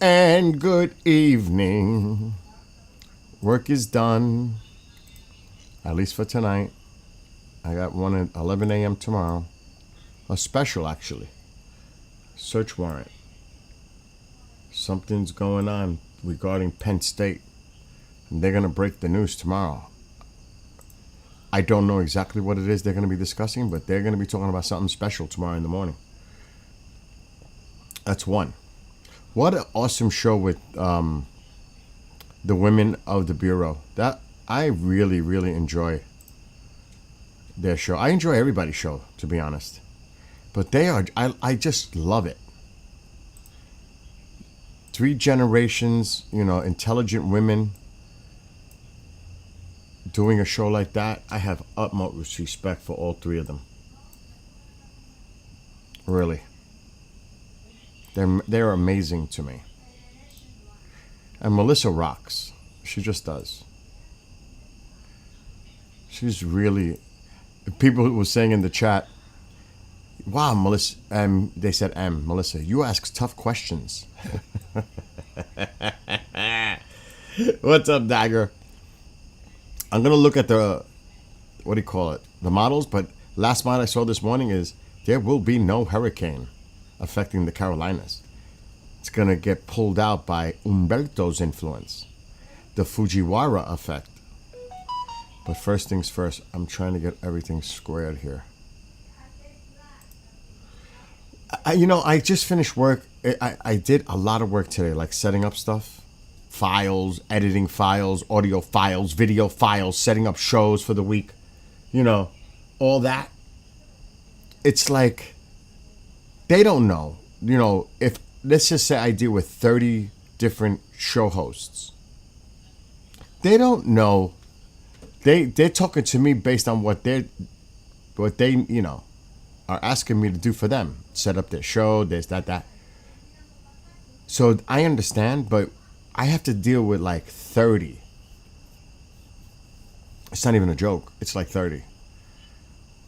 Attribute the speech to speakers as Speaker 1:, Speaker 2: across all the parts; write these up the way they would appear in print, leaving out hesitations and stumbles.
Speaker 1: And good evening. Work is done, at least for tonight. I got one at 11 a.m. tomorrow. A special, actually. Search warrant. Something's going on regarding Penn State. And they're going to break the news tomorrow. I don't know exactly what it is they're going to be discussing, but they're going to be talking about something special tomorrow in the morning. That's one. What an awesome show with the women of the Bureau. That I really, really enjoy their show. I enjoy everybody's show, to be honest. But they are, I just love it. 3 generations, intelligent women doing a show like that. I have utmost respect for all 3 of them. Really. They're amazing to me. And Melissa rocks. She just does. She's really... People were saying in the chat, wow, Melissa, they said, Melissa, you ask tough questions. What's up, Dagger? I'm going to look at the, what do you call it? The models, but last model I saw this morning is there will be no hurricane affecting the Carolinas. It's going to get pulled out by Umberto's influence, the Fujiwara effect. But first things first, I'm trying to get everything squared here. I just finished work. I did a lot of work today, like setting up stuff, files, editing files, audio files, video files, setting up shows for the week, all that. It's like, they don't know, if, let's just say I deal with 30 different show hosts. They don't know. They're talking to me based on what they are asking me to do for them. Set up their show, this, that. So I understand, but I have to deal with like 30. It's not even a joke. It's like 30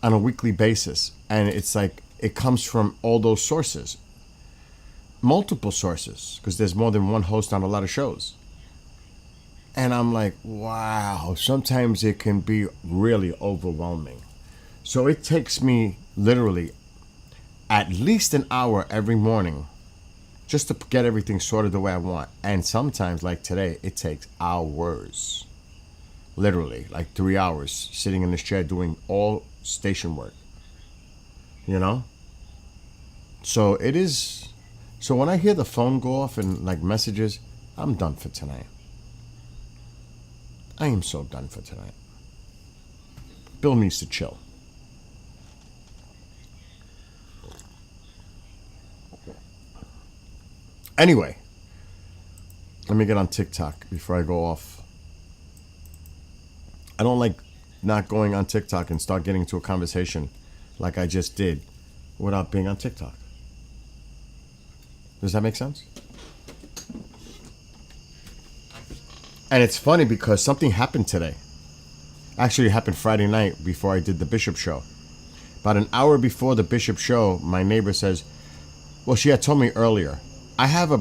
Speaker 1: on a weekly basis. And it's like, it comes from all those sources. Multiple sources, because there's more than one host on a lot of shows. And I'm like, wow, sometimes it can be really overwhelming. So it takes me literally at least an hour every morning just to get everything sorted the way I want. And sometimes, like today, it takes hours. Literally, like 3 hours sitting in this chair doing all station work. So it is. So when I hear the phone go off and like messages, I'm done for tonight. I am so done for tonight. Bill needs to chill. Anyway, let me get on TikTok before I go off. I don't like not going on TikTok and start getting into a conversation like I just did without being on TikTok. Does that make sense? And it's funny because something happened today. Actually, it happened Friday night before I did the Bishop show. About an hour before the Bishop show, my neighbor says, well, she had told me earlier, I have a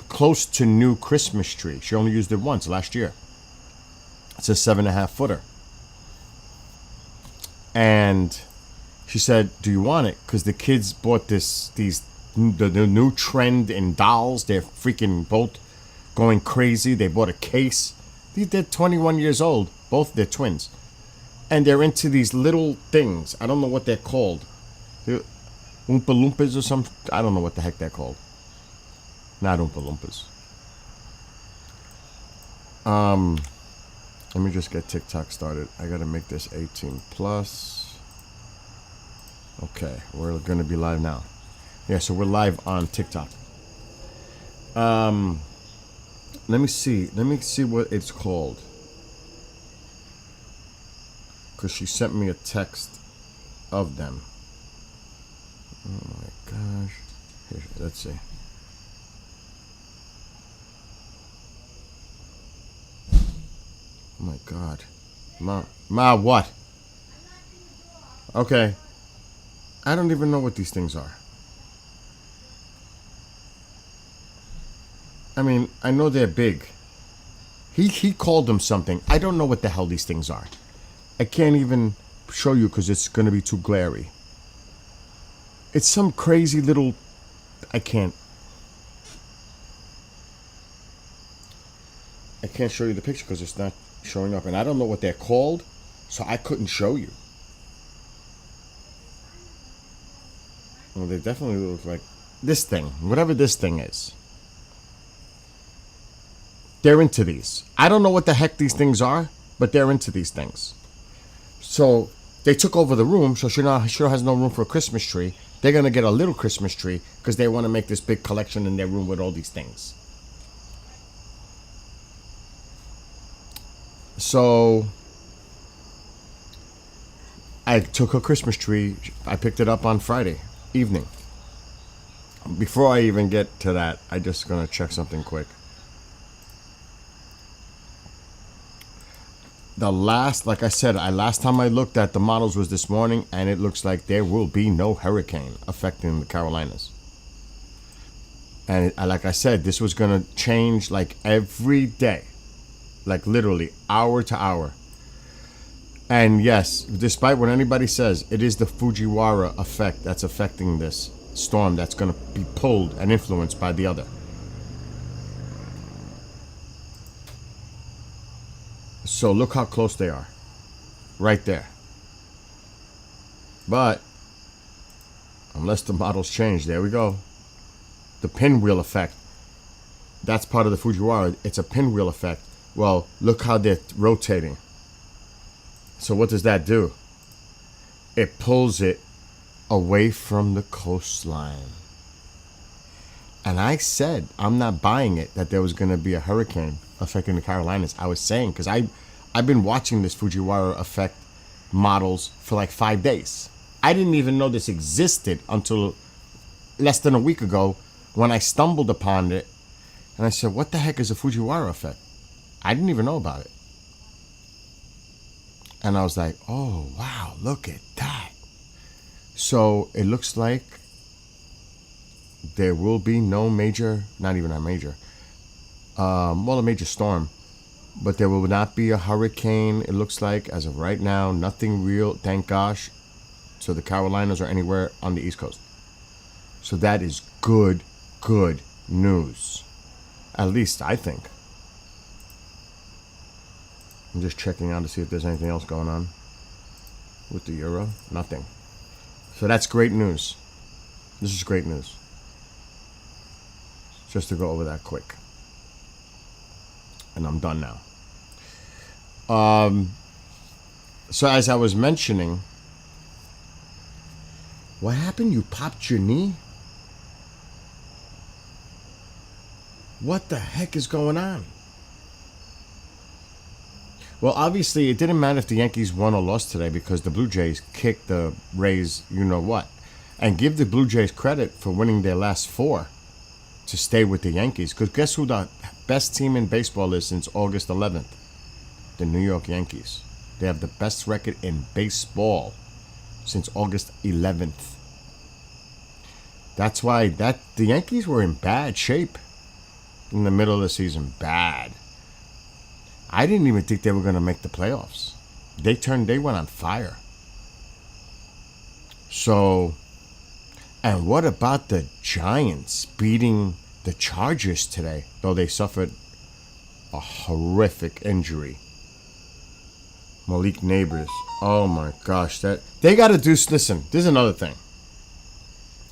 Speaker 1: close to new Christmas tree. She only used it once last year. It's a 7.5 footer. And she said, do you want it? Because the kids bought the new trend in dolls. They're freaking both going crazy. They bought a case. They're 21 years old. Both they're twins. And they're into these little things. I don't know what they're called. They're Oompa Loompas or something. I don't know what the heck they're called. Not Oompa Loompas. Let me just get TikTok started. I gotta make this 18 plus. Okay, we're gonna be live now. Yeah, so we're live on TikTok. Let me see what it's called. Because she sent me a text of them. Oh my gosh. Here, let's see. Oh my God. Ma, what? Okay. I don't even know what these things are. I mean, I know they're big. He called them something. I don't know what the hell these things are. I can't even show you because it's going to be too glary. It's some crazy little... I can't show you the picture because it's not showing up. And I don't know what they're called, so I couldn't show you. Well, they definitely look like this thing. Whatever this thing is. They're into these. I don't know what the heck these things are, but they're into these things. So they took over the room, so she has no room for a Christmas tree. They're going to get a little Christmas tree because they want to make this big collection in their room with all these things. So I took a Christmas tree. I picked it up on Friday evening. Before I even get to that, I'm just going to check something quick. Like I said, last time I looked at the models was this morning, and it looks like there will be no hurricane affecting the Carolinas. And like I said, this was going to change like every day, like literally hour to hour. And yes, despite what anybody says, it is the Fujiwara effect that's affecting this storm that's going to be pulled and influenced by the other. So look how close they are. Right there. But unless the models change, there we go. The pinwheel effect. That's part of the Fujiwara. It's a pinwheel effect. Well, look how they're rotating. So what does that do? It pulls it away from the coastline. And I said, I'm not buying it, that there was going to be a hurricane affecting the Carolinas. I was saying, because I've been watching this Fujiwara effect models for like 5 days. I didn't even know this existed until less than a week ago when I stumbled upon it. And I said, what the heck is a Fujiwara effect? I didn't even know about it. And I was like, oh, wow, look at that. So it looks like there will be no major, not even a major, a major storm, but there will not be a hurricane. It looks like, as of right now, nothing real, thank gosh, to the Carolinas or anywhere on the East Coast. So that is good news. At least I think. I'm just checking out to see if there's anything else going on with the euro. Nothing. So that's great news. This is great news. Just to go over that quick. And I'm done now. So as I was mentioning, what happened? You popped your knee? What the heck is going on? Well, obviously, it didn't matter if the Yankees won or lost today because the Blue Jays kicked the Rays you-know-what. And give the Blue Jays credit for winning their last 4 to stay with the Yankees. Because guess who the best team in baseball is since August 11th? The New York Yankees. They have the best record in baseball since August 11th. That's why the Yankees were in bad shape in the middle of the season. Bad. I didn't even think they were going to make the playoffs. They went on fire. So, and what about the Giants beating the Chargers today? Though they suffered a horrific injury. Malik Neighbors. Oh my gosh. They got to do, listen, this is another thing.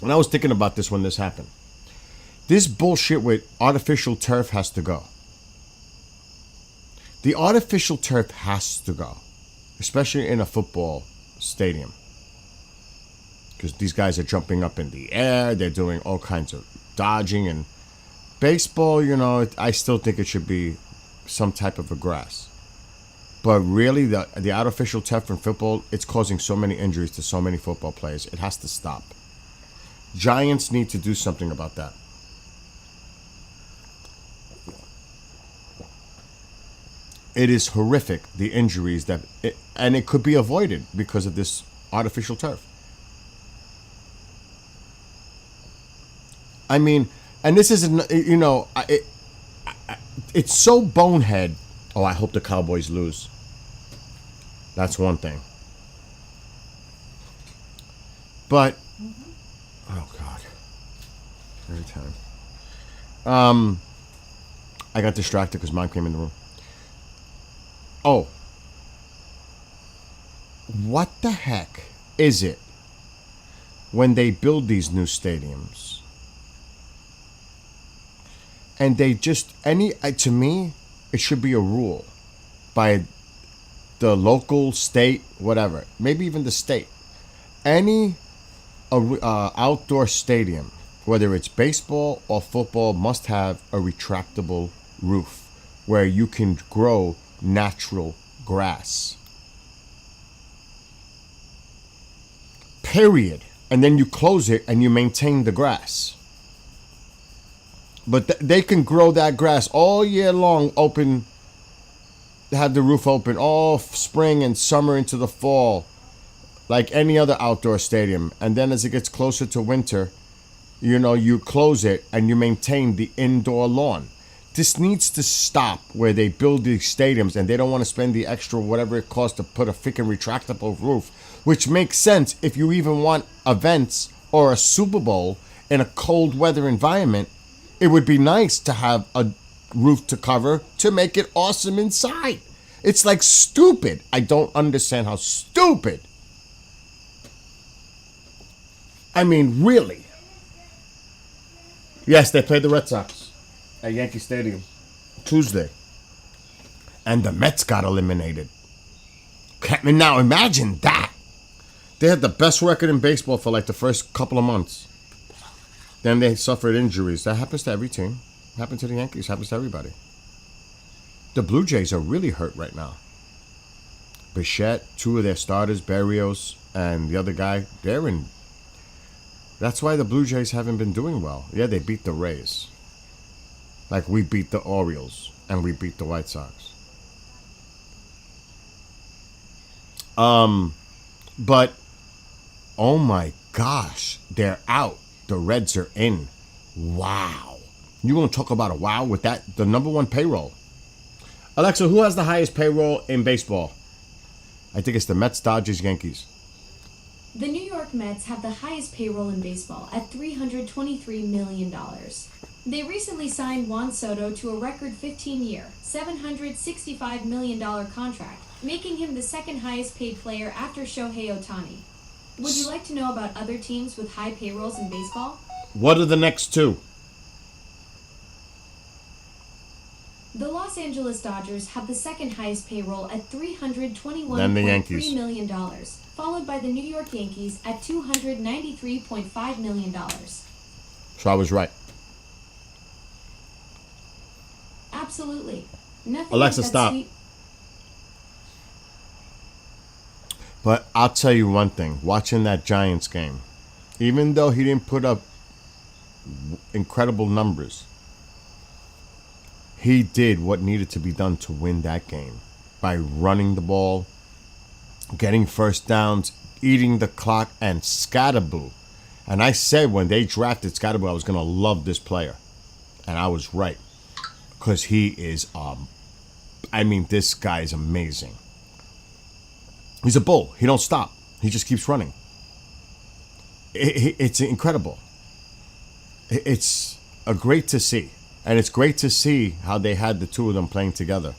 Speaker 1: And I was thinking about this when this happened. This bullshit with artificial turf has to go. The artificial turf has to go, especially in a football stadium. Because these guys are jumping up in the air, they're doing all kinds of dodging, and baseball, I still think it should be some type of a grass. But really, the artificial turf in football, it's causing so many injuries to so many football players. It has to stop. Giants need to do something about that. It is horrific, the injuries and it could be avoided because of this artificial turf. I mean, and this isn't, it's so bonehead. Oh, I hope the Cowboys lose. That's one thing. But, oh God, every time. I got distracted because Mom came in the room. Oh, what the heck is it when they build these new stadiums? And they just, to me, it should be a rule by the local, state, whatever, maybe even the state. Any outdoor stadium, whether it's baseball or football, must have a retractable roof where you can grow natural grass. Period. And then you close it and you maintain the grass. But they can grow that grass all year long, open, have the roof open all spring and summer into the fall, like any other outdoor stadium. And then as it gets closer to winter, you close it and you maintain the indoor lawn. This needs to stop where they build these stadiums and they don't want to spend the extra whatever it costs to put a freaking retractable roof, which makes sense if you even want events or a Super Bowl in a cold weather environment. It would be nice to have a roof to cover to make it awesome inside. It's like stupid. I don't understand how stupid. I mean, really. Yes, they played the Red Sox at Yankee Stadium Tuesday. And the Mets got eliminated. Now imagine that. They had the best record in baseball for like the first couple of months. Then they suffered injuries. That happens to every team. Happened to the Yankees. Happens to everybody. The Blue Jays are really hurt right now. Bichette, two of their starters, Berrios, and the other guy, they're in. That's why the Blue Jays haven't been doing well. Yeah, they beat the Rays. Like we beat the Orioles and we beat the White Sox. But, oh my gosh, they're out. The Reds are in. Wow. You want to talk about a wow with that? The number one payroll. Alexa, who has the highest payroll in baseball? I think it's the Mets, Dodgers, Yankees.
Speaker 2: The New York Mets have the highest payroll in baseball at $323 million. They recently signed Juan Soto to a record 15-year, $765 million contract, making him the second highest paid player after Shohei Ohtani. Would you like to know about other teams with high payrolls in baseball?
Speaker 1: What are the next two?
Speaker 2: The Los Angeles Dodgers have the second highest payroll at
Speaker 1: $321.3
Speaker 2: million, followed by the New York Yankees at $293.5 million.
Speaker 1: So I was right.
Speaker 2: Absolutely. Nothing
Speaker 1: Alexa,
Speaker 2: like that
Speaker 1: stop. But I'll tell you one thing. Watching that Giants game, even though he didn't put up incredible numbers, he did what needed to be done to win that game by running the ball, getting first downs, eating the clock, and Scatterboo. And I said when they drafted Scatterboo, I was going to love this player. And I was right. Because he is, this guy is amazing. He's a bull. He don't stop. He just keeps running. It's incredible. It's great to see. And it's great to see how they had the two of them playing together.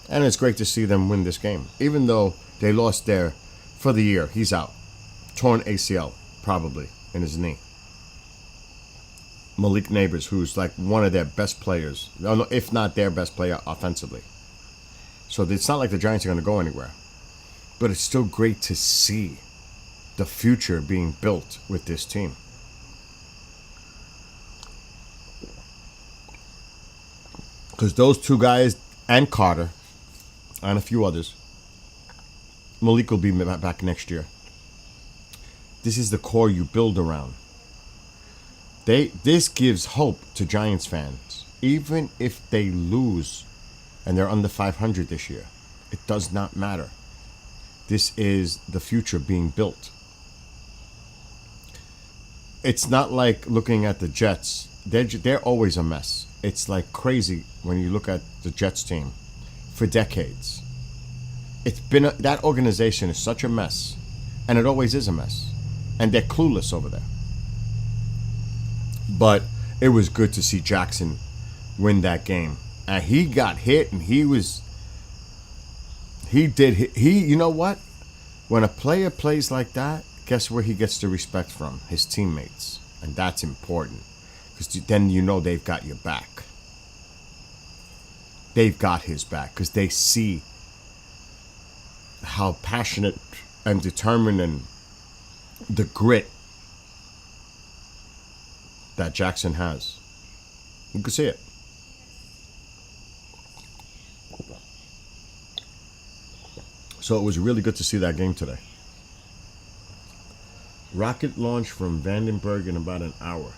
Speaker 1: And it's great to see them win this game. Even though they lost for the year. He's out. Torn ACL, probably, in his knee. Malik Neighbors, who's like one of their best players, if not their best player offensively. So it's not like the Giants are going to go anywhere. But it's still great to see the future being built with this team. Because those two guys, and Carter, and a few others, Malik will be back next year. This is the core you build around. This gives hope to Giants fans. Even if they lose and they're under 500 this year, it does not matter. This is the future being built. it's not like looking at the Jets. They're always a mess. It's like crazy when you look at the Jets team for decades. It's been that organization is such a mess, and it always is a mess, and they're clueless over there. But it was good to see Jackson win that game, and he got hit, and he did. You know what? When a player plays like that, guess where he gets the respect from? His teammates. And that's important. Because then you know they've got your back. They've got his back. Because they see how passionate and determined and the grit that Jackson has. You can see it. So it was really good to see that game today. Rocket launch from Vandenberg in about an hour.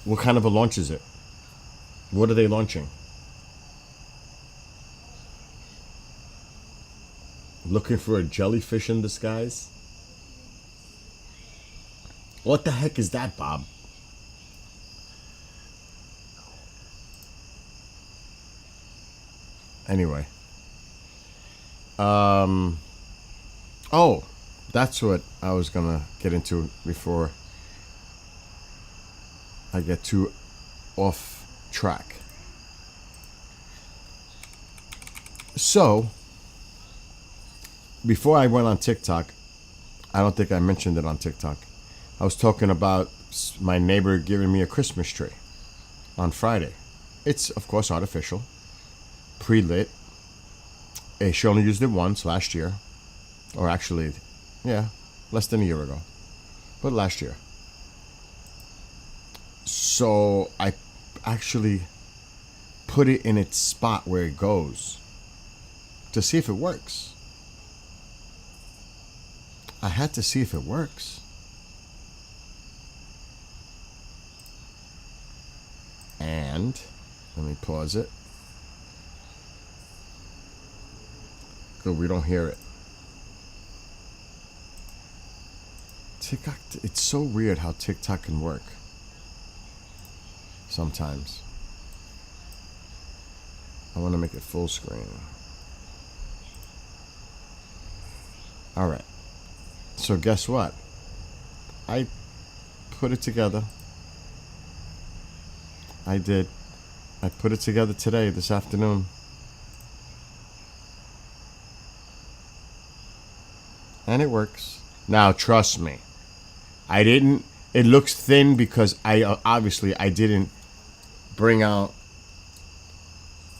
Speaker 1: What kind of a launch is it? What are they launching? Looking for a jellyfish in disguise? What the heck is that, Bob? Anyway. Oh, that's what I was gonna get into before I get too off track. So, before I went on TikTok, I don't think I mentioned it on TikTok. I was talking about my neighbor giving me a Christmas tree on Friday. It's, of course, artificial. Pre-lit. She only used it once last year. Or actually, yeah, less than a year ago. But last year. So I actually put it in its spot where it goes to see if it works. I had to see if it works. And let me pause it. So we don't hear it. TikTok, it's so weird how TikTok can work. Sometimes. I want to make it full screen. Alright. So guess what? I put it together. I did. I put it together today, this afternoon. And it works. Now, trust me. It looks thin because I didn't bring out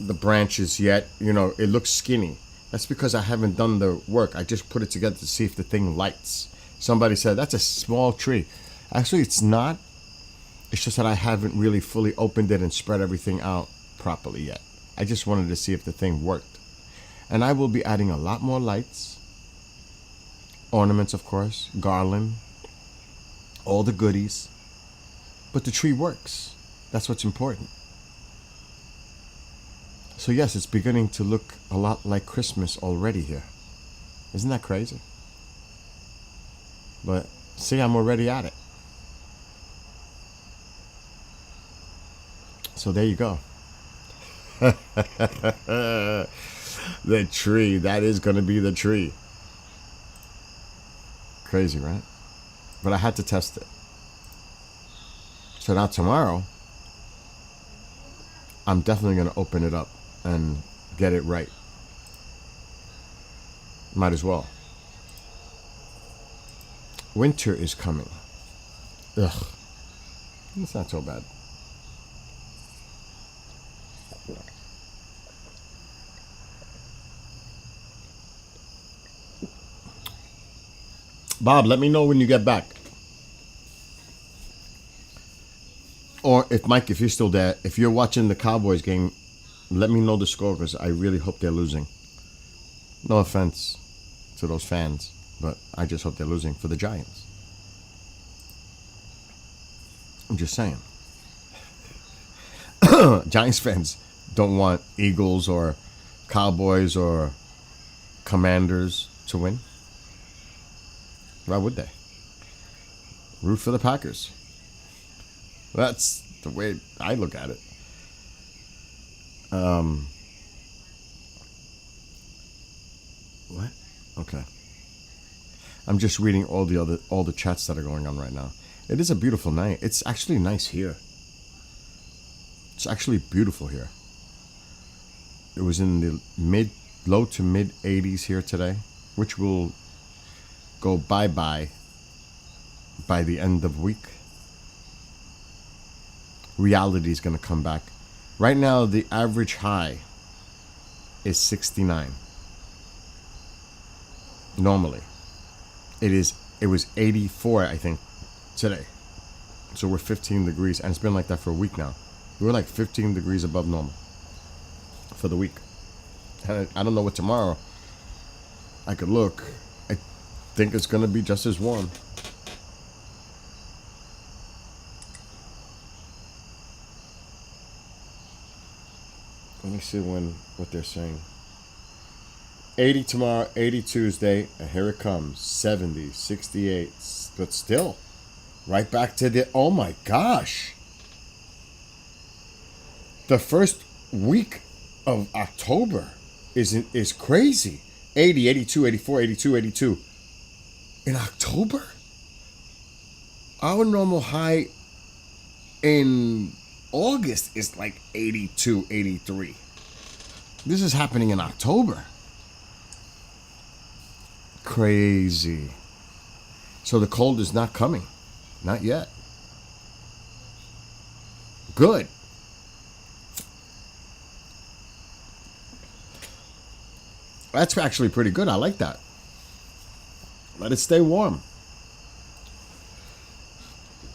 Speaker 1: the branches yet. You know, it looks skinny. That's because I haven't done the work. I just put it together to see if the thing lights. Somebody said, that's a small tree. Actually, it's not. It's just that I haven't really fully opened it and spread everything out properly yet. I just wanted to see if the thing worked. And I will be adding a lot more lights. Ornaments, of course. Garland. All the goodies. But the tree works. That's what's important. So yes, it's beginning to look a lot like Christmas already here. Isn't that crazy? But see, I'm already at it. So there you go. The tree. That is going to be the tree. Crazy, right? But I had to test it. So now tomorrow, I'm definitely going to open it up and get it right. Might as well. Winter is coming. Ugh. It's not so bad. Bob, let me know when you get back. Or if Mike, if you're still there, if you're watching the Cowboys game, let me know the score because I really hope they're losing. No offense to those fans, but I just hope they're losing for the Giants. I'm just saying. Giants fans don't want Eagles or Cowboys or Commanders to win. Why would they? Root for the Packers. That's the way I look at it. What? Okay. I'm just reading all the chats that are going on right now. It is a beautiful night. It's actually nice here. It's actually beautiful here. It was in the low to mid 80s here today, which will go bye-bye by the end of week. Reality is going to come back. Right now, the average high is 69. Normally. It was 84, I think, today. So we're 15 degrees, and it's been like that for a week now. We're like 15 degrees above normal for the week. And I don't know what tomorrow. I could look. I think it's going to be just as warm. Let me see what they're saying. 80 tomorrow, 80 Tuesday, and here it comes. 70, 68, but still, right back to the, oh my gosh. The first week of October is crazy. 80, 82, 84, 82, 82. In October? Our normal high in August is like 82, 83. This is happening in October. Crazy. So the cold is not coming. Not yet. Good. That's actually pretty good. I like that. Let it stay warm.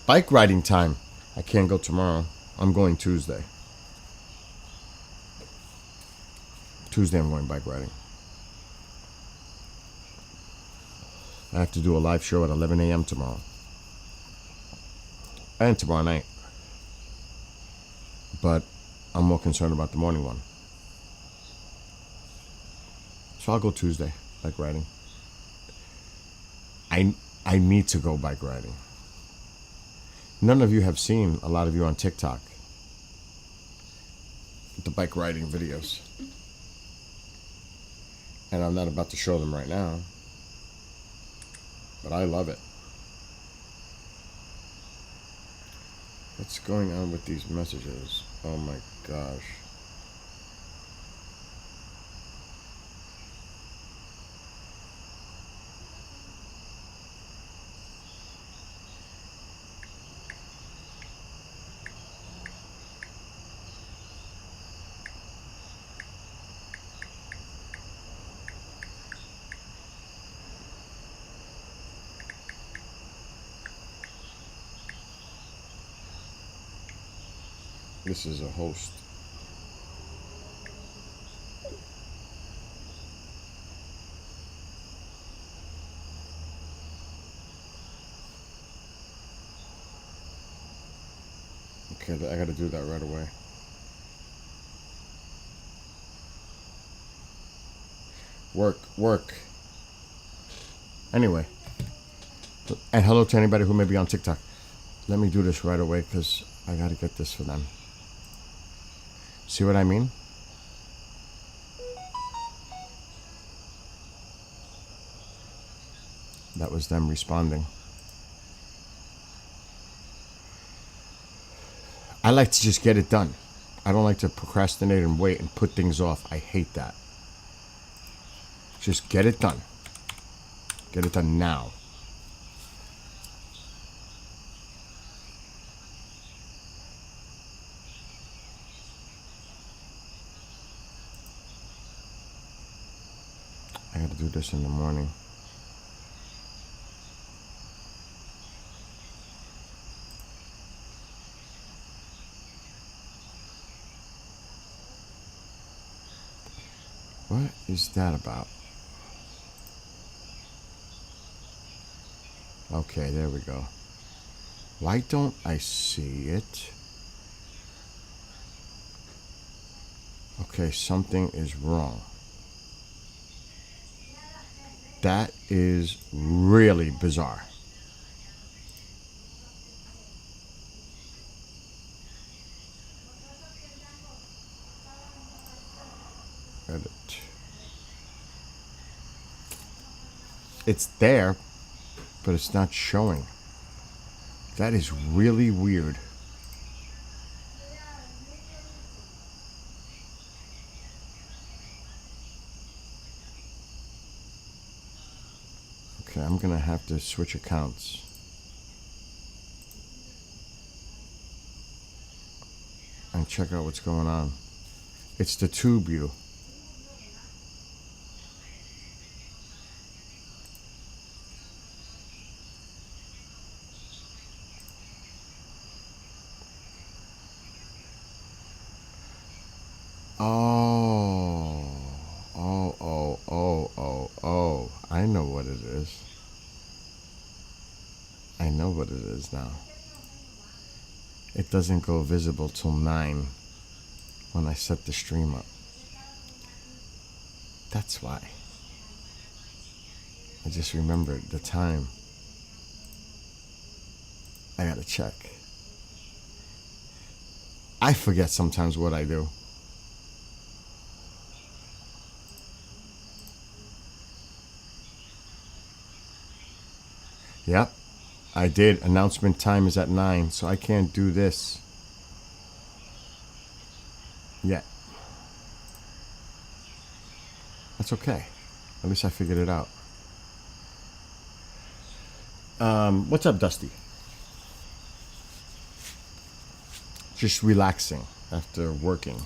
Speaker 1: Bike riding time. I can't go tomorrow. I'm going Tuesday. Tuesday I'm going bike riding. I have to do a live show at 11 a.m. tomorrow. And tomorrow night. But I'm more concerned about the morning one. So I'll go Tuesday, bike riding. I need to go bike riding. None of you have seen, a lot of you on TikTok, the bike riding videos. And I'm not about to show them right now. But I love it. What's going on with these messages? Oh my gosh. This is a host. Okay, I gotta do that right away. Work. Anyway. And hello to anybody who may be on TikTok. Let me do this right away because I gotta get this for them. See what I mean? That was them responding. I like to just get it done. I don't like to procrastinate and wait and put things off. I hate that. Just get it done. Get it done now. I gotta do this in the morning. What is that about? Okay, there we go. Why don't I see it? Okay, something is wrong. That is really bizarre. It's there, but it's not showing. That is really weird. Okay, I'm gonna have to switch accounts. And check out what's going on. It's the tube view. Oh, oh. I know what it is. I know what it is now. It doesn't go visible till 9 when I set the stream up. That's why. I just remembered the time. I gotta check. I forget sometimes what I do. Yep, I did. Announcement time is at 9, so I can't do this yet. That's okay. At least I figured it out. What's up, Dusty? Just relaxing after working.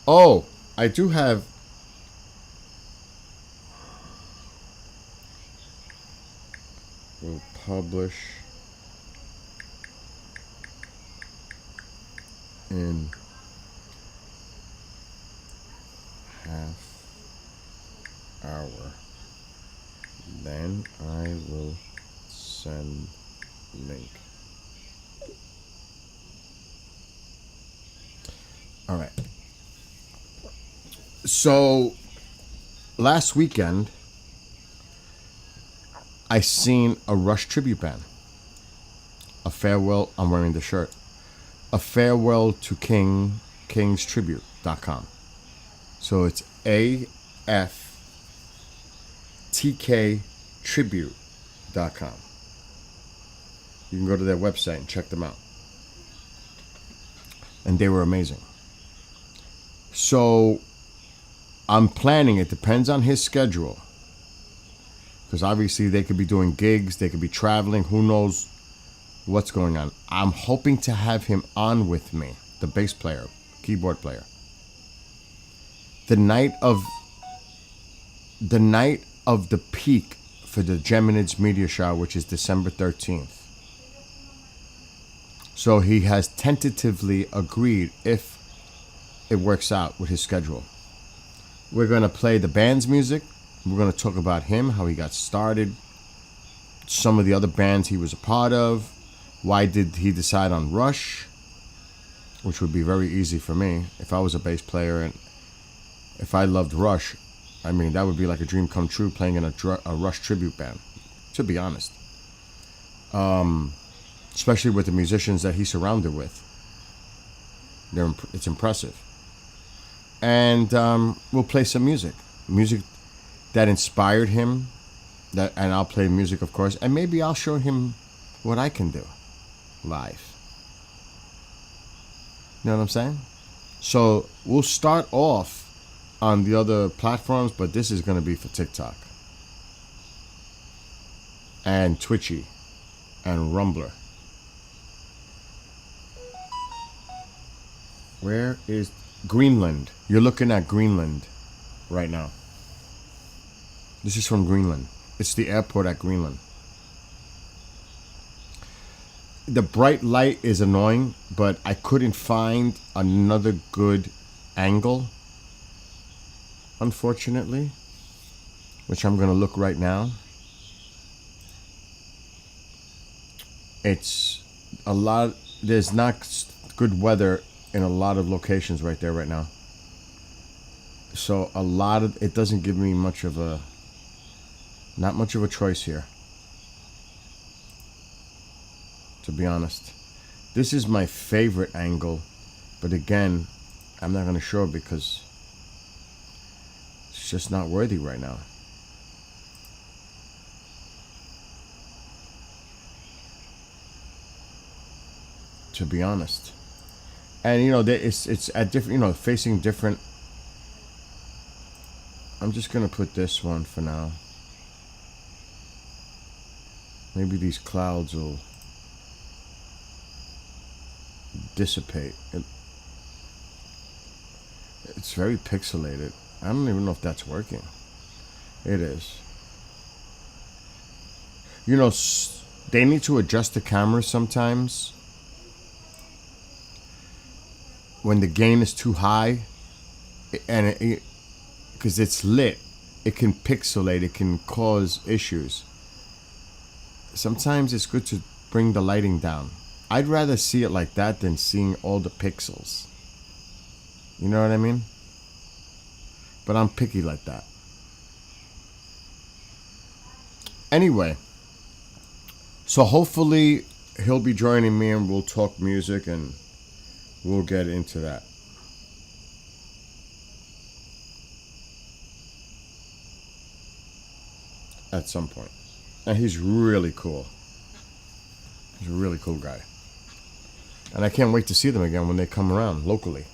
Speaker 1: Oh, I do have... We'll publish in half hour. Then I will send link. All right. So last weekend, I seen a Rush tribute band. A farewell. I'm wearing the shirt. A farewell to King. Kingstribute.com. So it's AFTK tribute.com. You can go to their website and check them out. And they were amazing. So I'm planning, it depends on his schedule. Because obviously they could be doing gigs, they could be traveling, who knows what's going on. I'm hoping to have him on with me, the bass player, keyboard player. The night of the peak for the Geminids media shower, which is December 13th. So he has tentatively agreed, if it works out with his schedule. We're going to play the band's music. We're going to talk about him, how he got started, some of the other bands he was a part of, why did he decide on Rush, which would be very easy for me. If I was a bass player and if I loved Rush, I mean, that would be like a dream come true, playing in a Rush tribute band, to be honest. Especially with the musicians that he's surrounded with. It's impressive. And we'll play some music that inspired him, and I'll play music, of course, and maybe I'll show him what I can do live. You know what I'm saying? So we'll start off on the other platforms, but this is going to be for TikTok and Twitchy and Rumbler. Where is Greenland? You're looking at Greenland right now. This is from Greenland. It's the airport at Greenland. The bright light is annoying, but I couldn't find another good angle, unfortunately, which I'm going to look right now. It's a lot. There's not good weather in a lot of locations right there right now. So it doesn't give me not much of a choice here, to be honest. This is my favorite angle, but again, I'm not going to show it because it's just not worthy right now. to be honest. And you know, it's at different, you know, facing different. I'm just gonna put this one for now. Maybe these clouds will dissipate. It's very pixelated. I don't even know if that's working. It is. You know, they need to adjust the camera sometimes. When the gain is too high, and because it's lit, it can pixelate, it can cause issues. Sometimes it's good to bring the lighting down. I'd rather see it like that than seeing all the pixels. You know what I mean? But I'm picky like that. Anyway, so hopefully he'll be joining me and we'll talk music and we'll get into that. At some point. And he's really cool. He's a really cool guy. And I can't wait to see them again when they come around locally.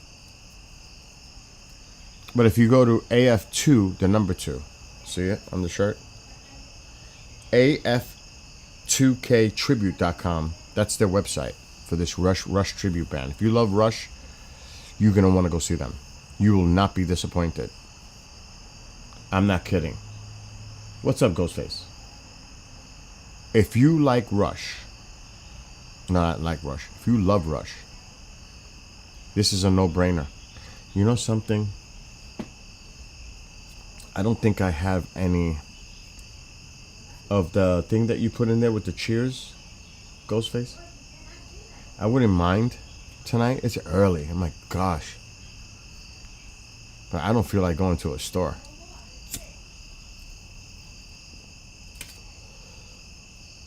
Speaker 1: But if you go to AF2, the number 2, see it on the shirt? AF2KTribute.com. That's their website for this Rush tribute band. If you love Rush, you're going to want to go see them. You will not be disappointed. I'm not kidding. What's up, Ghostface? If you like Rush, not like Rush, if you love Rush, this is a no-brainer. You know something? I don't think I have any of the thing that you put in there with the cheers, Ghostface. I wouldn't mind tonight. It's early. Oh my gosh. But I don't feel like going to a store.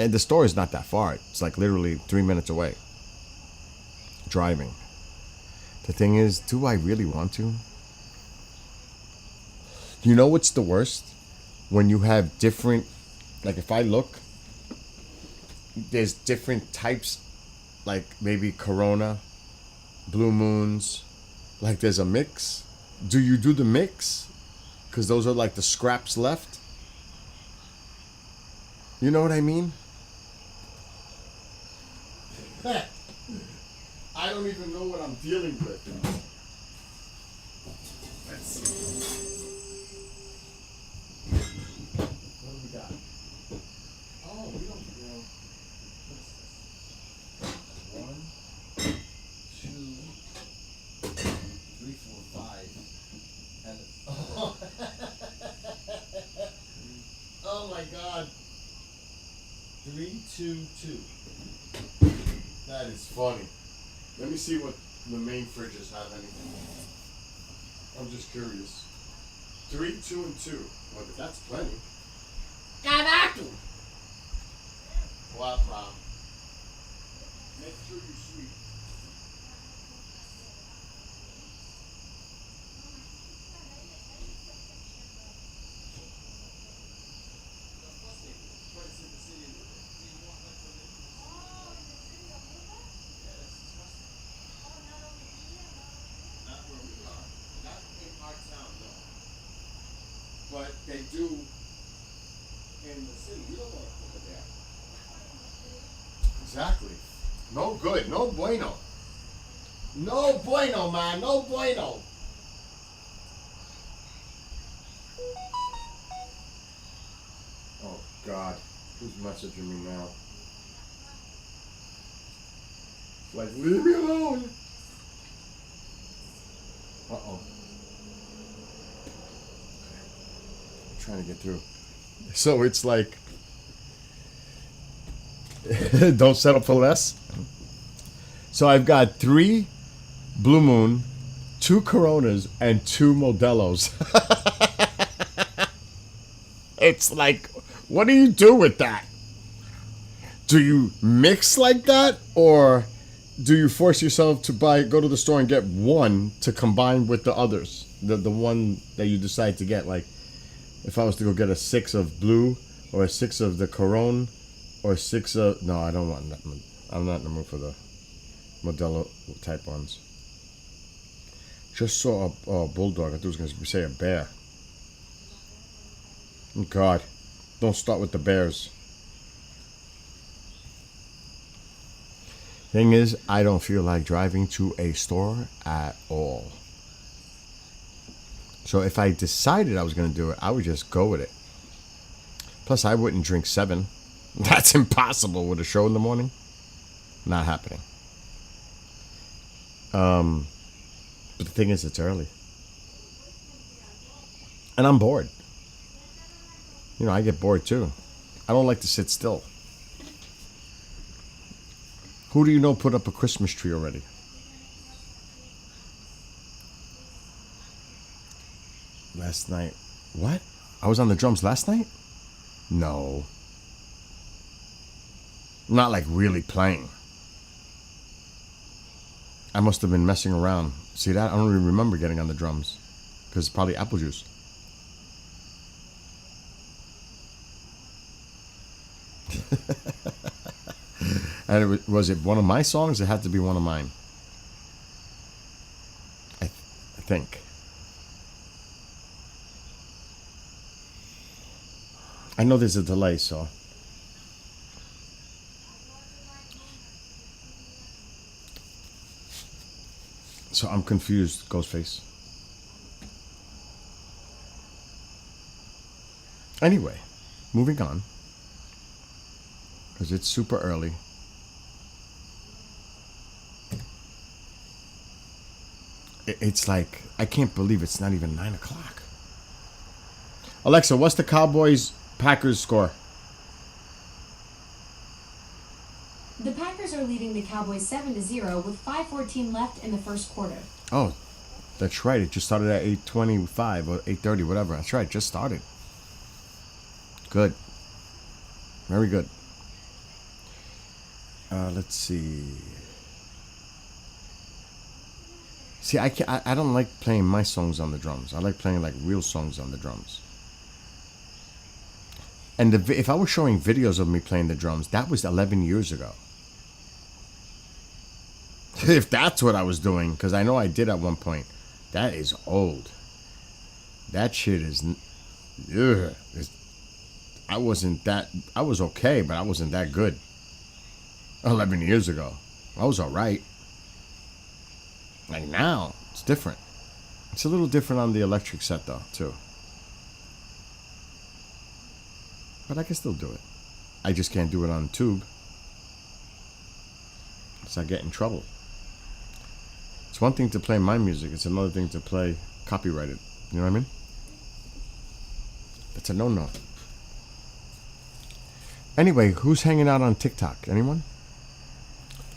Speaker 1: And the store is not that far. It's like literally 3 minutes away. Driving. The thing is, do I really want to? You know what's the worst? When you have different, like if I look, there's different types, like maybe Corona, Blue Moons, like there's a mix. Do you do the mix? Because those are like the scraps left. You know what I mean? I don't even know what I'm dealing with. Let's see. What do we got? Oh, we don't know. One, two, three, four, five. And oh my God. 3, 2, 2. That is funny. Let me see what the main fridges have anything. I'm just curious. 3, 2, and 2. Well, that's plenty. Caraca! What, Rob? Make sure you're sweet. But they do in the city. You don't want to put it there. Exactly. No good. No bueno. No bueno, man. No bueno. Oh, God. Who's messaging me now? Like, leave me alone. Uh-oh. Trying to get through. So it's like, don't settle for less. So I've got 3 Blue Moon, 2 Coronas, and 2 Modelos. It's like, what do you do with that? Do you mix like that, or do you force yourself to go to the store and get one to combine with the others, the one that you decide to get? Like, if I was to go get a 6 of blue, or a 6 of the Corona, or 6 of... No, I don't want that. I'm not in the mood for the Modelo type ones. Just saw a bulldog. I thought it was going to say a bear. Oh, God, don't start with the bears. Thing is, I don't feel like driving to a store at all. So if I decided I was going to do it, I would just go with it. Plus, I wouldn't drink 7. That's impossible with a show in the morning. Not happening. But the thing is, it's early. And I'm bored. You know, I get bored too. I don't like to sit still. Who do you know put up a Christmas tree already? Last night. What? I was on the drums last night? No. Not like really playing. I must have been messing around. See that? I don't even remember getting on the drums. Because it's probably apple juice. And was it one of my songs? It had to be one of mine. I think. I know there's a delay, so. So I'm confused, Ghostface. Anyway, moving on. Because it's super early. It's like, I can't believe it's not even 9 o'clock. Alexa, what's the Cowboys-Packers score?
Speaker 2: The Packers are leading the Cowboys 7-0 with 5:14 left in the first quarter.
Speaker 1: Oh, that's right. It just started at 8:25 or 8:30, whatever. That's right. It just started. Good. Very good. Let's see. See, I don't like playing my songs on the drums. I like playing like real songs on the drums. And if I was showing videos of me playing the drums, that was 11 years ago. If that's what I was doing, because I know I did at one point, that is old. That shit is. Ugh, I was okay, but I wasn't that good. 11 years ago. I was alright. Like now, it's different. It's a little different on the electric set though, too. But I can still do it. I just can't do it on tube. So I get in trouble. It's one thing to play my music. It's another thing to play copyrighted. You know what I mean? That's a no-no. Anyway, who's hanging out on TikTok? Anyone?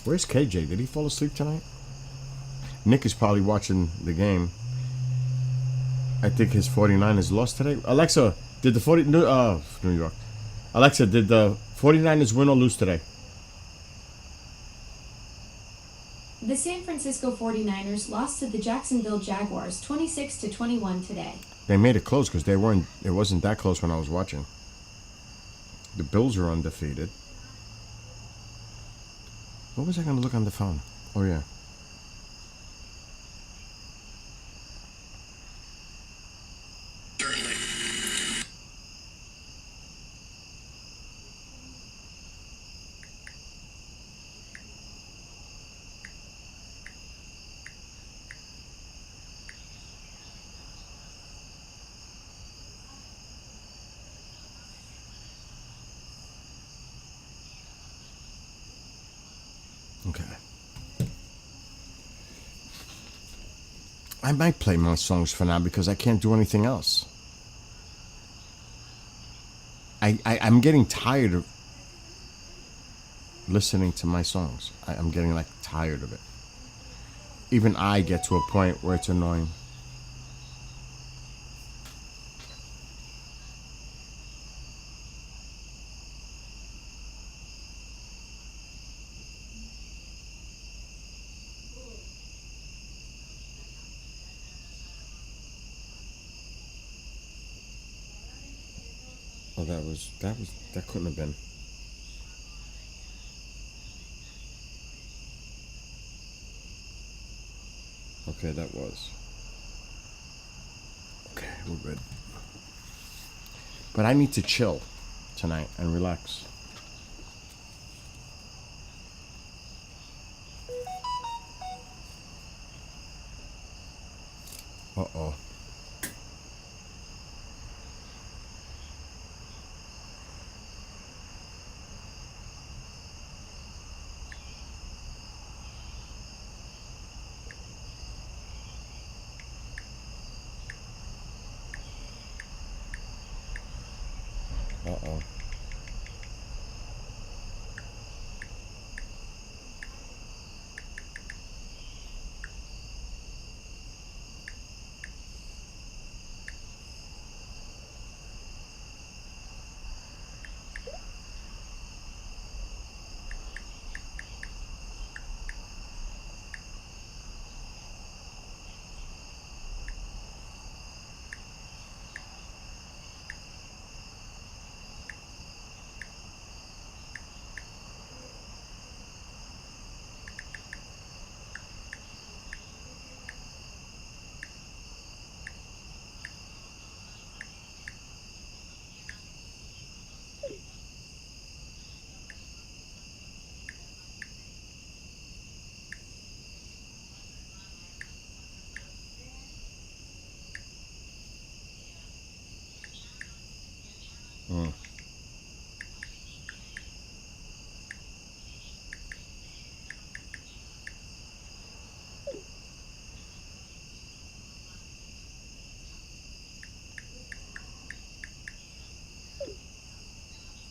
Speaker 1: Where's KJ? Did he fall asleep tonight? Nick is probably watching the game. I think his 49ers lost today. Alexa, did the New York. Alexa, did the 49ers win or lose today?
Speaker 2: The San Francisco 49ers lost to the Jacksonville Jaguars 26-21 today.
Speaker 1: They made it close because it wasn't that close when I was watching. The Bills are undefeated. What was I going to look on the phone? Oh, yeah. Okay. I might play my songs for now because I can't do anything else. I'm getting tired of listening to my songs. I'm getting like tired of it. Even I get to a point where it's annoying. Oh, that couldn't have been. Okay, that was. Okay, we're good. But I need to chill tonight and relax. Uh-oh. Uh-oh. Mm.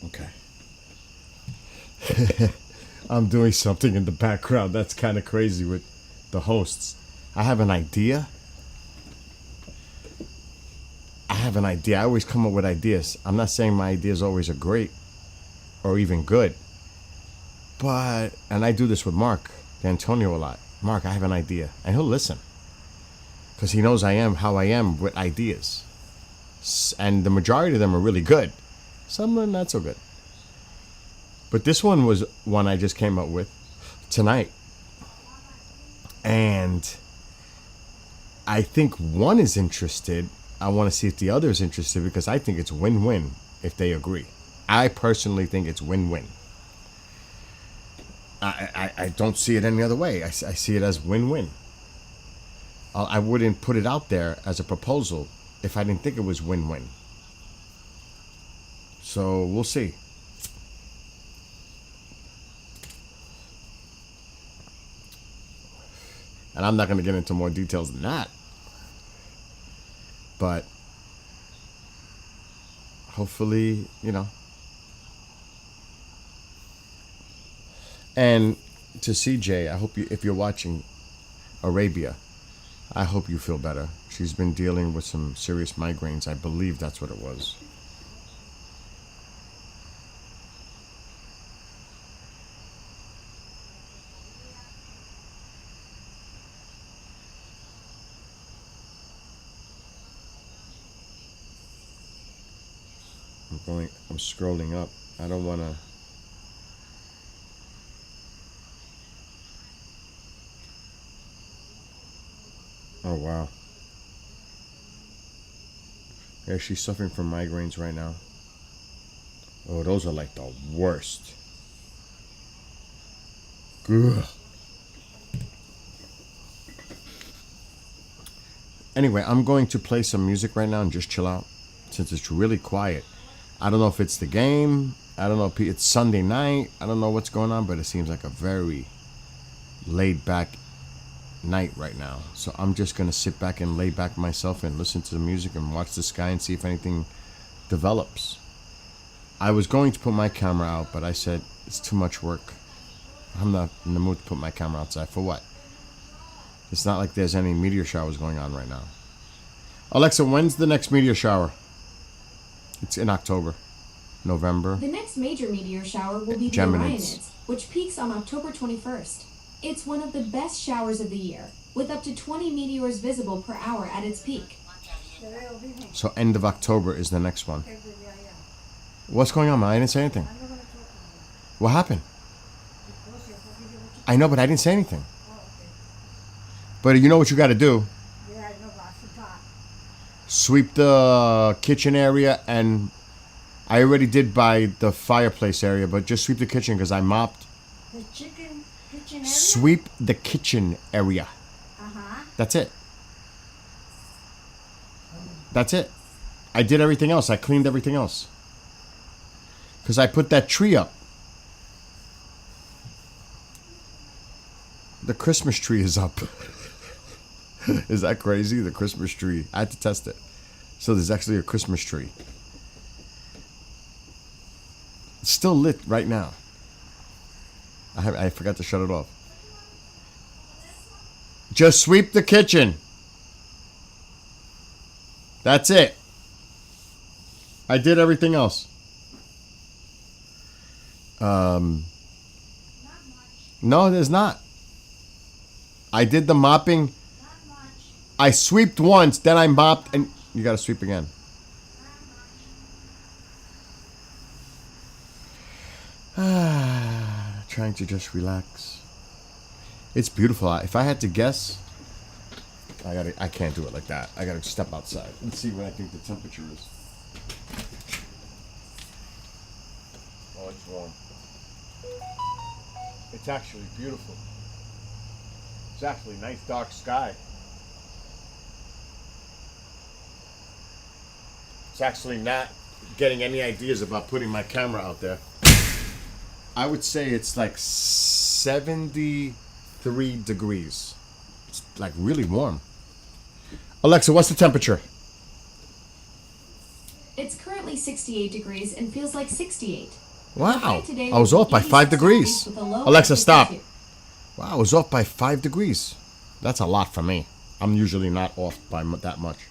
Speaker 1: Okay. I'm doing something in the background. That's kind of crazy with the hosts. I have an idea. I always come up with ideas. I'm not saying my ideas always are great or even good. But, and I do this with Mark D'Antonio a lot. Mark, I have an idea. And he'll listen. Because he knows I am how I am with ideas. And the majority of them are really good. Some are not so good. But this one was one I just came up with tonight. And I think one is interested. I want to see if the other is interested because I think it's win-win if they agree. I personally think it's win-win. I don't see it any other way. I see it as win-win. I wouldn't put it out there as a proposal if I didn't think it was win-win. So we'll see. And I'm not going to get into more details than that. But hopefully, you know. And to CJ, I hope you, if you're watching Arabia, I hope you feel better. She's been dealing with some serious migraines. I believe that's what it was. I'm scrolling up. I don't want to. Oh, wow. Yeah, she's suffering from migraines right now. Oh, those are like the worst. Ugh. Anyway, I'm going to play some music right now and just chill out since it's really quiet. I don't know if it's the game. I don't know if it's Sunday night. I don't know what's going on, but it seems like a very laid back night right now. So I'm just going to sit back and lay back myself and listen to the music and watch the sky and see if anything develops. I was going to put my camera out, but I said it's too much work. I'm not in the mood to put my camera outside. For what? It's not like there's any meteor showers going on right now. Alexa, when's the next meteor shower? It's in October, November.
Speaker 2: The next major meteor shower will be the Orionids, which peaks on October 21st. It's one of the best showers of the year, with up to 20 meteors visible per hour at its peak.
Speaker 1: So end of October is the next one. What's going on, man? I didn't say anything. What happened? I know, but I didn't say anything. But you know what you got to do?
Speaker 3: Yeah, I know about the top.
Speaker 1: Sweep the kitchen area, and I already did by the fireplace area, but just sweep the kitchen because I mopped.
Speaker 3: The kitchen area?
Speaker 1: Sweep the kitchen area.
Speaker 3: Uh-huh.
Speaker 1: That's it. That's it. I did everything else. I cleaned everything else. Because I put that tree up. The Christmas tree is up. Is that crazy? The Christmas tree. I had to test it. So there's actually a Christmas tree. It's still lit right now. I forgot to shut it off. Just sweep the kitchen. That's it. I did everything else. No, there's not. I did the mopping. I sweeped once, then I mopped, and you gotta sweep again. Trying to just relax. It's beautiful. If I had to guess, I can't do it like that. I gotta step outside and see what I think the temperature is. Oh, it's warm. It's actually beautiful. It's actually a nice dark sky. It's actually not getting any ideas about putting my camera out there. I would say it's like 73 degrees. It's like really warm. Alexa, what's the temperature?
Speaker 2: It's currently 68 degrees and feels like 68.
Speaker 1: Wow. I was off by 5 degrees. Alexa, stop. Wow, I was off by 5 degrees. That's a lot for me. I'm usually not off by that much.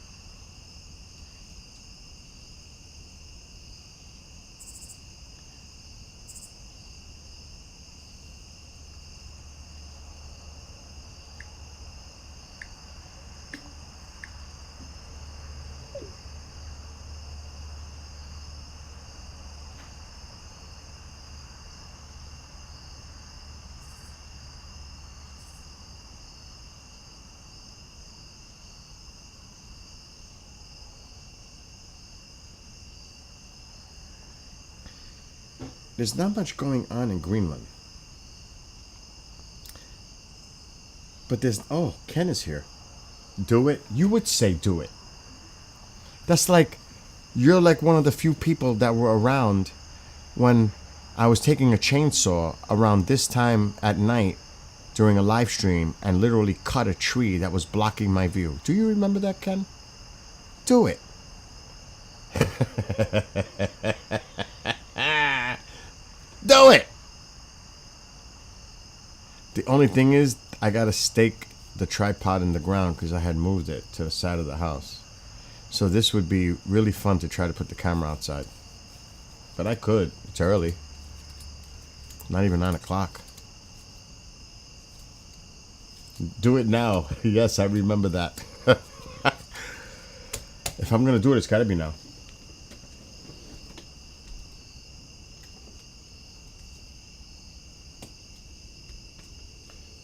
Speaker 1: There's not much going on in Greenland. But there's... Oh, Ken is here. Do it? You would say do it. That's like... You're like one of the few people that were around when I was taking a chainsaw around this time at night during a live stream and literally cut a tree that was blocking my view. Do you remember that, Ken? Do it. Do it! The only thing is, I gotta stake the tripod in the ground because I had moved it to the side of the house. So this would be really fun to try to put the camera outside. But I could. It's early. Not even 9 o'clock. Do it now. Yes, I remember that. If I'm gonna do it, it's gotta be now.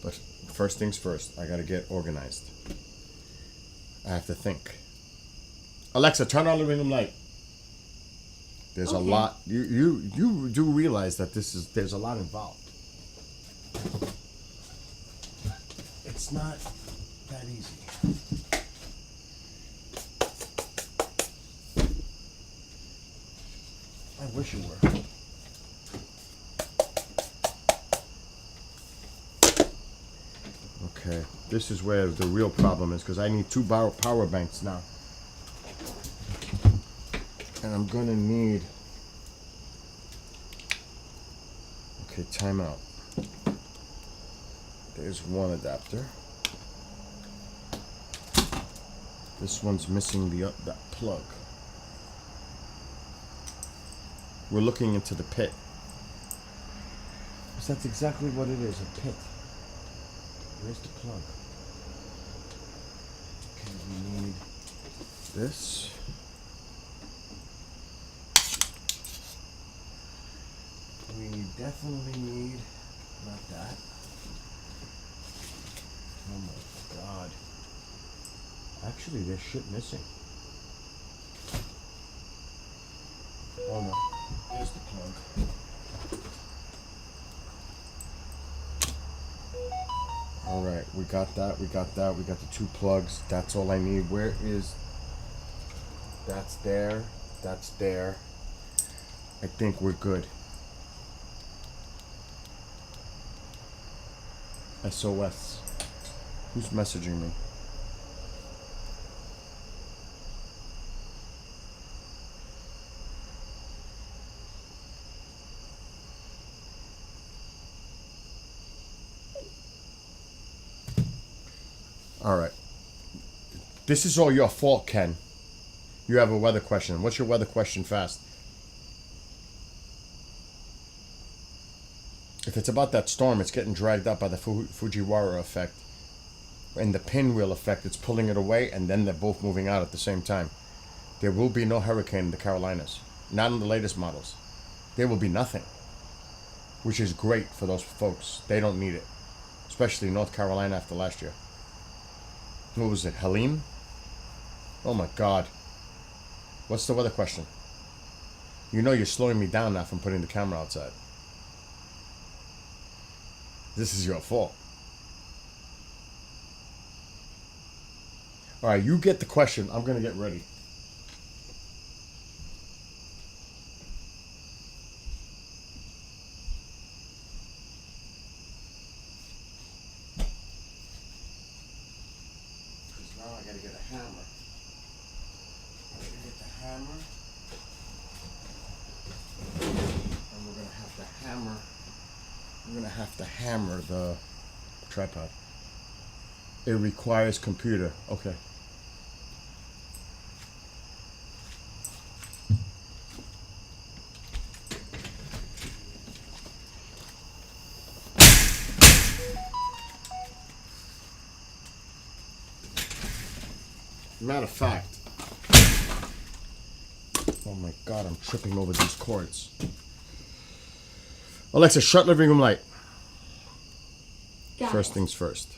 Speaker 1: But first things first, I gotta get organized. I have to think. Alexa, turn on the living room light. There's a lot. You do realize that there's a lot involved. It's not that easy. I wish it were. Okay, this is where the real problem is because I need 2 power banks now. And I'm gonna need... Okay, time out. There's one adapter. This one's missing that plug. We're looking into the pit. Because that's exactly what it is, a pit. Where's the plug? Okay, we need this. We definitely need, not that. No more. God. Actually, there's shit missing. Oh no. There's the plug. Alright, we got that, we got that, we got the 2 plugs. That's all I need. Where is... That's there. That's there. I think we're good. SOS. Who's messaging me? Alright. This is all your fault, Ken. You have a weather question. What's your weather question fast? If it's about that storm, it's getting dragged up by the Fujiwara effect. And the pinwheel effect, it's pulling it away, and then they're both moving out at the same time. There will be no hurricane in the Carolinas. Not in the latest models. There will be nothing. Which is great for those folks. They don't need it. Especially North Carolina after last year. What was it, Helene? Oh my God. What's the weather question? You know you're slowing me down now from putting the camera outside. This is your fault. Alright, you get the question. I'm going to get ready. Because now I got to get a hammer. I got to get the hammer. And we're going to have to hammer. We're going to have to hammer the tripod. It requires computer. Okay. Matter of fact. Oh my God, I'm tripping over these cords. Alexa, shut living room light.
Speaker 2: Got
Speaker 1: First
Speaker 2: it.
Speaker 1: things first.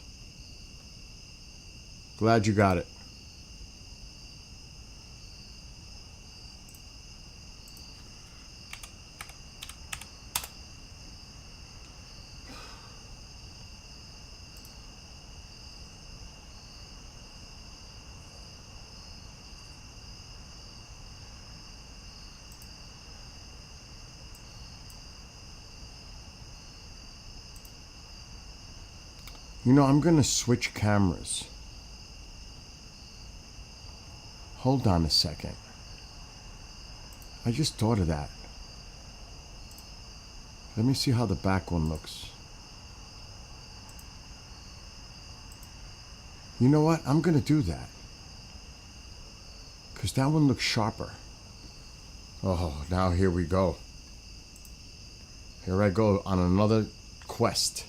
Speaker 1: Glad you got it. You know, I'm gonna switch cameras. Hold on a second. I just thought of that. Let me see how the back one looks. You know what? I'm gonna do that. Because that one looks sharper. Oh, now here we go. Here I go on another quest.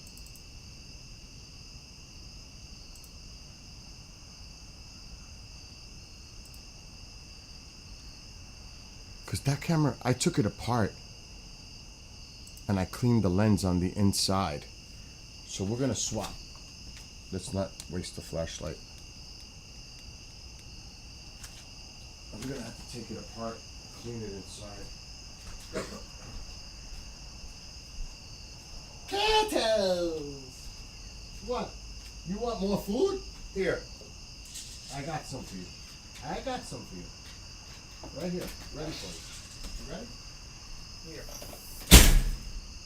Speaker 1: Because that camera, I took it apart and I cleaned the lens on the inside. So we're going to swap. Let's not waste the flashlight. I'm going to have to take it apart, clean it inside. Cattles! What? You want more food? Here. I got some for you. I got some for you. Right here, ready for you. You ready? Here.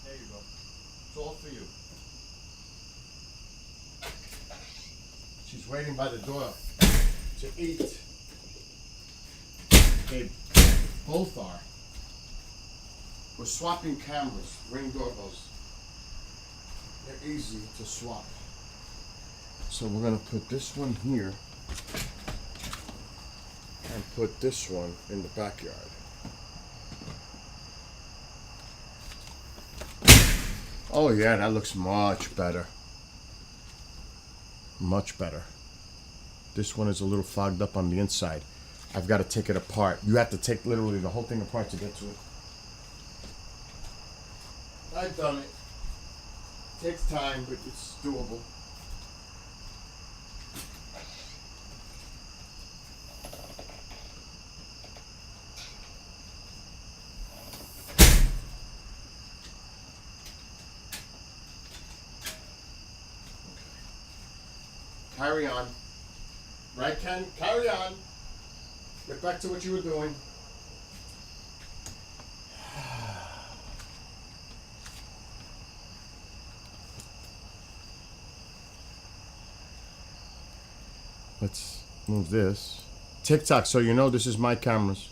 Speaker 1: There you go. It's all for you. She's waiting by the door to eat. They both are. We're swapping cameras, Ring doorbells. They're easy to swap. So we're gonna put this one here and put this one in the backyard. Oh yeah, that looks much better. Much better. This one is a little fogged up on the inside. I've got to take it apart. You have to take literally the whole thing apart to get to it. I've done it. Takes time, but it's doable. Carry on. Right, Ken? Carry on. Get back to what you were doing. Let's move this. TikTok, so you know this is my cameras.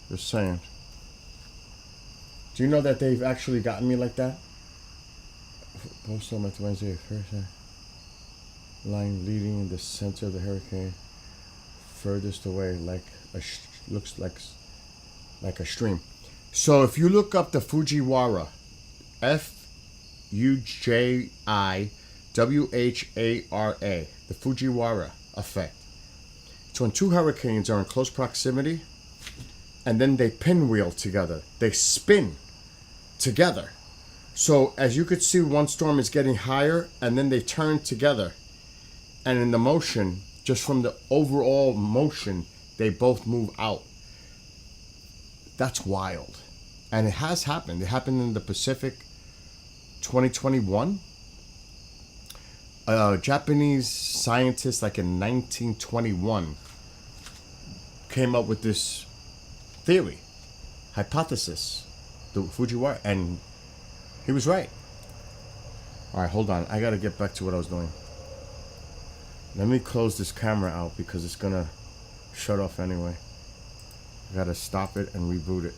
Speaker 1: Just saying. Do you know that they've actually gotten me like that? Post on Wednesday, first line leading in the center of the hurricane, furthest away, looks like a stream. So if you look up the Fujiwara, Fujiwhara, the Fujiwara effect. It's when two hurricanes are in close proximity, and then they pinwheel together. They spin together. So as you could see, one storm is getting higher, and then they turn together. And in the motion, just from the overall motion, they both move out. That's wild. And it has happened. It happened in the Pacific 2021. A Japanese scientist, like in 1921, came up with this theory, hypothesis, the Fujiwara, and he was right. All right, hold on. I got to get back to what I was doing. Let me close this camera out because it's going to shut off anyway. I got to stop it and reboot it.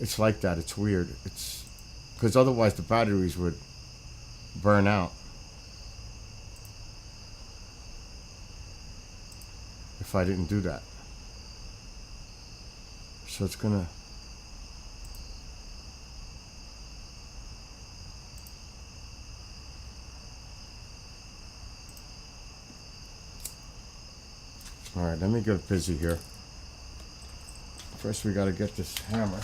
Speaker 1: It's like that. It's weird. It's because otherwise the batteries would burn out if I didn't do that. So it's going to... All right, let me get busy here. First, we got to get this hammer.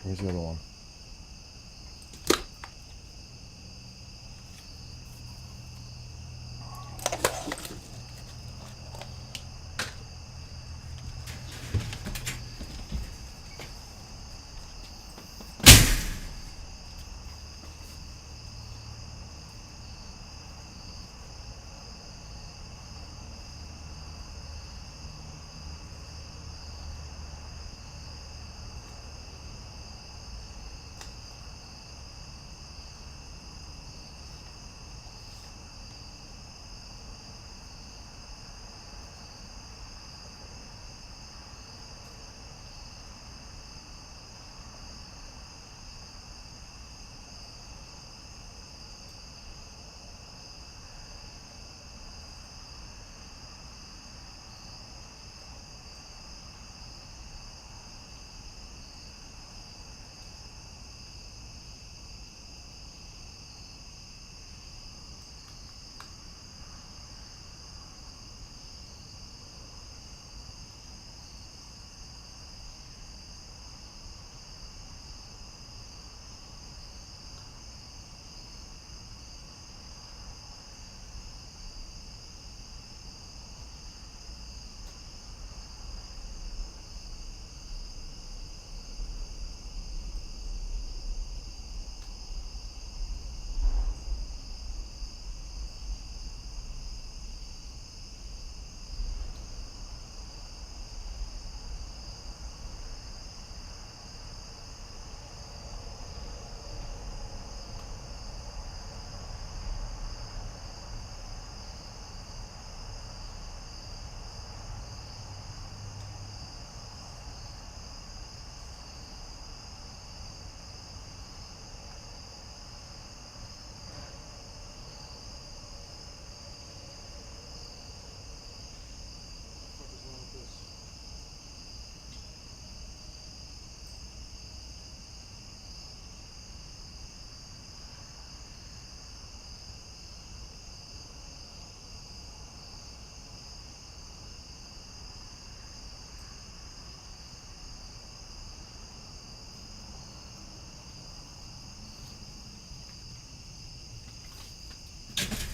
Speaker 1: Here's the other one.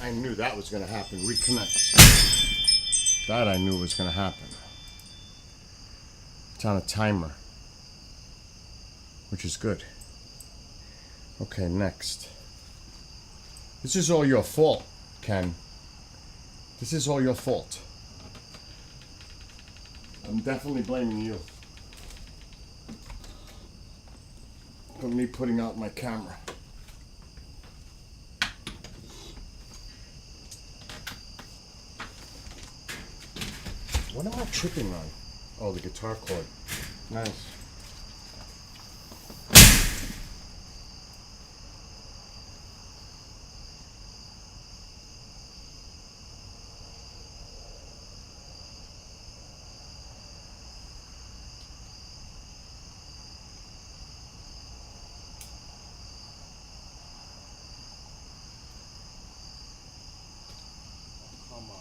Speaker 1: I knew that was going to happen. Reconnect. That I knew was going to happen. It's on a timer, which is good. Okay, next. This is all your fault, Ken. This is all your fault. I'm definitely blaming you for me putting out my camera. What am I tripping on? Oh, the guitar chord. Nice. Come on now.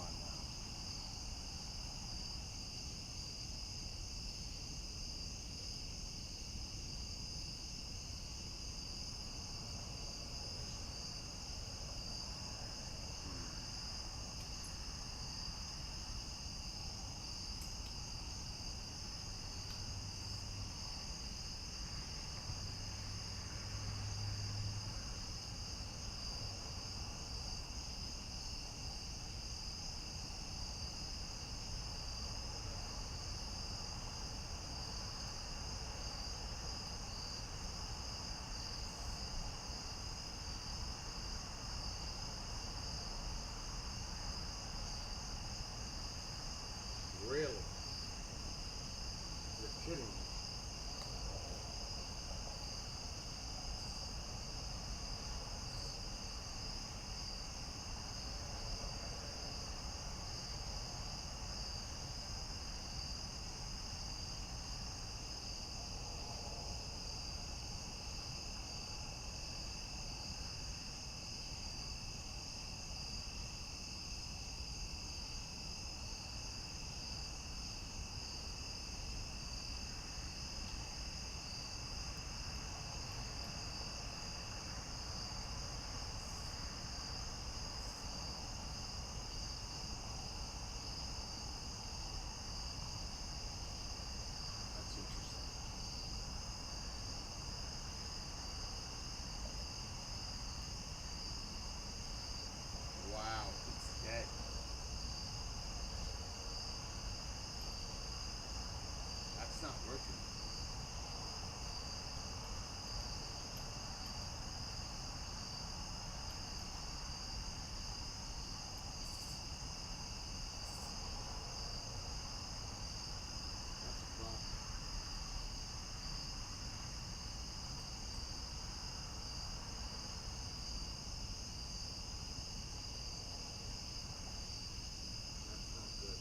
Speaker 1: Really? You're kidding me. working. That's a problem. That's not good.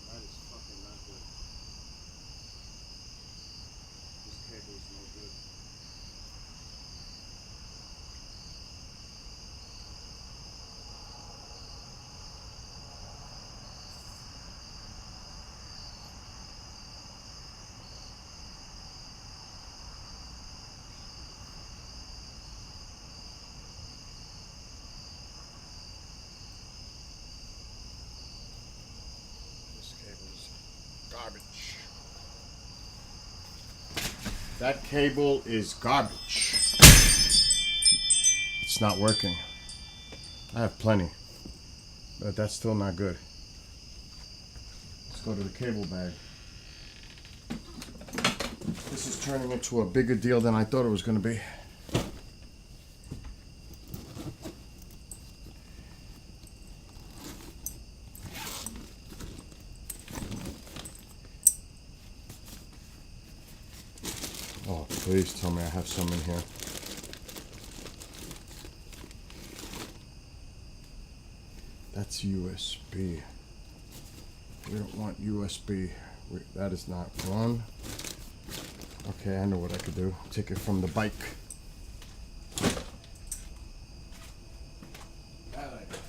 Speaker 1: That is fucking not good. This cable is no good. This cable is garbage. That cable is garbage. It's not working. I have plenty, but that's still not good. Let's go to the cable bag. This is turning into a bigger deal than I thought it was going to be. Oh, please tell me I have some in here. That's USB. We don't want USB. That is not one. Okay, I know what I could do. Take it from the bike. That I got.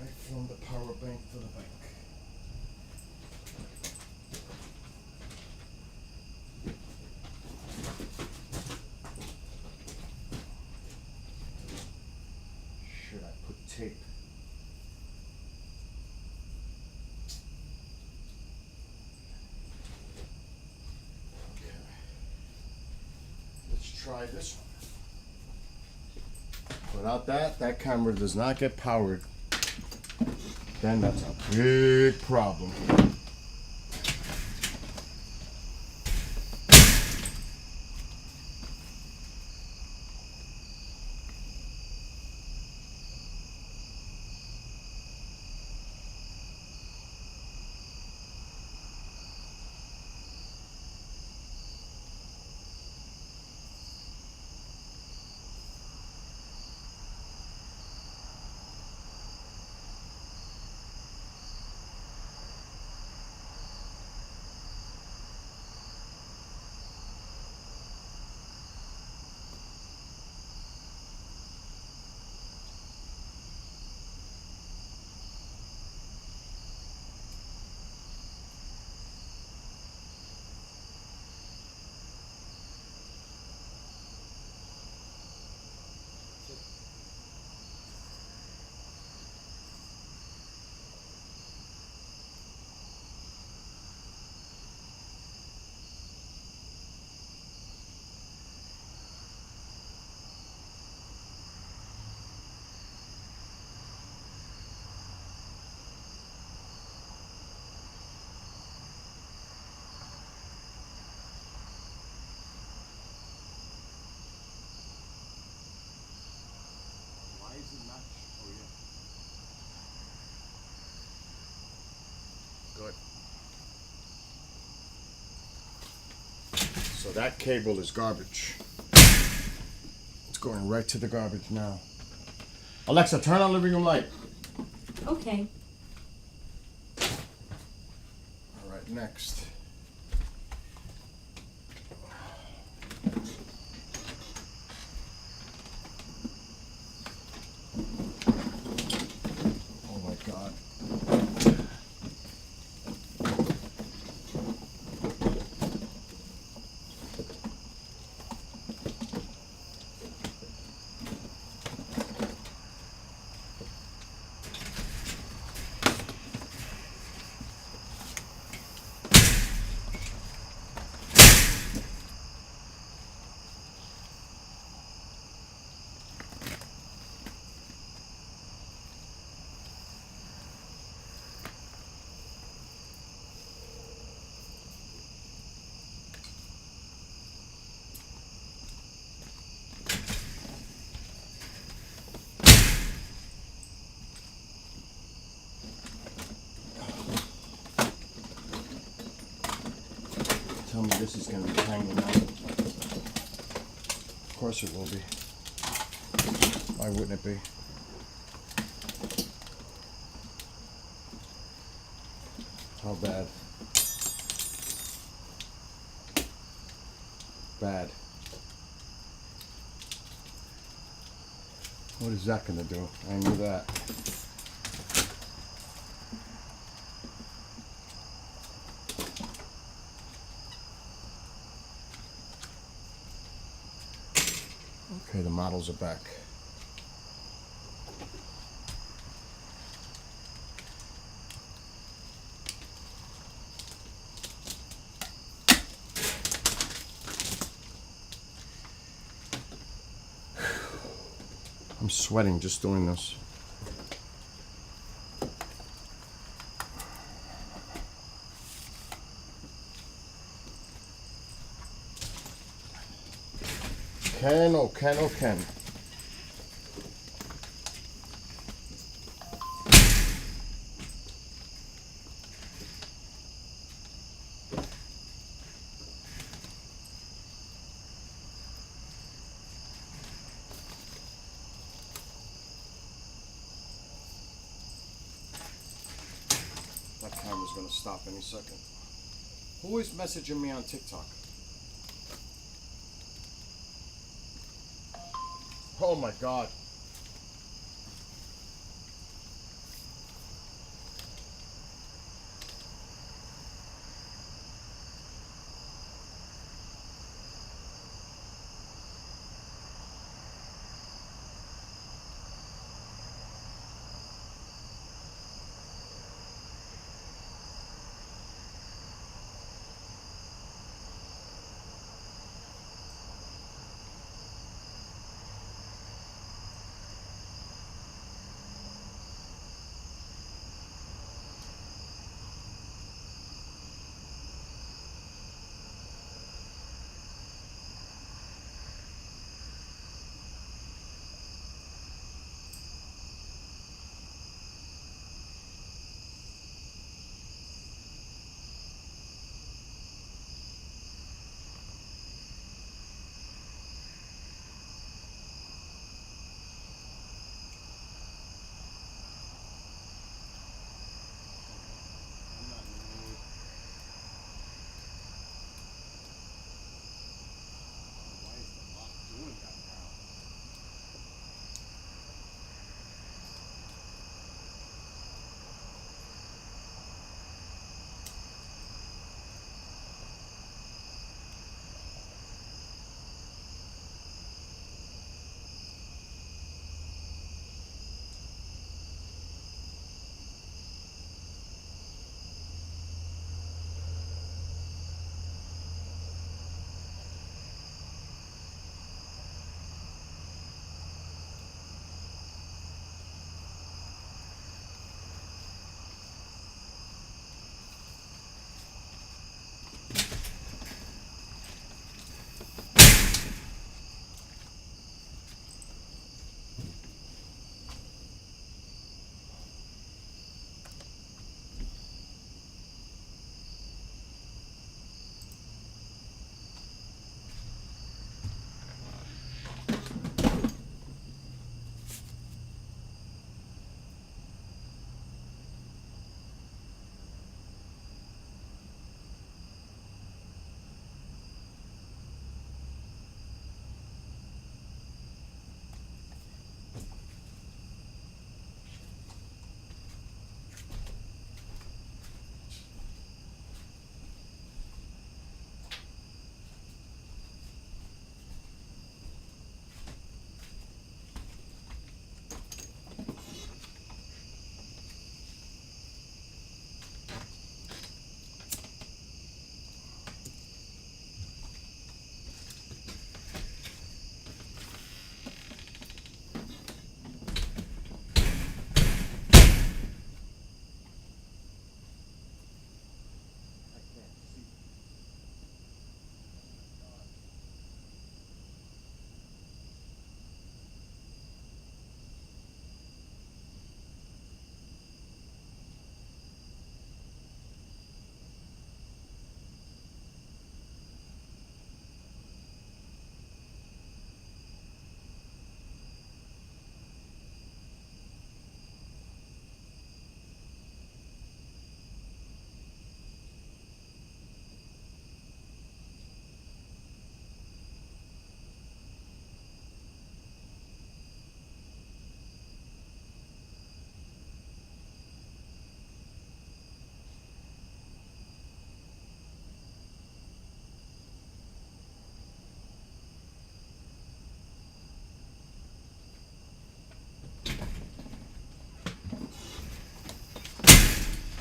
Speaker 1: Right from the power bank to the bike. Should I put tape? Okay. Let's try this one. Without that, that camera does not get powered. Then that's a big problem. Why is it not? Oh yeah. Good. So that cable is garbage. It's going right to the garbage now. Alexa, turn on living room light.
Speaker 2: Okay.
Speaker 1: All right, next. Oh my God. tell me this is going to be tangled up. Of course it will be. Why wouldn't it be? How bad? Bad. What is that going to do? I knew that. Okay, the models are back. I'm sweating just doing this. Ken, oh Ken, oh Ken. That camera's gonna stop any second. Who is messaging me on TikTok? Oh my God.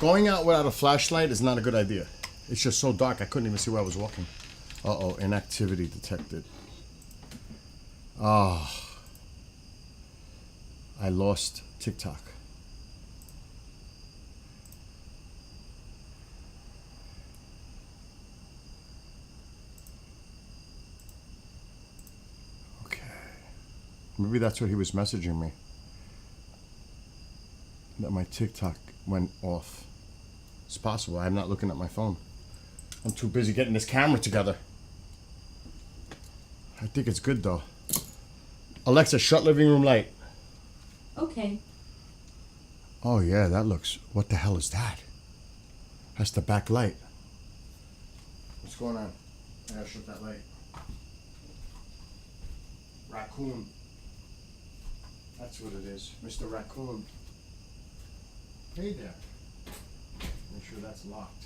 Speaker 1: Going out without a flashlight is not a good idea. It's just so dark I couldn't even see where I was walking. Uh-oh, inactivity detected. Ah. I lost TikTok. Okay. Maybe that's what he was messaging me. That my TikTok went off. It's possible. I'm not looking at my phone. I'm too busy getting this camera together. I think it's good though. Alexa, shut living room light.
Speaker 2: Okay.
Speaker 1: Oh yeah, that looks... What the hell is that? That's the back light. What's going on? I gotta shut that light. Raccoon. That's what it is. Mr. Raccoon. Hey there. Make sure that's locked.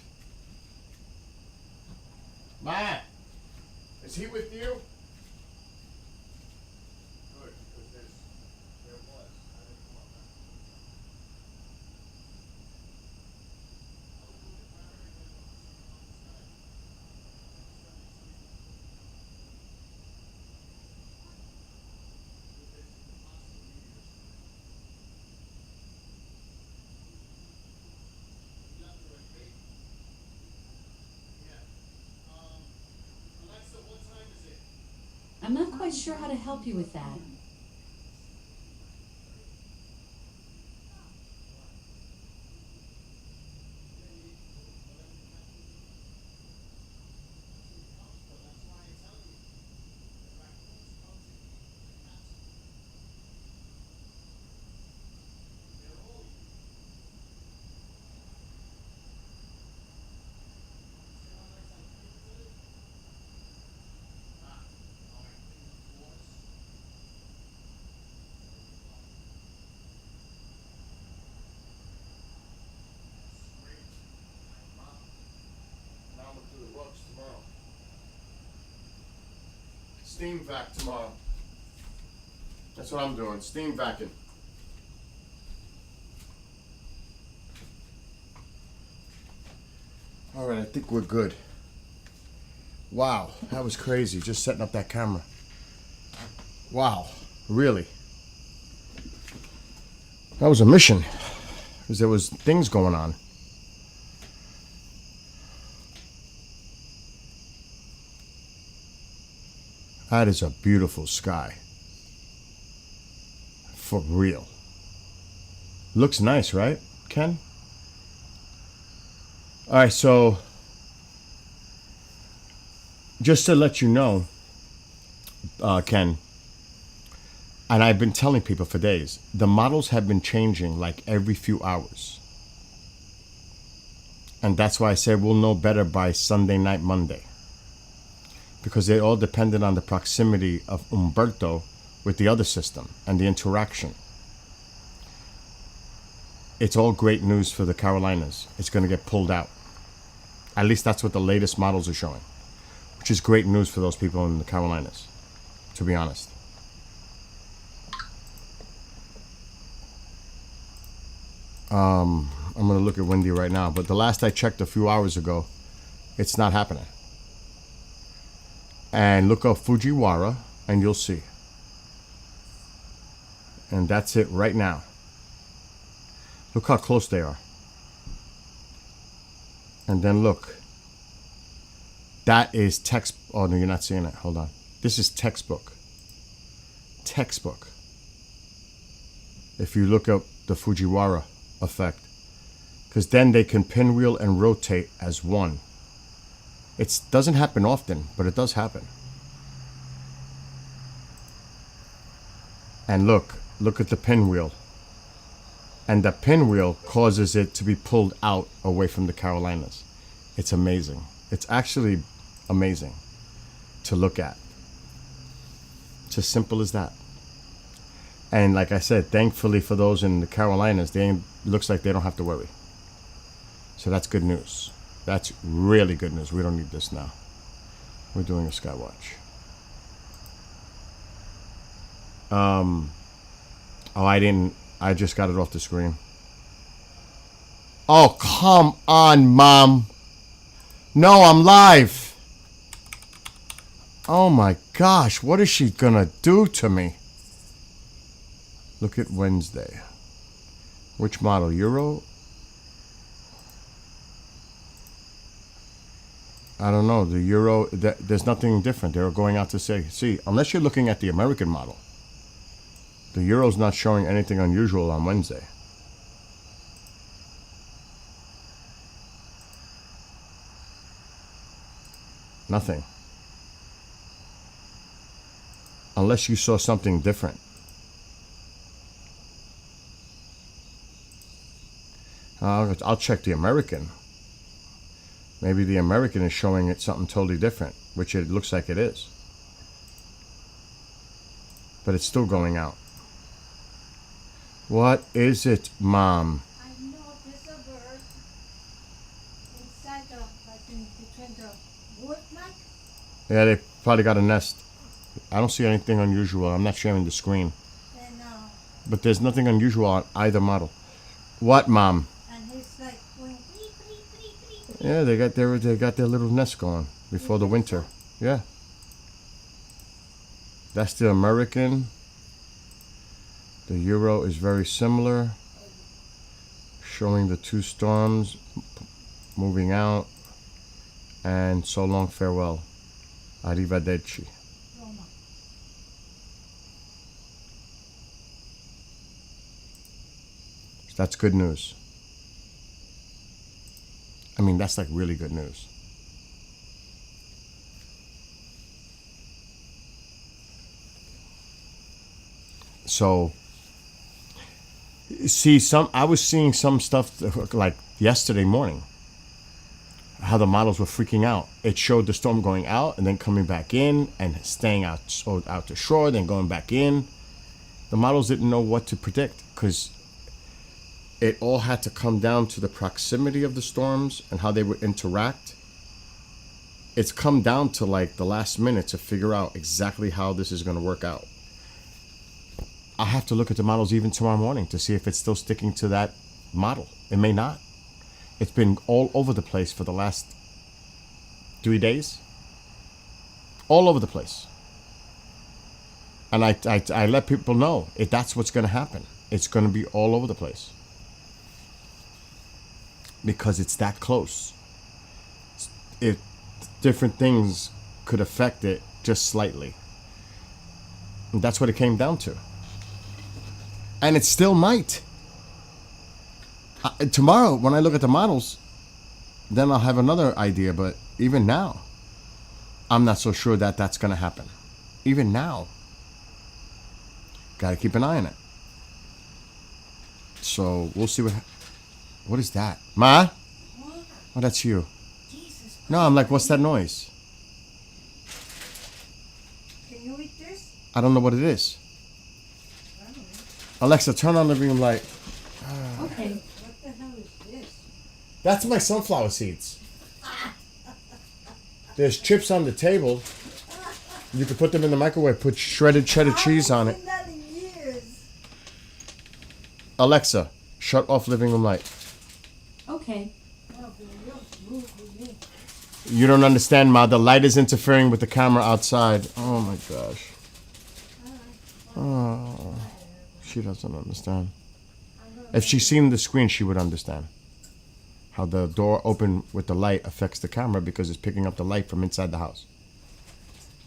Speaker 1: Matt! Is he with you? Good, because there was. I didn't come up now.
Speaker 2: I'm not quite sure how to help you with that.
Speaker 1: Now I'm gonna do the rugs tomorrow. Steam vac tomorrow. That's what I'm doing. Steam vacuum. All right, I think we're good. Wow, that was crazy. Just setting up that camera. Wow, really. That was a mission. Because there was things going on. That is a beautiful sky. For real. Looks nice, right, Ken? All right, so just to let you know, Ken, and I've been telling people for days, the models have been changing like every few hours. And that's why I said we'll know better by Sunday night, Monday. Because they all depended on the proximity of Umberto with the other system and the interaction. It's all great news for the Carolinas. It's going to get pulled out. At least that's what the latest models are showing. Which is great news for those people in the Carolinas, to be honest. I'm going to look at Wendy right now. But the last I checked a few hours ago, it's not happening. And look up Fujiwara and you'll see. And that's it right now. Look how close they are. And then look. That is text. Oh, no, you're not seeing it. Hold on. This is textbook. Textbook. If you look up the Fujiwara effect. Because then they can pinwheel and rotate as one. It doesn't happen often, but it does happen. And look at the pinwheel. And the pinwheel causes it to be pulled out away from the Carolinas. It's amazing. It's actually amazing to look at. It's as simple as that. And like I said, thankfully for those in the Carolinas, looks like they don't have to worry. So that's good news. That's really good news. We don't need this now. We're doing a Skywatch. Oh, I just got it off the screen. Oh, come on, Mom. No, I'm live. Oh my gosh, what is she gonna do to me? Look at Wednesday. Which model? Euro? I don't know. The Euro, there's nothing different. They're going out to say, see, unless you're looking at the American model, the Euro's not showing anything unusual on Wednesday. Nothing. Unless you saw something different. I'll check the American. Maybe the American is showing it something totally different, which it looks like it is. But it's still going out. What is it, Mom?
Speaker 3: I know there's a bird inside the, like in between the wood mat.
Speaker 1: Yeah, they probably got a nest. I don't see anything unusual. I'm not sharing the screen.
Speaker 3: And
Speaker 1: But there's nothing unusual on either model. What, Mom?
Speaker 3: he's like going beep, beep, beep, beep.
Speaker 1: Yeah, they got their little nest going before the winter. Yeah. That's the American. The Euro is very similar, showing the two storms moving out. And so long, farewell. Arrivederci.
Speaker 3: Roma.
Speaker 1: That's good news. I mean, that's like really good news. So, see, I was seeing some stuff like yesterday morning, how the models were freaking out. It showed the storm going out and then coming back in and staying out to shore, then going back in. The models didn't know what to predict because it all had to come down to the proximity of the storms and how they would interact. It's come down to like the last minute to figure out exactly how this is going to work out. I'll have to look at the models even tomorrow morning to see if it's still sticking to that model. It may not. It's been all over the place for the last 3 days. All over the place. And I let people know that's what's going to happen. It's going to be all over the place. Because it's that close. Different things could affect it just slightly. And that's what it came down to. And it still might. Tomorrow, when I look at the models, then I'll have another idea. But even now, I'm not so sure that that's going to happen. Even now. Got to keep an eye on it. So, we'll see what is that? Ma? Oh, that's you.
Speaker 3: Jesus.
Speaker 1: No, I'm like, what's that noise?
Speaker 3: Can you eat this?
Speaker 1: I don't know what it is. Alexa, turn on the living room light.
Speaker 2: Okay.
Speaker 3: What the hell is this?
Speaker 1: That's my sunflower seeds. There's chips on the table. You could put them in the microwave, put shredded cheddar cheese on it.
Speaker 3: I've not in years.
Speaker 1: Alexa, shut off living room light.
Speaker 2: Okay.
Speaker 3: Oh, you're rude with me.
Speaker 1: You don't understand, Ma. The light is interfering with the camera outside. Oh my gosh. Oh, she doesn't understand. If she's seen the screen, she would understand. How the door open with the light affects the camera because it's picking up the light from inside the house.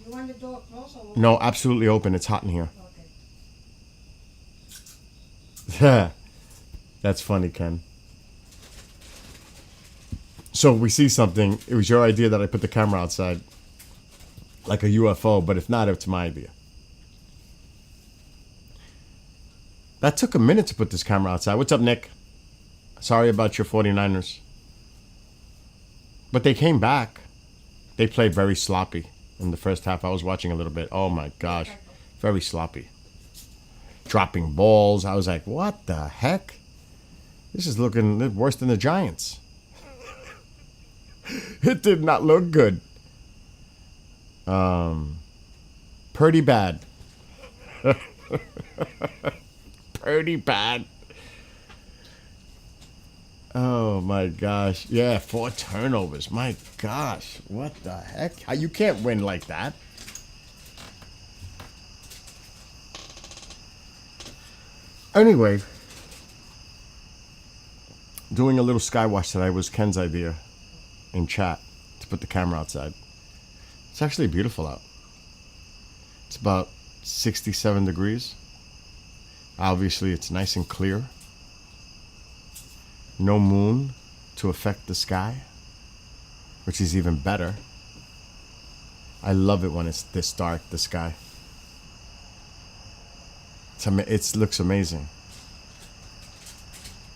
Speaker 3: You want the door closed or what?
Speaker 1: No, absolutely open. It's hot in here.
Speaker 3: Okay.
Speaker 1: That's funny, Ken. So we see something. It was your idea that I put the camera outside like a UFO, but if not, it's my idea. That took a minute to put this camera outside. What's up, Nick? Sorry about your 49ers. But they came back. They played very sloppy in the first half. I was watching a little bit. Oh my gosh. Very sloppy. Dropping balls. I was like, what the heck? This is looking worse than the Giants. It did not look good. Pretty bad. Pretty bad. Oh my gosh. Yeah, 4 turnovers. My gosh. What the heck? How you can't win like that? Anyway, doing a little skywash today was Ken's idea in chat to put the camera outside. It's actually beautiful out. It's about 67 degrees. Obviously, it's nice and clear. No moon to affect the sky, which is even better. I love it when it's this dark, the sky. It looks amazing.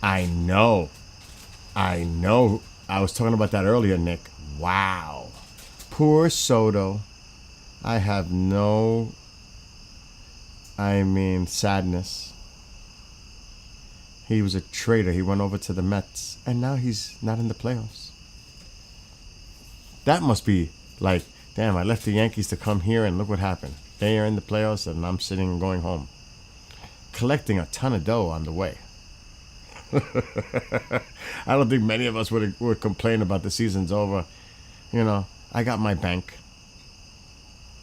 Speaker 1: I know. I was talking about that earlier, Nick. Wow. Poor Soto. I have no, sadness. He was a traitor. He went over to the Mets, and now he's not in the playoffs. That must be like, damn, I left the Yankees to come here, and look what happened. They are in the playoffs, and I'm sitting and going home. Collecting a ton of dough on the way. I don't think many of us would complain about the season's over. You know, I got my bank.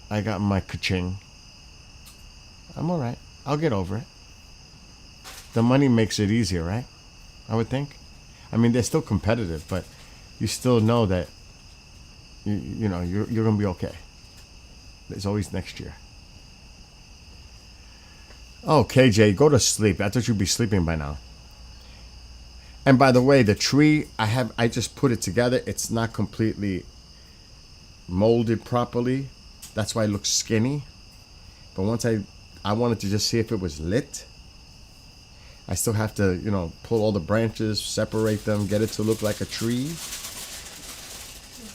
Speaker 1: I got my ka-ching. I'm all right. I'll get over it. The money makes it easier, right? I would think. I mean, they're still competitive, but you still know that you're gonna be okay. There's always next year. Oh, KJ, go to sleep. I thought you'd be sleeping by now. And by the way, the tree I just put it together. It's not completely molded properly. That's why it looks skinny. But once I wanted to just see if it was lit. I still have to, pull all the branches, separate them, get it to look like a tree.
Speaker 3: You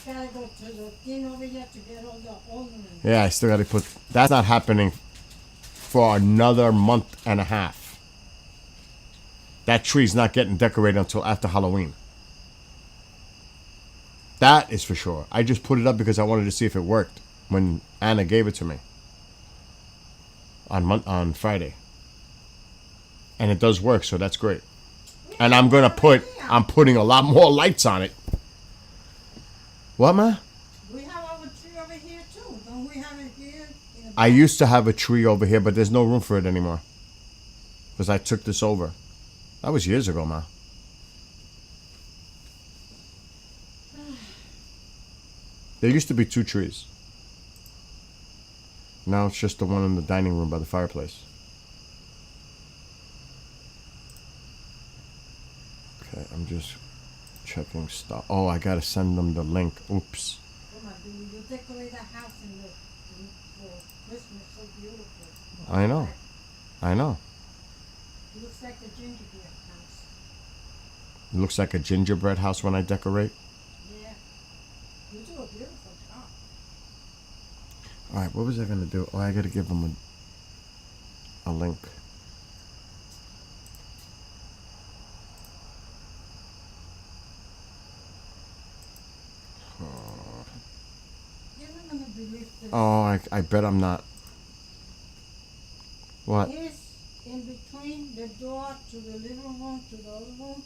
Speaker 3: gotta go to the thing over here to get all the ornaments.
Speaker 1: Yeah, I still got to put. That's not happening for another month and a half. That tree's not getting decorated until after Halloween. That is for sure. I just put it up because I wanted to see if it worked when Anna gave it to me on Friday. And it does work, so that's great. And I'm putting a lot more lights on it. What, ma?
Speaker 3: We have our tree over here too. Don't we have it here?
Speaker 1: I used to have a tree over here, but there's no room for it anymore. Because I took this over. That was years ago, ma. There used to be 2 trees. Now it's just the one in the dining room by the fireplace. Okay, I'm just checking stuff. Oh, I gotta send them the link. Oops.
Speaker 3: Come on, you decorate the house for Christmas so beautiful.
Speaker 1: I know.
Speaker 3: It looks like a gingerbread house.
Speaker 1: It looks like a gingerbread house when I decorate.
Speaker 3: Yeah. You do a beautiful job.
Speaker 1: Alright, what was I gonna do? Oh, I gotta give them a link.
Speaker 3: You're not gonna believe this.
Speaker 1: Oh, I bet I'm not. What?
Speaker 3: He's in between the door to the living room to the other room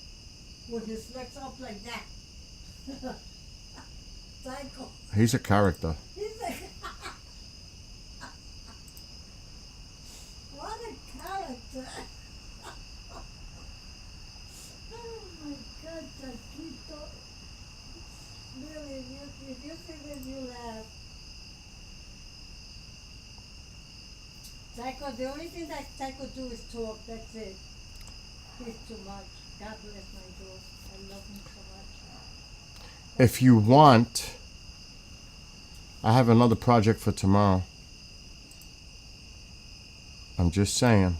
Speaker 3: with his legs up like that. Psycho.
Speaker 1: He's a character.
Speaker 3: He's like, what a character. Oh my God, Taquito. Really, if you see this, you laugh. Psycho, the only thing that Psycho do is talk, that's it. He's too much. God bless my dog. I love him so much.
Speaker 1: If you want, I have another project for tomorrow. I'm just saying.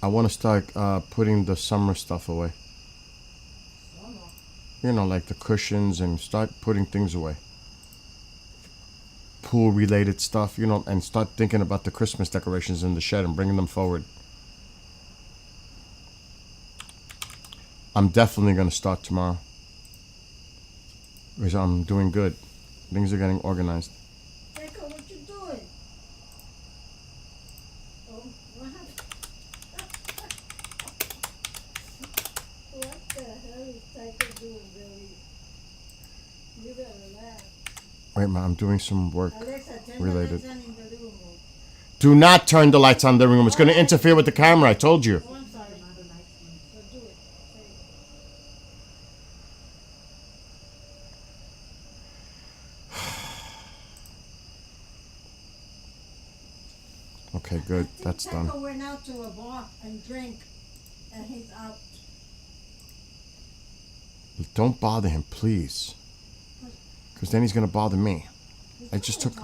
Speaker 1: I want to start putting the summer stuff away.
Speaker 3: Summer.
Speaker 1: Like the cushions, and start putting things away. Pool related stuff, and start thinking about the Christmas decorations in the shed and bringing them forward. I'm definitely going to start tomorrow. Because I'm doing good. Things are getting organized.
Speaker 3: Psycho, what you doing? Oh, what happened? doing really. You better laugh.
Speaker 1: Wait, ma, I'm doing some work.
Speaker 3: Alexa, turn
Speaker 1: Related.
Speaker 3: the lights on in the living room.
Speaker 1: Do not turn the lights on in the living room. It's going to interfere with the camera. I told you.
Speaker 3: Oh, I'm sorry. So do it. Say it.
Speaker 1: Okay, good.
Speaker 3: I think
Speaker 1: That's done.
Speaker 3: Taco went out to a bar and drank, and he's out.
Speaker 1: Don't bother him, please. Because then he's going to bother me. I just took...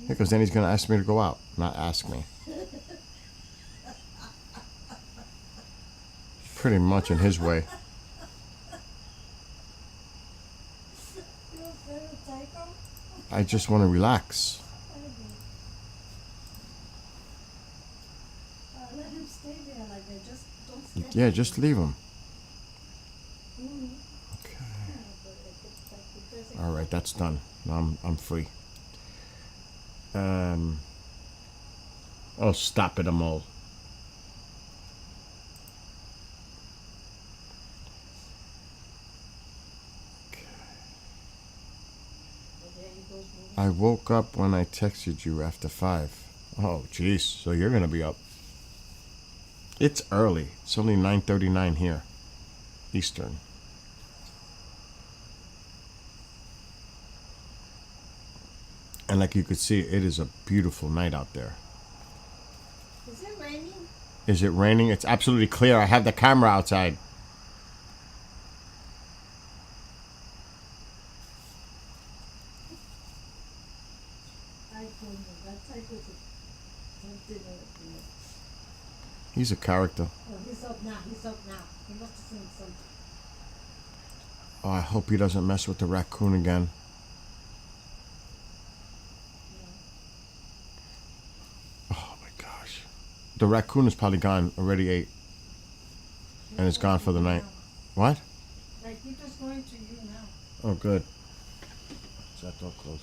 Speaker 1: Because then he's going to ask me to go out. Not ask me. Pretty much in his way.
Speaker 3: You upset with Taco?
Speaker 1: I just want to relax.
Speaker 3: Let him stay there like that. Just don't step
Speaker 1: Yeah, just leave him.
Speaker 3: Mhm.
Speaker 1: Okay.
Speaker 3: Yeah, but it doesn't-
Speaker 1: All right, that's done. Now I'm free. Oh, stop it, Amol.
Speaker 3: There he goes moving.
Speaker 1: I woke up when I texted you after 5. Oh, jeez. So you're going to be up. It's early. It's only 9:39 here. Eastern. And like you could see, it is a beautiful night out there.
Speaker 3: Is it raining?
Speaker 1: Is it raining? It's absolutely clear. I have the camera outside.
Speaker 3: I told you that Taco is something else.
Speaker 1: He's a character.
Speaker 3: Oh, he's up now. He's up now. He must have seen something.
Speaker 1: Oh, I hope he doesn't mess with the raccoon again. Oh my gosh. The raccoon is probably gone. Already ate. And it's gone for the night. What?
Speaker 3: Like he just going to you now.
Speaker 1: Oh, good. Is that door closed?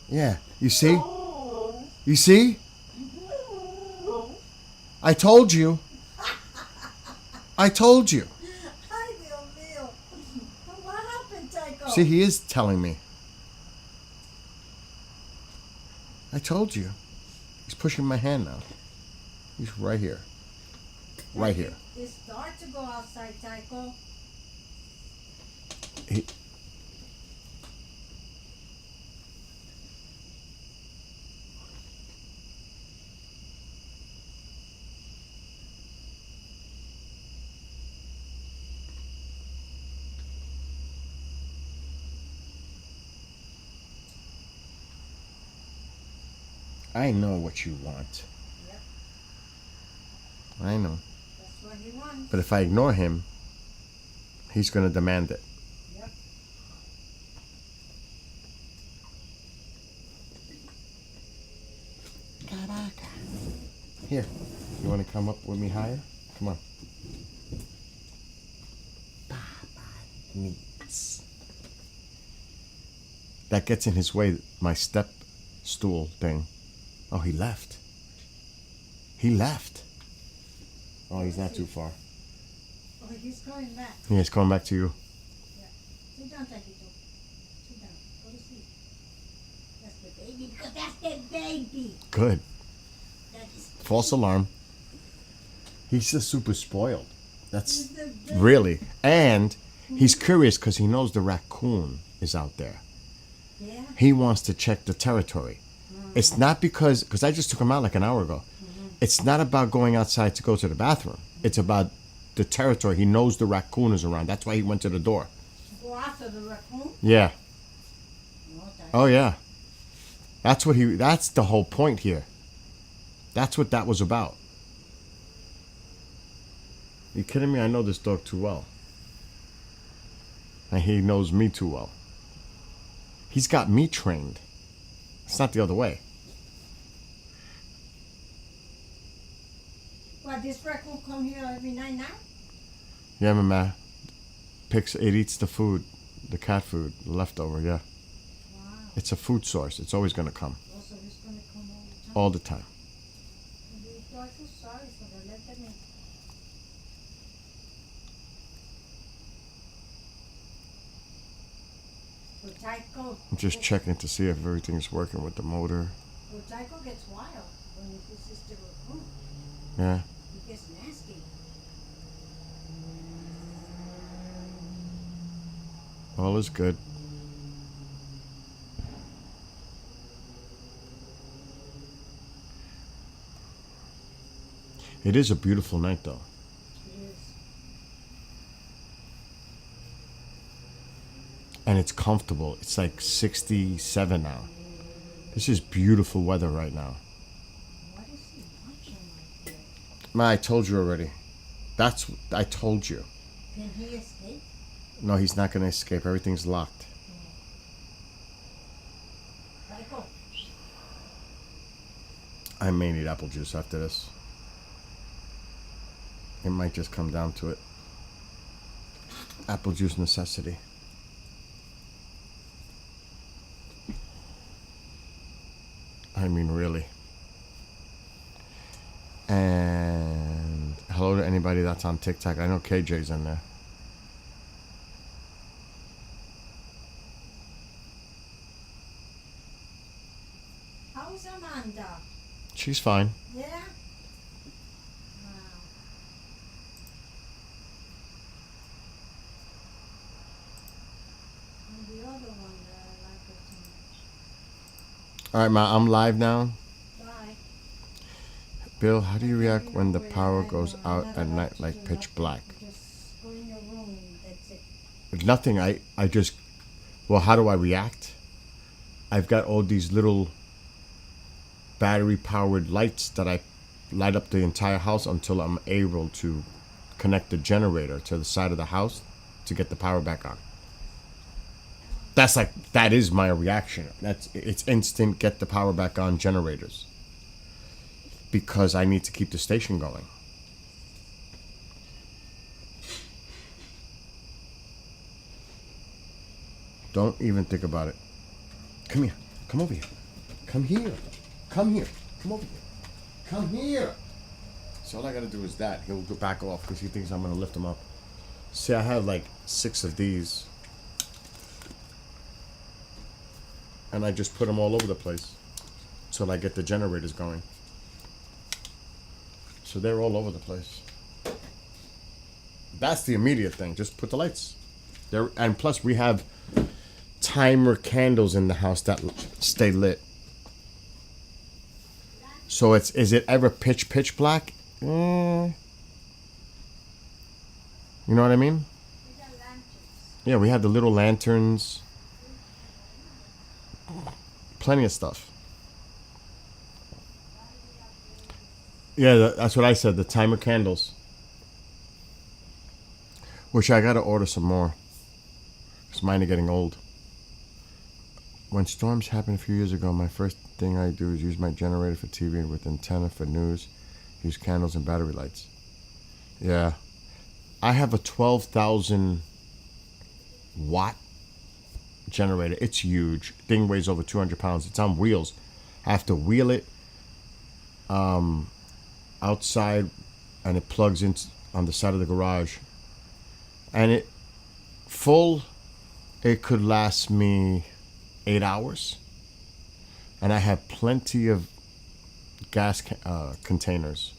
Speaker 1: Yeah. You see? You see? I told you. I told you.
Speaker 3: Ay, Dios mío. What happened, Taco?
Speaker 1: See, he is telling me. I told you. He's pushing my hand now. He's right here. Right here.
Speaker 3: It's dark to go outside, Taco.
Speaker 1: He, I know what you want.
Speaker 3: Yep,
Speaker 1: I know.
Speaker 3: that's what he wants.
Speaker 1: But if I ignore him, he's going to demand it.
Speaker 3: Yep.
Speaker 1: Here. You want to come up with me higher? Come on. Needs. That gets in his way, my step stool thing. Oh, he left. He left. Oh, he's not too far.
Speaker 3: Oh, he's going back.
Speaker 1: Yeah, he's coming back to you.
Speaker 3: Sit down, Taquito. Sit down. Go to sleep. That's the baby, because that's the baby.
Speaker 1: Good.
Speaker 3: That is
Speaker 1: False alarm. He's just super spoiled. That's
Speaker 3: He's the baby.
Speaker 1: really. And he's curious because he knows the raccoon is out there.
Speaker 3: Yeah.
Speaker 1: He wants to check the territory. It's not because I just took him out like an hour ago. It's not about going outside to go to the bathroom. It's about the territory. He knows the raccoon is around. That's why he went to the door.
Speaker 3: Go after the raccoon.
Speaker 1: Yeah.
Speaker 3: No, Taco.
Speaker 1: Oh yeah. That's the whole point here. That's what that was about. You kidding me? I know this dog too well. And he knows me too well. He's got me trained. It's not the other way.
Speaker 3: What, this raccoon come here every night now?
Speaker 1: Yeah, mama. It eats the food, the cat food, the leftover, yeah.
Speaker 3: Wow.
Speaker 1: It's a food source. It's always going to come.
Speaker 3: Also, he's going to come all the time.
Speaker 1: All the time.
Speaker 3: I feel sorry for the let them in. Tycho.
Speaker 1: I'm just checking to see if everything's working with the motor.
Speaker 3: Well, Tycho gets wild when he pisses to a group.
Speaker 1: Yeah.
Speaker 3: He gets nasty.
Speaker 1: All is good. It is a beautiful night, though.
Speaker 3: It is.
Speaker 1: And it's comfortable. It's like 67 now. This is beautiful weather right now.
Speaker 3: What is he watching like that?
Speaker 1: Ma, I told you already. I told you.
Speaker 3: Can he escape?
Speaker 1: No, he's not going to escape. Everything's locked.
Speaker 3: Tycho.
Speaker 1: I may need apple juice after this. It might just come down to it. Apple juice necessity. I mean, really. And hello to anybody that's on TikTok. I know KJ's in there.
Speaker 3: How's Amanda?
Speaker 1: She's fine.
Speaker 3: Yeah? Wow. And the other one, I like her too much.
Speaker 1: All right, Ma, I'm live now.
Speaker 3: Bye.
Speaker 1: Bill, how do you react when the power goes out at night like pitch black?
Speaker 3: Just go in your room, that's it.
Speaker 1: Nothing. I just, well, how do I react? I've got all these little battery powered lights that I light up the entire house until I'm able to connect the generator to the side of the house to get the power back on. That is my reaction. It's instant get the power back on generators. Because I need to keep the station going. Don't even think about it. Come here. Come over here. Come here. Come here. Come over here. Come here. So all I gotta do is that. He'll go back off because he thinks I'm gonna lift him up. See, I have like 6 of these. And I just put them all over the place. Till I get the generators going. So they're all over the place. That's the immediate thing. Just put the lights. There, and plus we have timer candles in the house that stay lit. So is it ever pitch black? You know what I mean?
Speaker 3: We got lanterns.
Speaker 1: Yeah, we have the little lanterns. Plenty of stuff. Yeah, that's what I said. The timer candles. Which I gotta order some more. Because mine are getting old. When storms happened a few years ago, my first thing I do is use my generator for TV with antenna for news. Use candles and battery lights. Yeah. I have a 12,000 watt generator. It's huge. Thing weighs over 200 pounds. It's on wheels. I have to wheel it outside, and it plugs in on the side of the garage. And it could last me 8 hours. And I have plenty of gas containers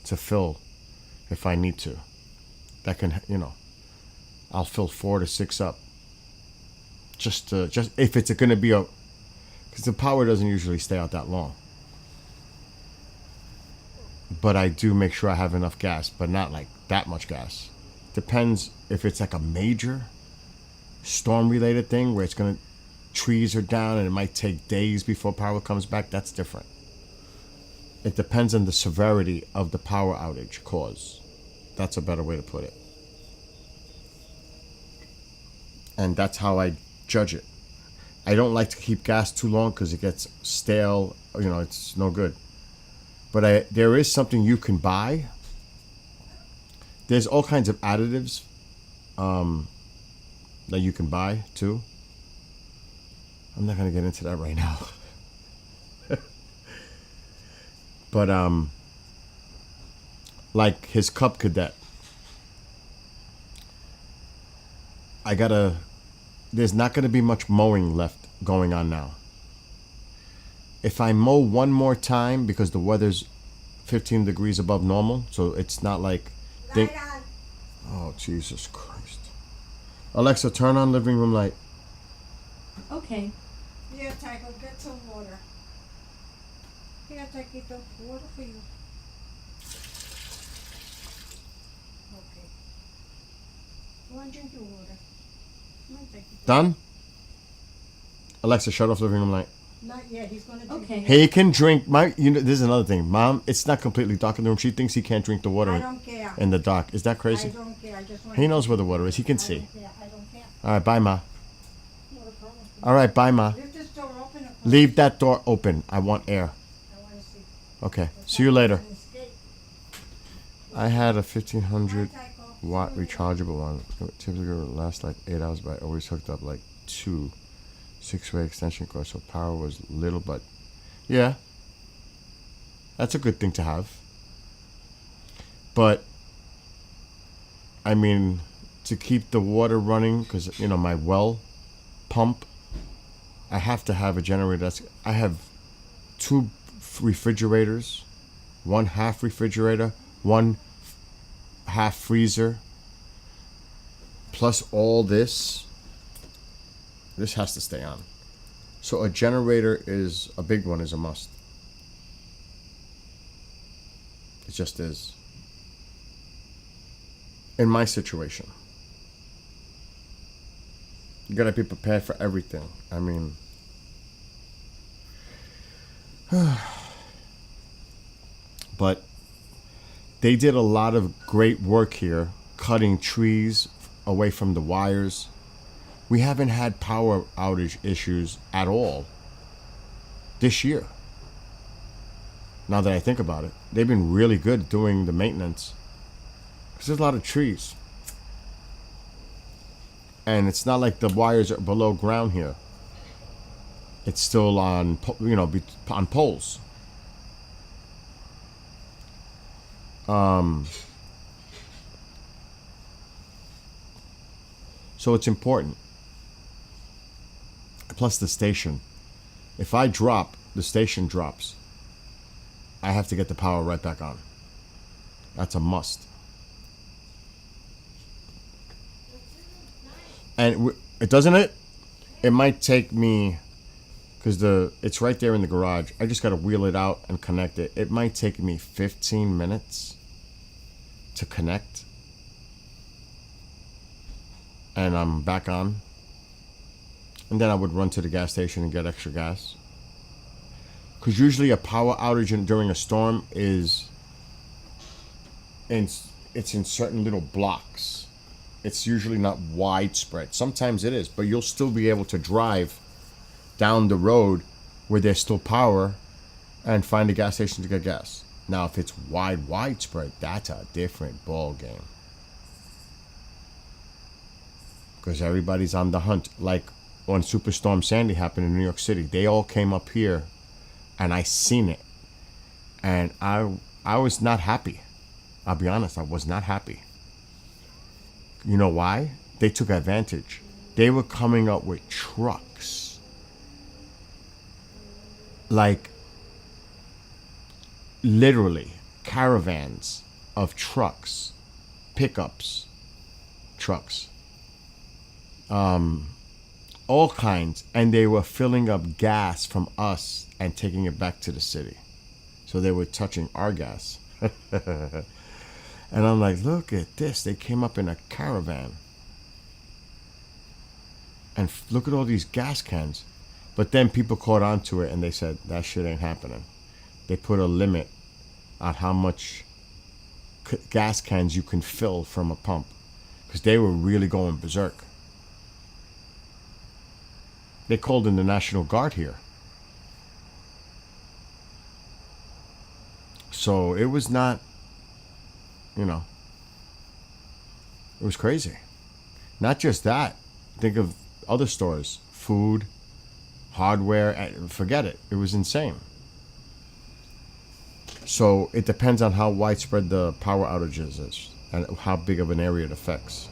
Speaker 1: to fill if I need to. That can, I'll fill 4 to 6 up. Just if it's going to be because the power doesn't usually stay out that long. But I do make sure I have enough gas, but not like that much gas. Depends if it's like a major storm related thing where trees are down and it might take days before power comes back. That's different. It depends on the severity of the power outage cause. That's a better way to put it. And that's how I judge it. I don't like to keep gas too long because it gets stale. It's no good. But there is something you can buy. There's all kinds of additives that you can buy too. I'm not going to get into that right now. But like his Cub Cadet. I got to there's not going to be much mowing left going on now. If I mow one more time, because the weather's 15 degrees above normal, so it's not like...
Speaker 3: Light on.
Speaker 1: Oh, Jesus Christ. Alexa, turn on living room light.
Speaker 2: Okay.
Speaker 3: Here, Tycho, get some water. Here, Taquito, water for you. Okay. Go and drink your water. Come on, Taquito.
Speaker 1: Done? Alexa, shut off living room light.
Speaker 3: Not yet, he's gonna drink.
Speaker 2: Okay.
Speaker 1: He can drink... this is another thing. Mom, it's not completely dark in the room. She thinks he can't drink the water
Speaker 3: I don't care.
Speaker 1: in the dark. Is that
Speaker 3: I
Speaker 1: crazy?
Speaker 3: don't care. I just want
Speaker 1: He knows where the water is. He can see.
Speaker 3: I don't care.
Speaker 1: All right, bye, Ma.
Speaker 3: Not a problem.
Speaker 1: All right, bye, Ma.
Speaker 3: Leave this door open.
Speaker 1: Leave that door open. I want air.
Speaker 3: I want to see.
Speaker 1: Okay. See you later.
Speaker 3: An escape.
Speaker 1: I had a 1500
Speaker 3: Bye, Tycho.
Speaker 1: watt rechargeable one. It typically would last like 8 hours, but I always hooked up like 2 6-way extension cords, so power was little, but yeah, that's a good thing to have. But I mean, to keep the water running, because my well pump, I have to have a generator. I have 2 refrigerators, 1 half refrigerator, 1 half freezer, plus all this. This has to stay on. So a generator is a big one, is a must. It just is. In my situation, you gotta be prepared for everything. I mean, but they did a lot of great work here, cutting trees away from the wires. We haven't had power outage issues at all this year. Now that I think about it, they've been really good doing the maintenance. Because there's a lot of trees. And it's not like the wires are below ground here. It's still on, on poles. So it's important. Plus the station. If I drop, the station drops. I have to get the power right back on. That's a must. And it doesn't it? It might take me, because it's right there in the garage. I just got to wheel it out and connect it. It might take me 15 minutes to connect. And I'm back on. And then I would run to the gas station and get extra gas. Because usually a power outage during a storm it's in certain little blocks. It's usually not widespread. Sometimes it is, but you'll still be able to drive down the road where there's still power and find a gas station to get gas. Now, if it's widespread, that's a different ball game. Because everybody's on the hunt. Like when Superstorm Sandy happened in New York City, they all came up here, and I seen it, and I was not happy. I'll be honest, I was not happy. You know why? They took advantage. They were coming up with trucks, like literally caravans of trucks, pickups, trucks. All kinds, and they were filling up gas from us and taking it back to the city. So they were touching our gas. And I'm like, look at this. They came up in a caravan. And look at all these gas cans. But then people caught on to it and they said, that shit ain't happening. They put a limit on how much gas cans you can fill from a pump. Because they were really going berserk. They called in the National Guard here. So it was not, it was crazy. Not just that. Think of other stores, food, hardware, forget it. It was insane. So it depends on how widespread the power outages is and how big of an area it affects.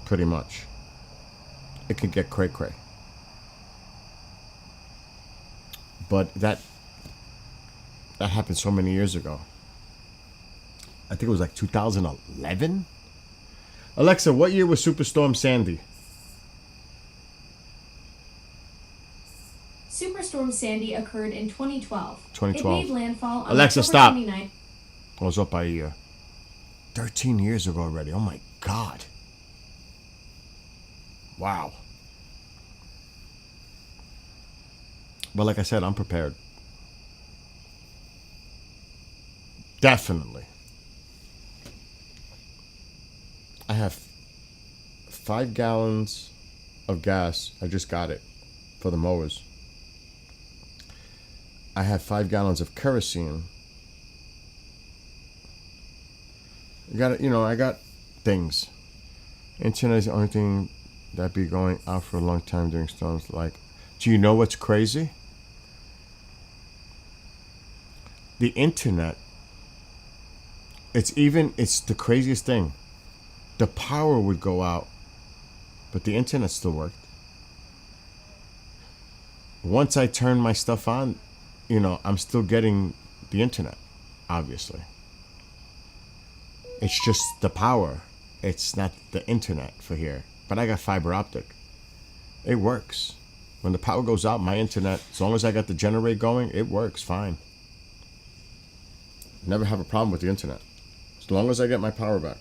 Speaker 1: Pretty much. it can get cray cray. But that happened so many years ago. I think it was like 2011. Alexa, what year was Superstorm Sandy?
Speaker 2: Superstorm Sandy occurred in 2012.
Speaker 1: 2012.
Speaker 2: It made landfall on
Speaker 1: Alexa,
Speaker 2: October
Speaker 1: stop.
Speaker 2: 29th.
Speaker 1: I was up by a year. 13 years ago already. Oh my God. Wow. But like I said, I'm prepared. Definitely. I have 5 gallons of gas. I just got it for the mowers. I have 5 gallons of kerosene. I got things. Internet is the only thing that be going out for a long time during storms. Like, do you know what's crazy? The internet, it's the craziest thing. The power would go out, but the internet still worked. Once I turn my stuff on, I'm still getting the internet, obviously. It's just the power. It's not the internet for here. But I got fiber optic. It works. When the power goes out, my internet, as long as I got the generator going, it works fine. Never have a problem with the internet. As long as I get my power back.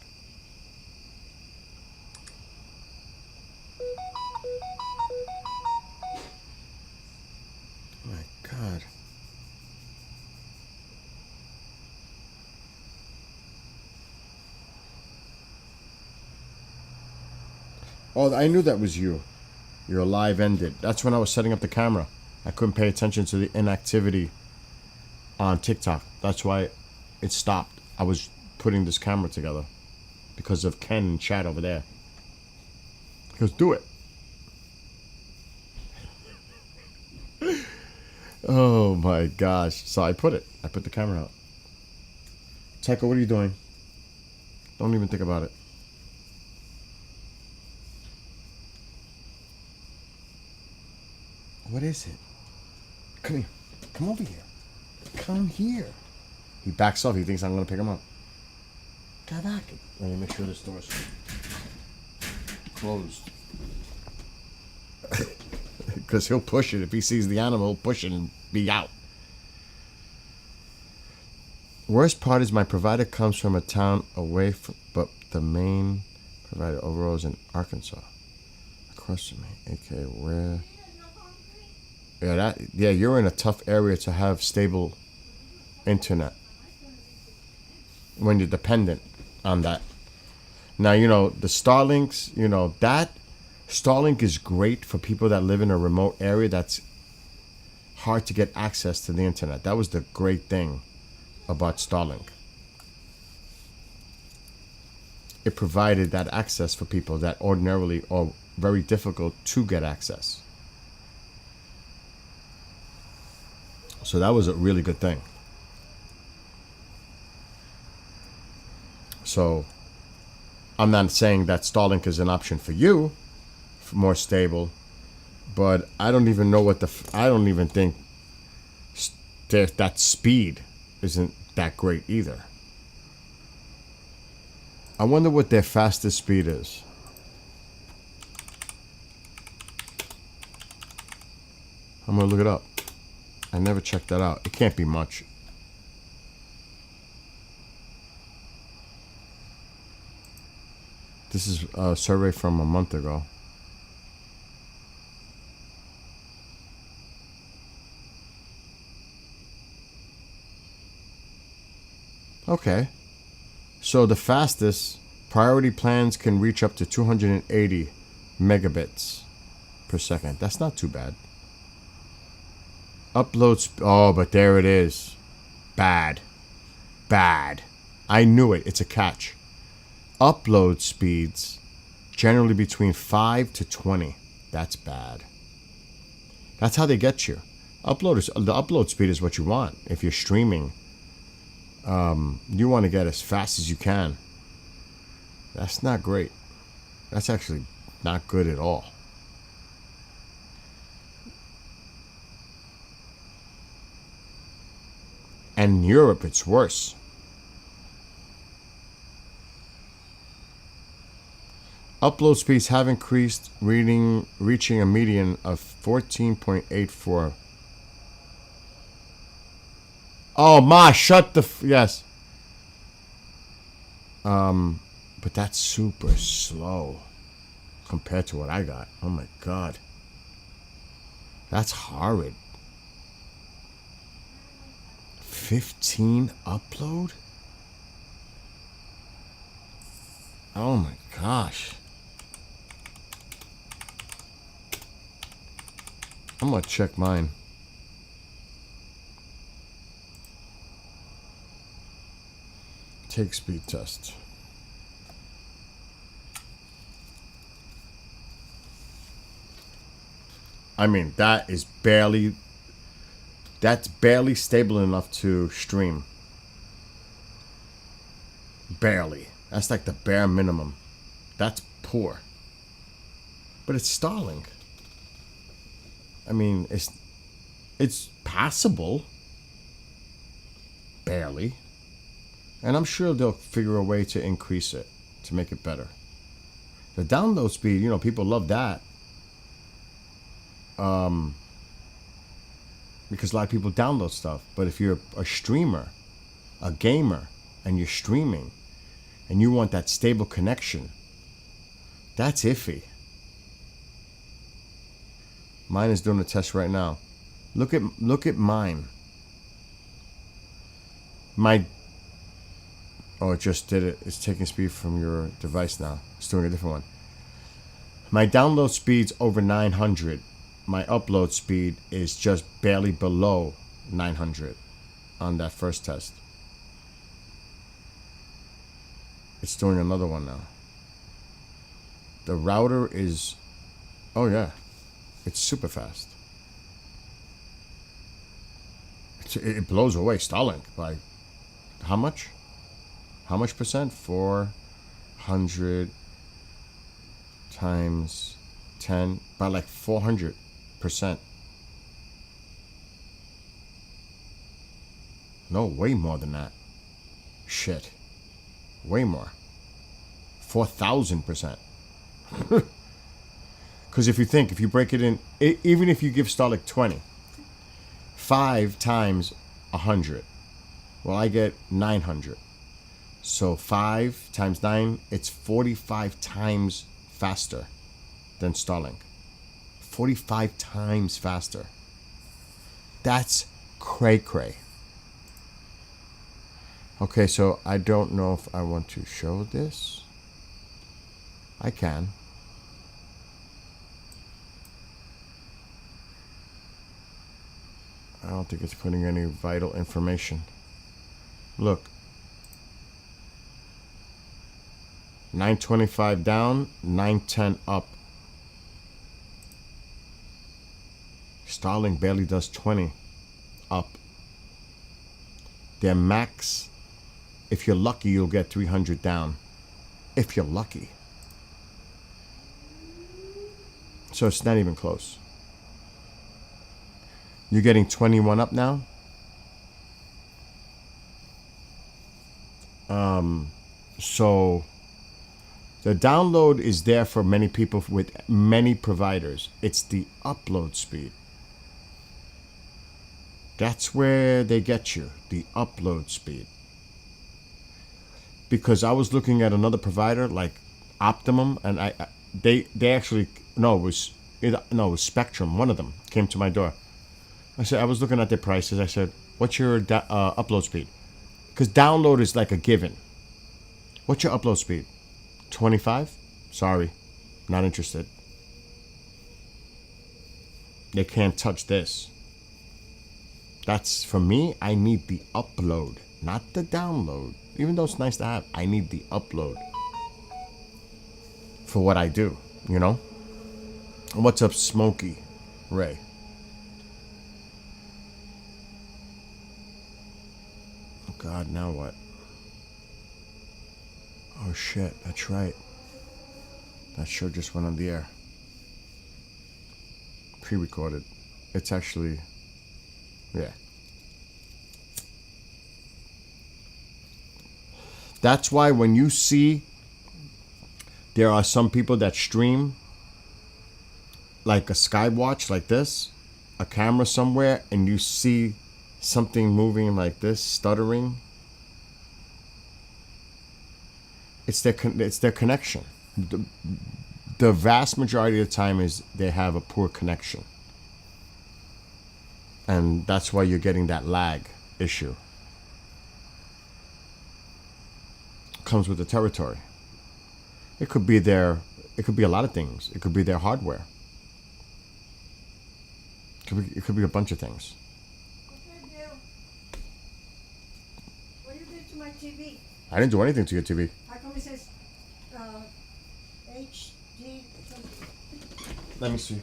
Speaker 1: My God. Oh, I knew that was you. Your live ended. That's when I was setting up the camera. I couldn't pay attention to the inactivity on TikTok. That's why it stopped. I was putting this camera together because of Ken and chat over there. He goes, do it. Oh my gosh. So I put the camera out. Tycho, what are you doing? Don't even think about it. What is it? Come here. Come over here. Come here. He backs off. He thinks I'm going to pick him up. Come back. Let me make sure this door's closed. Because he'll push it. If he sees the animal, he'll push it and be out. Worst part is my provider comes from a town away from, but the main provider overall is in Arkansas. Across from me. Okay, where... Yeah, you're in a tough area to have stable internet when you're dependent on that. Now, the Starlinks, that Starlink is great for people that live in a remote area that's hard to get access to the internet. That was the great thing about Starlink. It provided that access for people that ordinarily are very difficult to get access. So that was a really good thing. So I'm not saying that Starlink is an option for you, for more stable, but I don't even know I don't even think that speed isn't that great either. I wonder what their fastest speed is. I'm gonna look it up. I never checked that out. It can't be much. This is a survey from a month ago. Okay. So the fastest priority plans can reach up to 280 megabits per second. That's not too bad. Oh, but there it is. Bad. I knew it. It's a catch. Upload speeds generally between 5 to 20. That's bad. That's how they get you. The upload speed is what you want. If you're streaming, you want to get as fast as you can. That's not great. That's actually not good at all. And in Europe, it's worse. Upload speeds have increased, reaching a median of 14.84. Oh, Ma, shut the... yes. But that's super slow compared to what I got. Oh, my God. That's horrid. 15 upload? Oh, my gosh. I'm gonna check mine. Take speed test. I mean, that's barely stable enough to stream. Barely. That's like the bare minimum. That's poor. But it's stalling. I mean, it's passable. Barely. And I'm sure they'll figure a way to increase it, to make it better. The download speed, people love that. Because a lot of people download stuff. But if you're a streamer, a gamer, and you're streaming, and you want that stable connection, that's iffy. Mine is doing a test right now. Look at mine. Oh, it just did it. It's taking speed from your device now. It's doing a different one. My download speed's over 900. My upload speed is just barely below 900 on that first test. It's doing another one now. The router is... oh, yeah. It's super fast. It blows away Starlink by... how much? How much percent? 400 times 10. By like 400%. No, way more than that. Shit. Way more. 4,000%. Because if you break it in, even if you give Starlink 20, 5 times 100, well, I get 900. So 5 times 9, it's 45 times faster than Starlink. 45 times faster. That's cray-cray. Okay, so I don't know if I want to show this. I can. I don't think it's putting any vital information. Look. 925 down, 910 up. Starlink barely does 20 up. Their max, if you're lucky, you'll get 300 down. If you're lucky. So it's not even close. You're getting 21 up now. So the download is there for many people with many providers. It's the upload speed. That's where they get you, the upload speed. Because I was looking at another provider like Optimum, and they actually it was Spectrum. One of them came to my door. I was looking at their prices. I said, "What's your upload speed?" Because download is like a given. What's your upload speed? 25? Sorry, not interested. They can't touch this. That's, for me, I need the upload, not the download. Even though it's nice to have, I need the upload for what I do, What's up, Smokey Ray? Oh, God, now what? Oh, shit, that's right. That show just went on the air. Pre-recorded. It's actually... yeah. That's why when you see there are some people that stream like a skywatch like this, a camera somewhere, and you see something moving like this, stuttering. It's their connection. The vast majority of the time is they have a poor connection. And that's why you're getting that lag issue. Comes with the territory. It could be a lot of things. It could be their hardware. It could be a bunch of things.
Speaker 3: Okay, Bill. What you did to my TV?
Speaker 1: I didn't do anything to your TV.
Speaker 3: How come it says HD something?
Speaker 1: Let me see.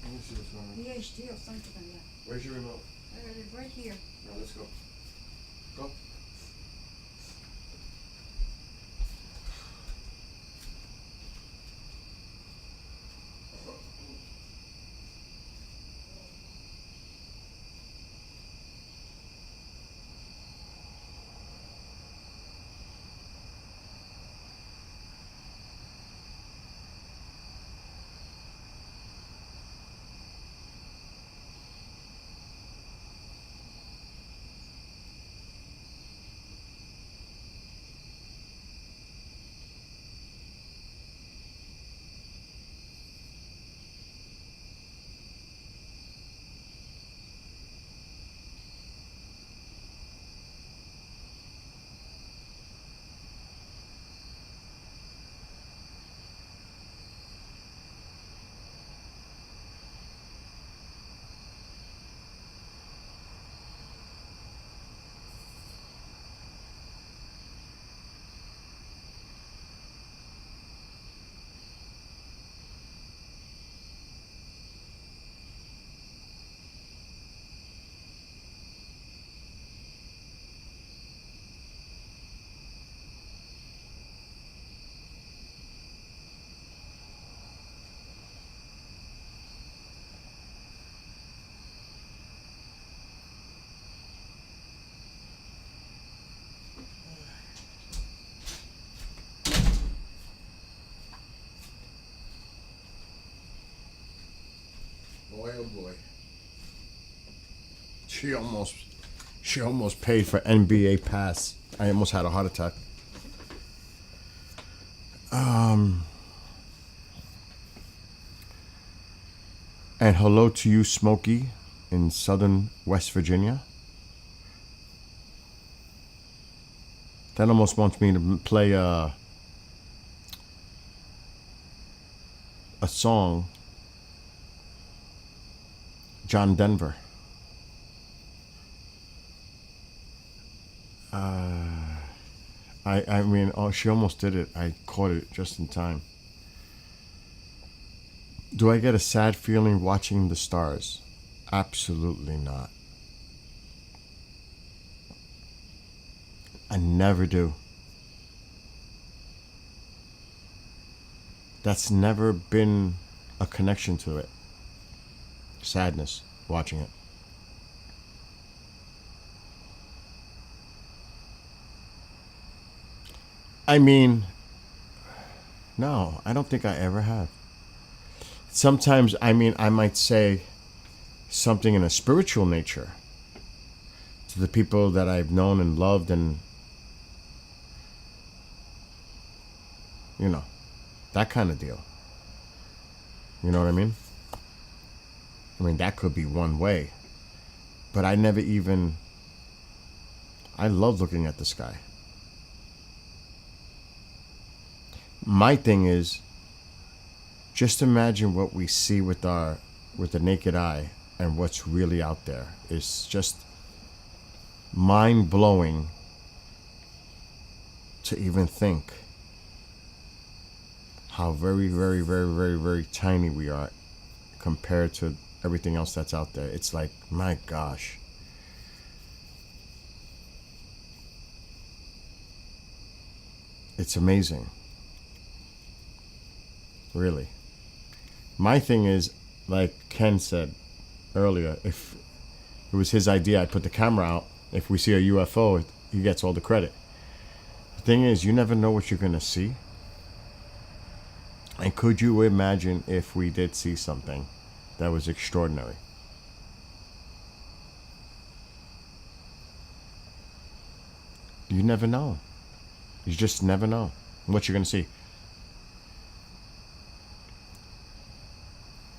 Speaker 1: Let me see what's going on.
Speaker 3: PhD or something like that.
Speaker 1: Where's your remote?
Speaker 3: I got it right here.
Speaker 1: No, let's go. Go. Boy, oh boy. She almost paid for NBA pass. I almost had a heart attack. And hello to you, Smokey, in southern West Virginia. That almost wants me to play a song. John Denver. I mean, oh, she almost did it. I caught it just in time. Do I get a sad feeling watching the stars? Absolutely not. I never do. That's never been a connection to it. Sadness watching it. I mean, no, I don't think I ever have. Sometimes, I mean, I might say something in a spiritual nature to the people that I've known and loved, and, you know, that kind of deal. You know what I mean? I mean, that could be one way. But I never even... I love looking at the sky. My thing is, just imagine what we see with the naked eye and what's really out there. It's just mind-blowing to even think how very, very, very, very, very tiny we are compared to everything else that's out there. It's like, my gosh. It's amazing. Really. My thing is, like Ken said earlier, if it was his idea, I'd put the camera out. If we see a UFO, he gets all the credit. The thing is, you never know what you're going to see. And could you imagine if we did see something that was extraordinary? You never know. You just never know what you're going to see.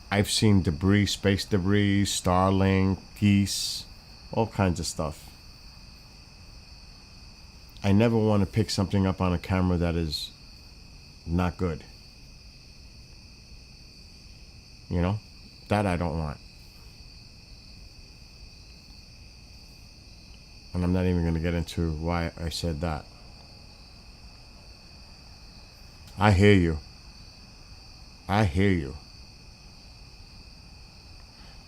Speaker 1: I've seen debris, space debris, Starlink, geese, all kinds of stuff. I never want to pick something up on a camera that is not good. You know? That I don't want. And I'm not even going to get into why I said that. I hear you. I hear you.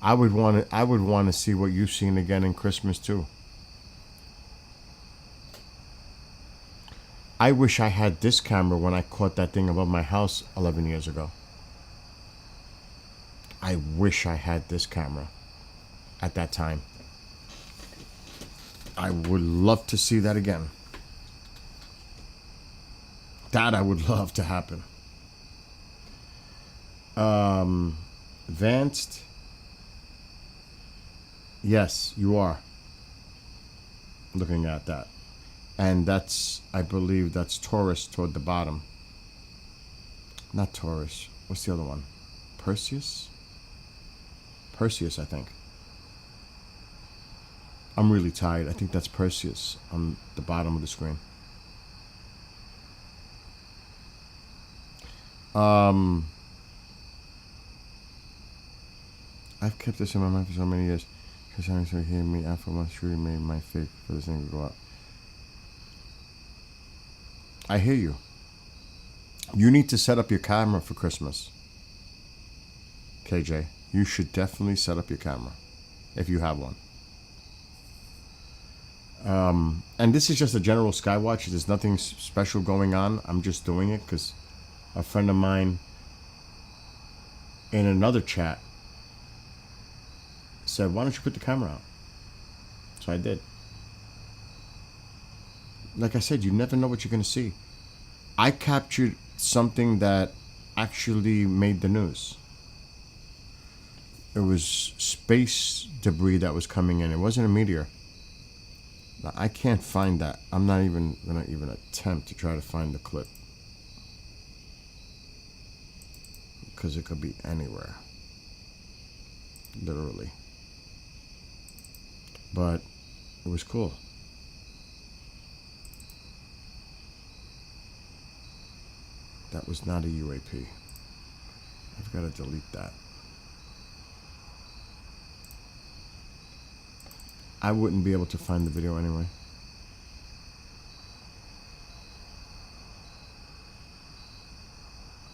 Speaker 1: I would want to see what you've seen again in Christmas too. I wish I had this camera when I caught that thing above my house 11 years ago. I wish I had this camera at that time. I would love to see that again. That I would love to happen. Advanced. Yes, you are. Looking at that. And that's, I believe that's Taurus toward the bottom. Not Taurus. What's the other one? Perseus? Perseus, I think. I'm really tired. I think that's Perseus on the bottom of the screen. I've kept this in my mind for so many years. Because having to hear me after my shooting made my faith for this thing to go up. I hear you. You need to set up your camera for Christmas. KJ, you should definitely set up your camera if you have one. And this is just a general skywatch. There's nothing special going on. I'm just doing it because a friend of mine in another chat said, why don't you put the camera out? So I did. Like I said, you never know what you're going to see. I captured something that actually made the news. It was space debris that was coming in. It wasn't a meteor. I can't find that. I'm not even going to even attempt to try to find the clip. Because it could be anywhere. Literally. But it was cool. That was not a UAP. I've got to delete that. I wouldn't be able to find the video anyway.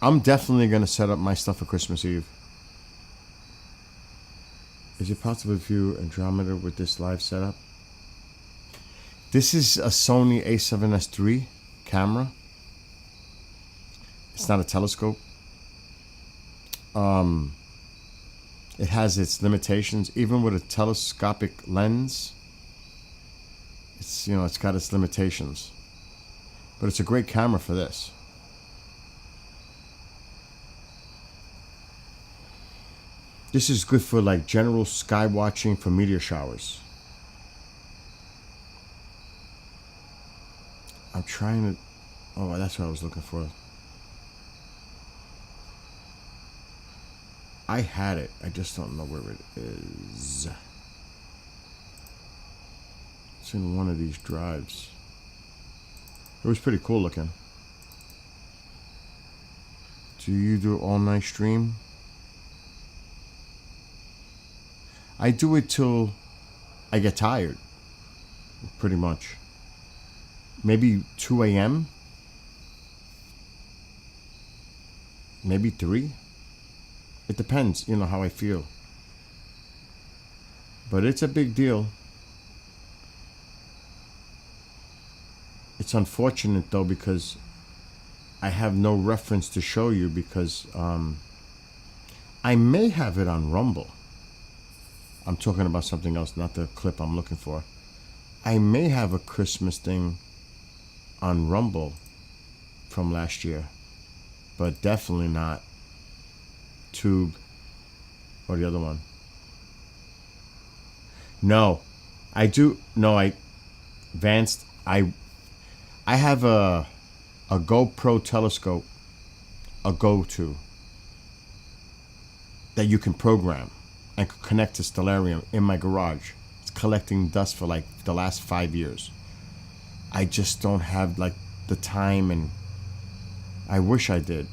Speaker 1: I'm definitely going to set up my stuff for Christmas Eve. Is it possible to view Andromeda with this live setup? This is a Sony a7S III camera. It's not a telescope. It has its limitations. Even with a telescopic lens, it's, you know, it's got its limitations. But it's a great camera for this. This is good for like general sky watching for meteor showers. I'm trying to... Oh, that's what I was looking for. I had it. I just don't know where it is. It's in one of these drives. It was pretty cool looking. Do you do all night stream? I do it till I get tired. Pretty much. Maybe 2 a.m. Maybe 3. It depends, you know, how I feel. But it's a big deal. It's unfortunate, though, because I have no reference to show you because I may have it on Rumble. I'm talking about something else, not the clip I'm looking for. I may have a Christmas thing on Rumble from last year, but definitely not Tube or the other one. No, I do. No, I advanced. I have a GoPro telescope, a go-to that you can program and connect to Stellarium in my garage. It's collecting dust for like the last 5 years. I just don't have like the time, and I wish I did.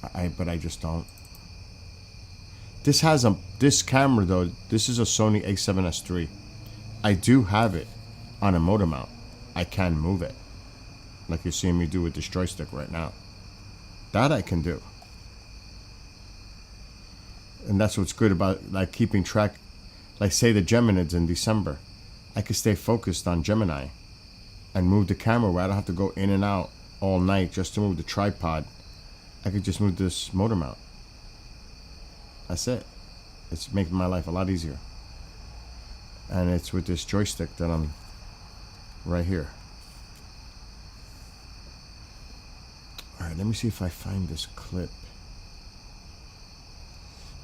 Speaker 1: But I just don't. This camera though. This is a Sony A7S III. I do have it on a motor mount. I can move it, like you're seeing me do with this joystick right now. That I can do. And that's what's good about like keeping track. Like say the Geminids in December, I could stay focused on Gemini and move the camera where I don't have to go in and out all night just to move the tripod. I could just move this motor mount. That's it. It's making my life a lot easier. And it's with this joystick that I'm right here. Alright, let me see if I find this clip.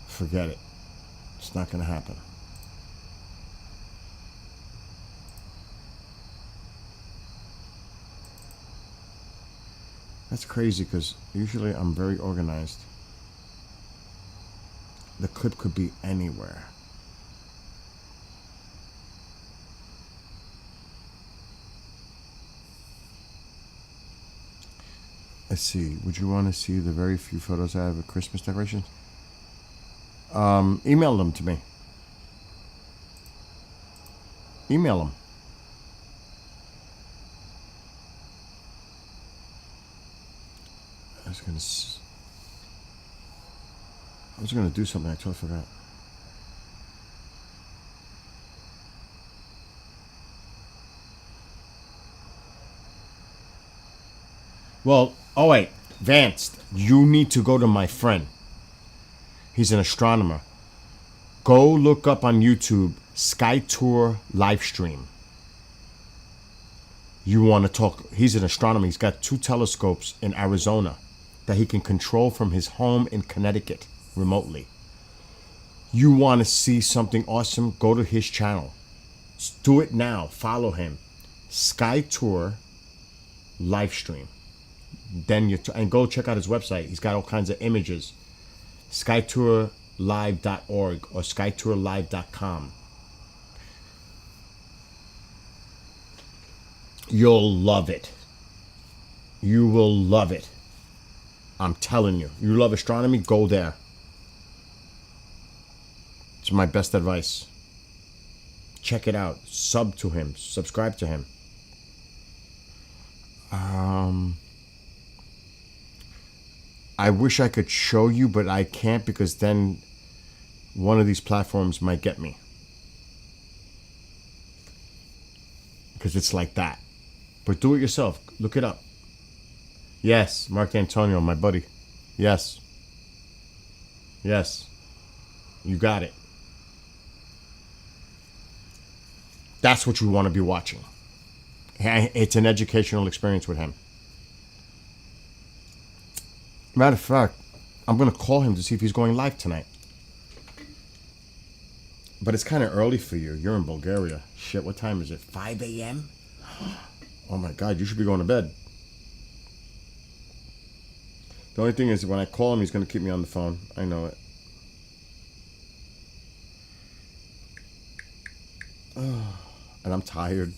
Speaker 1: Forget it. It's not going to happen. That's crazy because usually I'm very organized. The clip could be anywhere. Let's see. Would you want to see the very few photos I have of Christmas decorations? Email them to me. Email them. I was gonna do something. I totally forgot. Well, oh wait, Vance, you need to go to my friend. He's an astronomer. Go look up on YouTube Sky Tour live stream. You want to talk? He's an astronomer. He's got 2 telescopes in Arizona that he can control from his home in Connecticut remotely. You want to see something awesome? Go to his channel. Do it now. Follow him. Sky Tour live stream. Then and go check out his website. He's got all kinds of images. skytourlive.org or skytourlive.com. You'll love it. You will love it. I'm telling you. You love astronomy? Go there. It's my best advice. Check it out. Sub to him. Subscribe to him. I wish I could show you, but I can't because then one of these platforms might get me. Because it's like that. But do it yourself. Look it up. Yes, Mark Antonio, my buddy. Yes. Yes. You got it. That's what you want to be watching. It's an educational experience with him. Matter of fact, I'm going to call him to see if he's going live tonight. But it's kind of early for you. You're in Bulgaria. Shit, what time is it? 5 a.m.? Oh my God, you should be going to bed. The only thing is, when I call him, he's going to keep me on the phone. I know it. And I'm tired.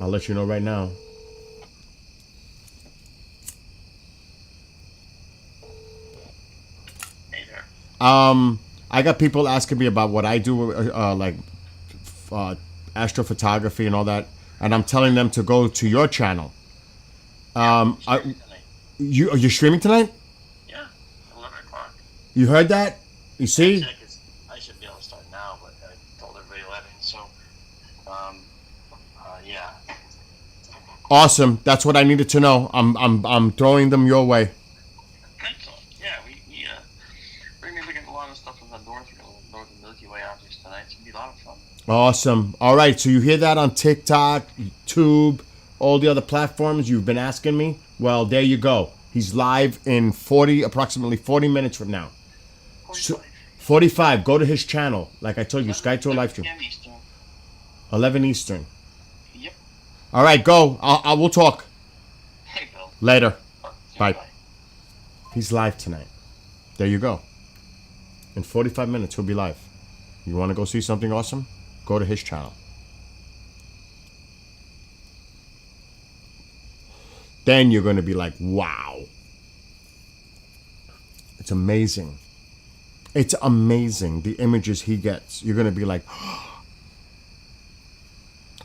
Speaker 1: I'll let you know right now. I got people asking me about what I do, like astrophotography and all that, and I'm telling them to go to your channel. You're streaming tonight?
Speaker 4: Yeah, 11 o'clock.
Speaker 1: You heard that? You see?
Speaker 4: I should be able to start now, but I told everybody 11, so, yeah.
Speaker 1: Awesome. That's what I needed to know. I'm throwing them your way.
Speaker 4: Excellent. Yeah, we bring me looking at a lot of stuff in the northern
Speaker 1: Awesome. All right, so you hear that on TikTok, YouTube, all the other platforms you've been asking me? Well, there you go. He's live in approximately 40 minutes from now. So,
Speaker 4: 45.
Speaker 1: 45. Go to his channel. Like I told you, Sky Tour live stream.
Speaker 4: 11 Eastern.
Speaker 1: 11 Eastern.
Speaker 4: Yep.
Speaker 1: All right, go. We'll talk
Speaker 4: Hey, Bill.
Speaker 1: later.
Speaker 4: Oh,
Speaker 1: Bye. He's live tonight. There you go. In 45 minutes, he'll be live. You want to go see something awesome? Go to his channel. Then you're going to be like, wow. It's amazing. It's amazing the images he gets. You're going to be like,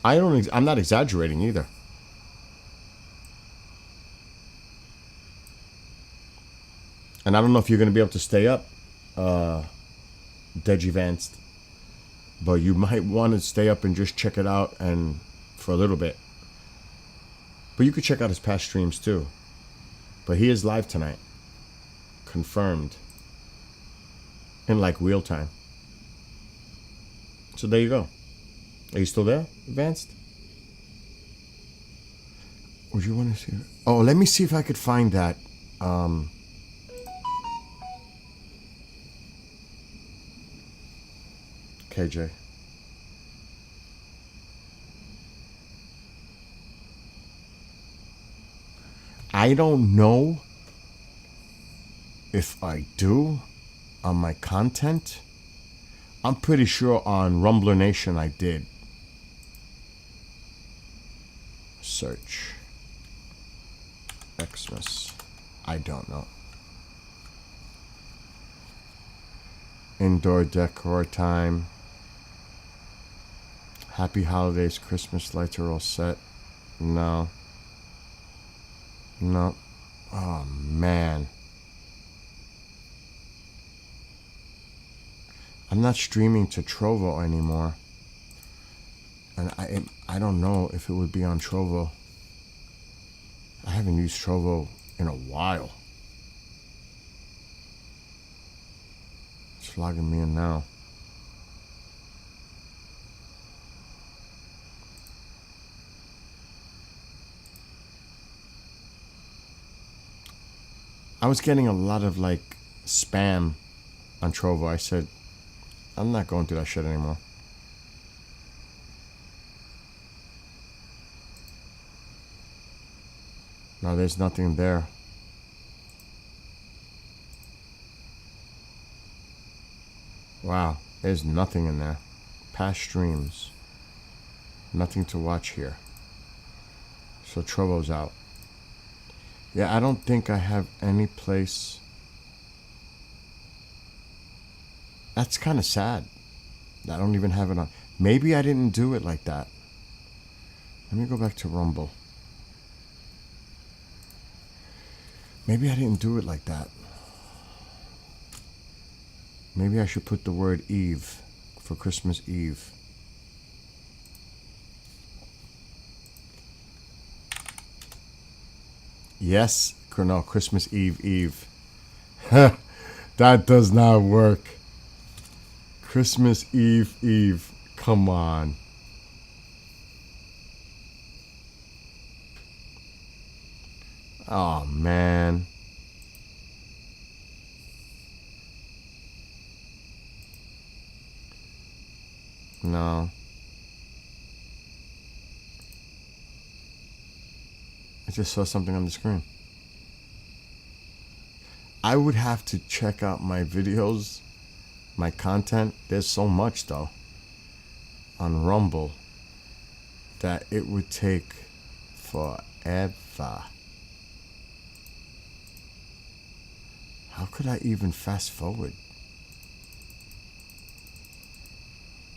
Speaker 1: I'm not exaggerating either. And I don't know if you're going to be able to stay up, Deji Vanced, but you might want to stay up and just check it out and for a little bit. But you could check out his past streams too. But he is live tonight. Confirmed. In like real time. So there you go. Are you still there, Advanced? Would you want to see it? Oh, let me see if I could find that. KJ. I don't know if I do on my content. I'm pretty sure on Rumbler Nation I did. Search. Xmas. I don't know. Indoor decor time. Happy holidays. Christmas lights are all set. No. No. Oh, man. I'm not streaming to Trovo anymore. And I don't know if it would be on Trovo. I haven't used Trovo in a while. It's logging me in now. I was getting a lot of like spam on Trovo. I said, I'm not going through that shit anymore. No, there's nothing there. Wow, there's nothing in there. Past streams. Nothing to watch here. So Trovo's out. Yeah, I don't think I have any place. That's kind of sad. I don't even have it on. Maybe I didn't do it like that. Let me go back to Rumble. Maybe I didn't do it like that. Maybe I should put the word Eve for Christmas Eve. Yes, no, Christmas Eve, Eve. That does not work. Christmas Eve, Eve. Come on. Oh, man. No. I just saw something on the screen. I would have to check out my videos, my content. There's so much, though, on Rumble that it would take forever. How could I even fast forward?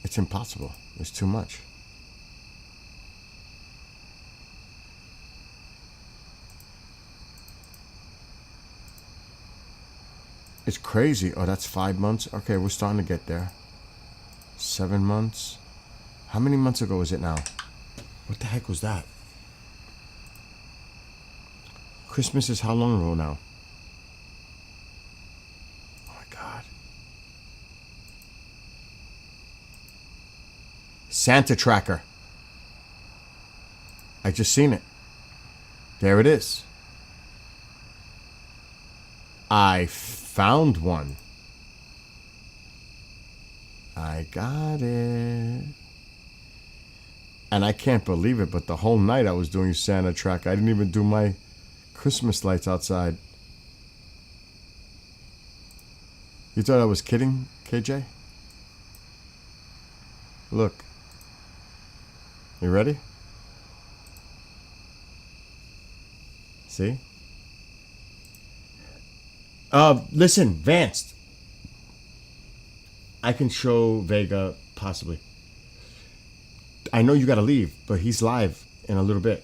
Speaker 1: It's impossible. It's too much. It's crazy. Oh, that's 5 months? Okay, we're starting to get there. 7 months? How many months ago is it now? What the heck was that? Christmas is how long ago now? Oh my God. Santa tracker. I just seen it. There it is. I found one. I got it. And I can't believe it, but the whole night I was doing Santa track. I didn't even do my Christmas lights outside. You thought I was kidding, KJ? Look. You ready? See? Listen, Vance. I can show Vega, possibly. I know you gotta leave, but he's live in a little bit.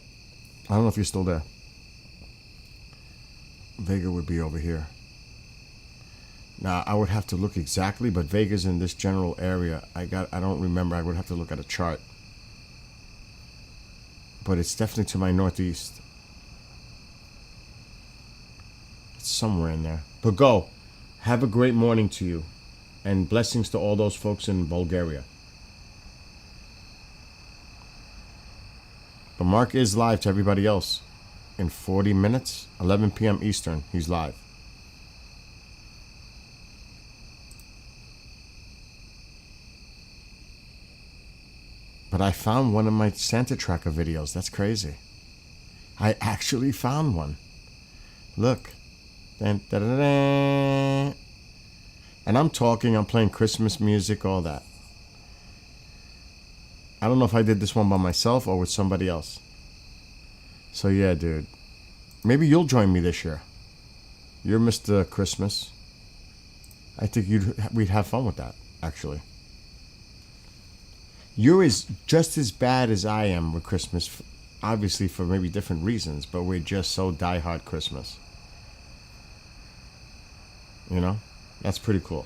Speaker 1: I don't know if you're still there. Vega would be over here. Now, I would have to look exactly, but Vega's in this general area. I don't remember. I would have to look at a chart. But it's definitely to my northeast. It's somewhere in there. But go. Have a great morning to you. And blessings to all those folks in Bulgaria. But Mark is live to everybody else. In 40 minutes, 11 p.m. Eastern, he's live. But I found one of my Santa Tracker videos. That's crazy. I actually found one. Look. Dun, dun, dun, dun. And I'm talking, I'm playing Christmas music, all that. I don't know if I did this one by myself or with somebody else. So yeah, dude. Maybe you'll join me this year. You're Mr. Christmas. I think we'd have fun with that, actually. You're just as bad as I am with Christmas, obviously for maybe different reasons, but we're just so diehard Christmas. You know? That's pretty cool.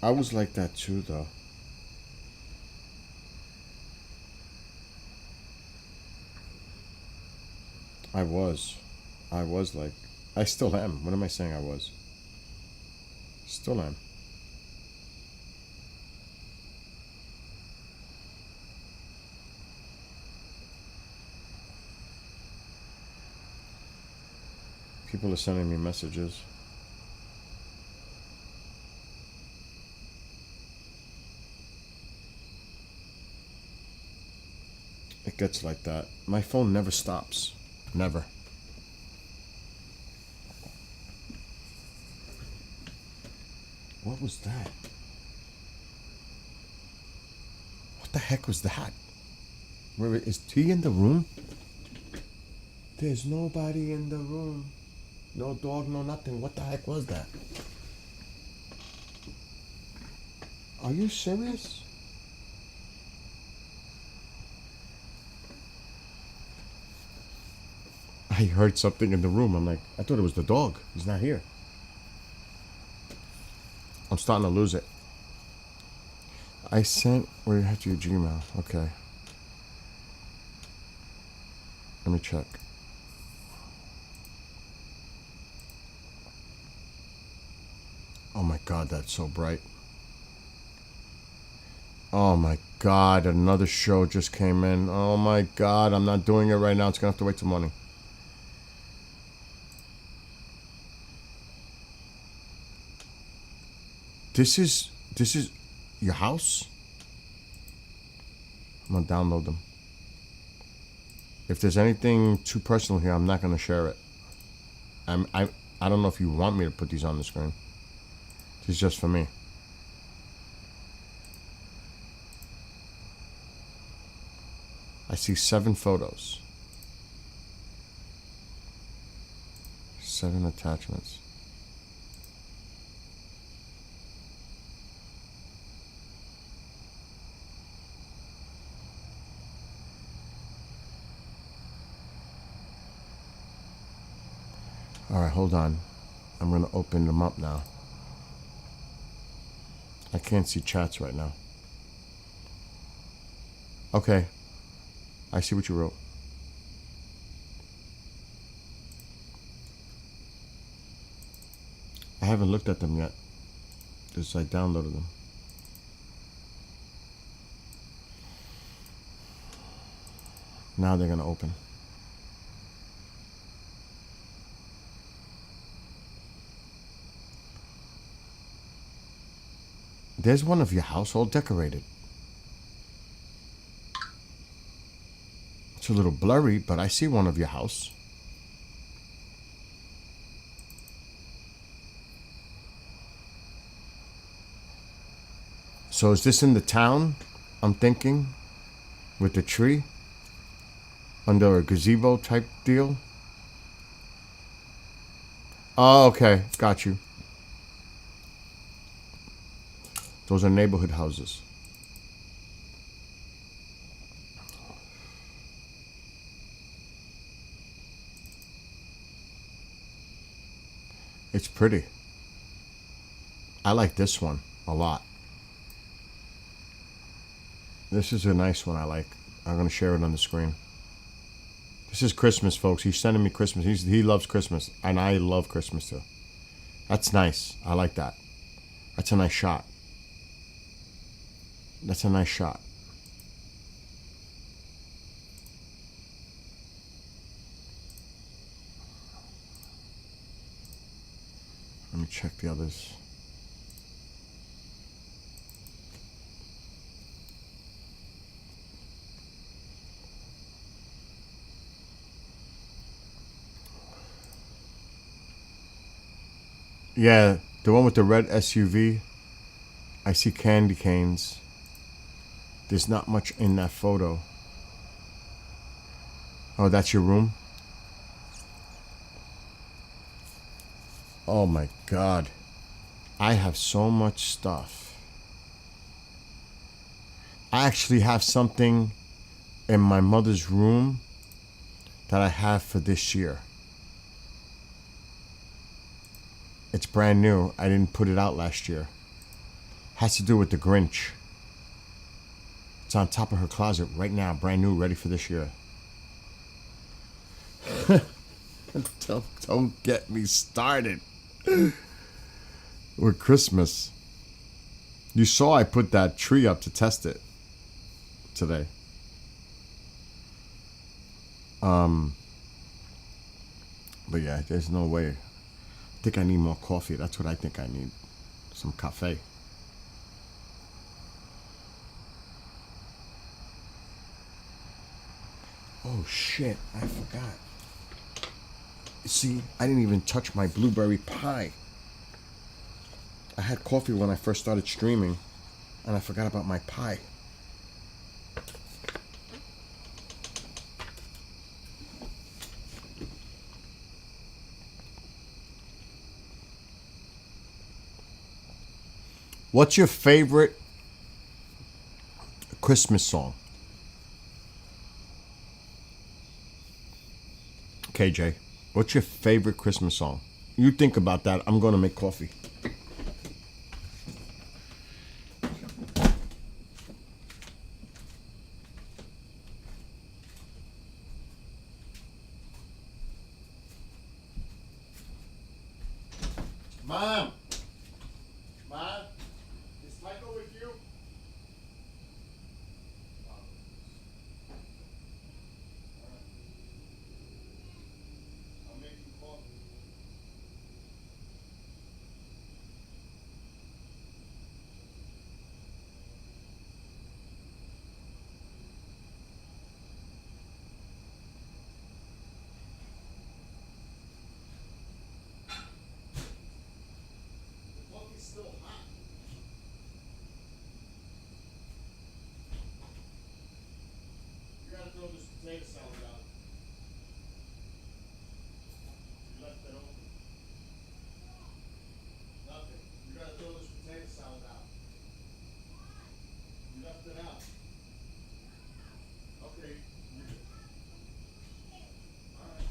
Speaker 1: I was like that too, though. I was like, I still am. What am I saying I was? Still am. People are sending me messages. It gets like that. My phone never stops. Never. What was that? What the heck was that? Where is T in the room? There's nobody in the room. No dog, no nothing. What the heck was that? Are you serious? I heard something in the room. I'm like, I thought it was the dog. He's not here. I'm starting to lose it. I sent, where you have to your Gmail. Okay. Let me check. Oh my God, that's so bright. Oh my God, another show just came in. Oh my God, I'm not doing it right now. It's gonna have to wait till morning. This is your house? I'm gonna download them. If there's anything too personal here, I'm not gonna share it. I don't know if you want me to put these on the screen. This is just for me. I see 7 photos. 7 attachments. All right, hold on. I'm going to open them up now. I can't see chats right now. Okay. I see what you wrote. I haven't looked at them yet. Just I downloaded them. Now they're gonna open. There's one of your house all decorated. It's a little blurry, but I see one of your house. So is this in the town? I'm thinking, with the tree? Under a gazebo type deal? Oh, okay. Got you. Those are neighborhood houses. It's pretty. I like this one a lot. This is a nice one I like. I'm going to share it on the screen. This is Christmas, folks. He's sending me Christmas. He loves Christmas, and I love Christmas too. That's nice. I like that. That's a nice shot. That's a nice shot. Let me check the others. Yeah, the one with the red SUV. I see candy canes. There's not much in that photo. Oh, that's your room? Oh my God. I have so much stuff. I actually have something in my mother's room that I have for this year. It's brand new. I didn't put it out last year. Has to do with the Grinch. It's on top of her closet right now, brand new, ready for this year. Don't get me started with Christmas. You saw I put that tree up to test it today. But yeah, there's no way. I think I need more coffee. That's what I think I need. Some cafe. Oh shit, I forgot. See, I didn't even touch my blueberry pie. I had coffee when I first started streaming, and I forgot about my pie. What's your favorite Christmas song? KJ, what's your favorite Christmas song? You think about that. I'm going to make coffee. Mom! Mom? Is Michael with you? I'm making coffee. The coffee's still hot. You gotta throw this potato salad out. You left it open. Nothing. You gotta throw this potato salad out. You left it out. Okay. Alright.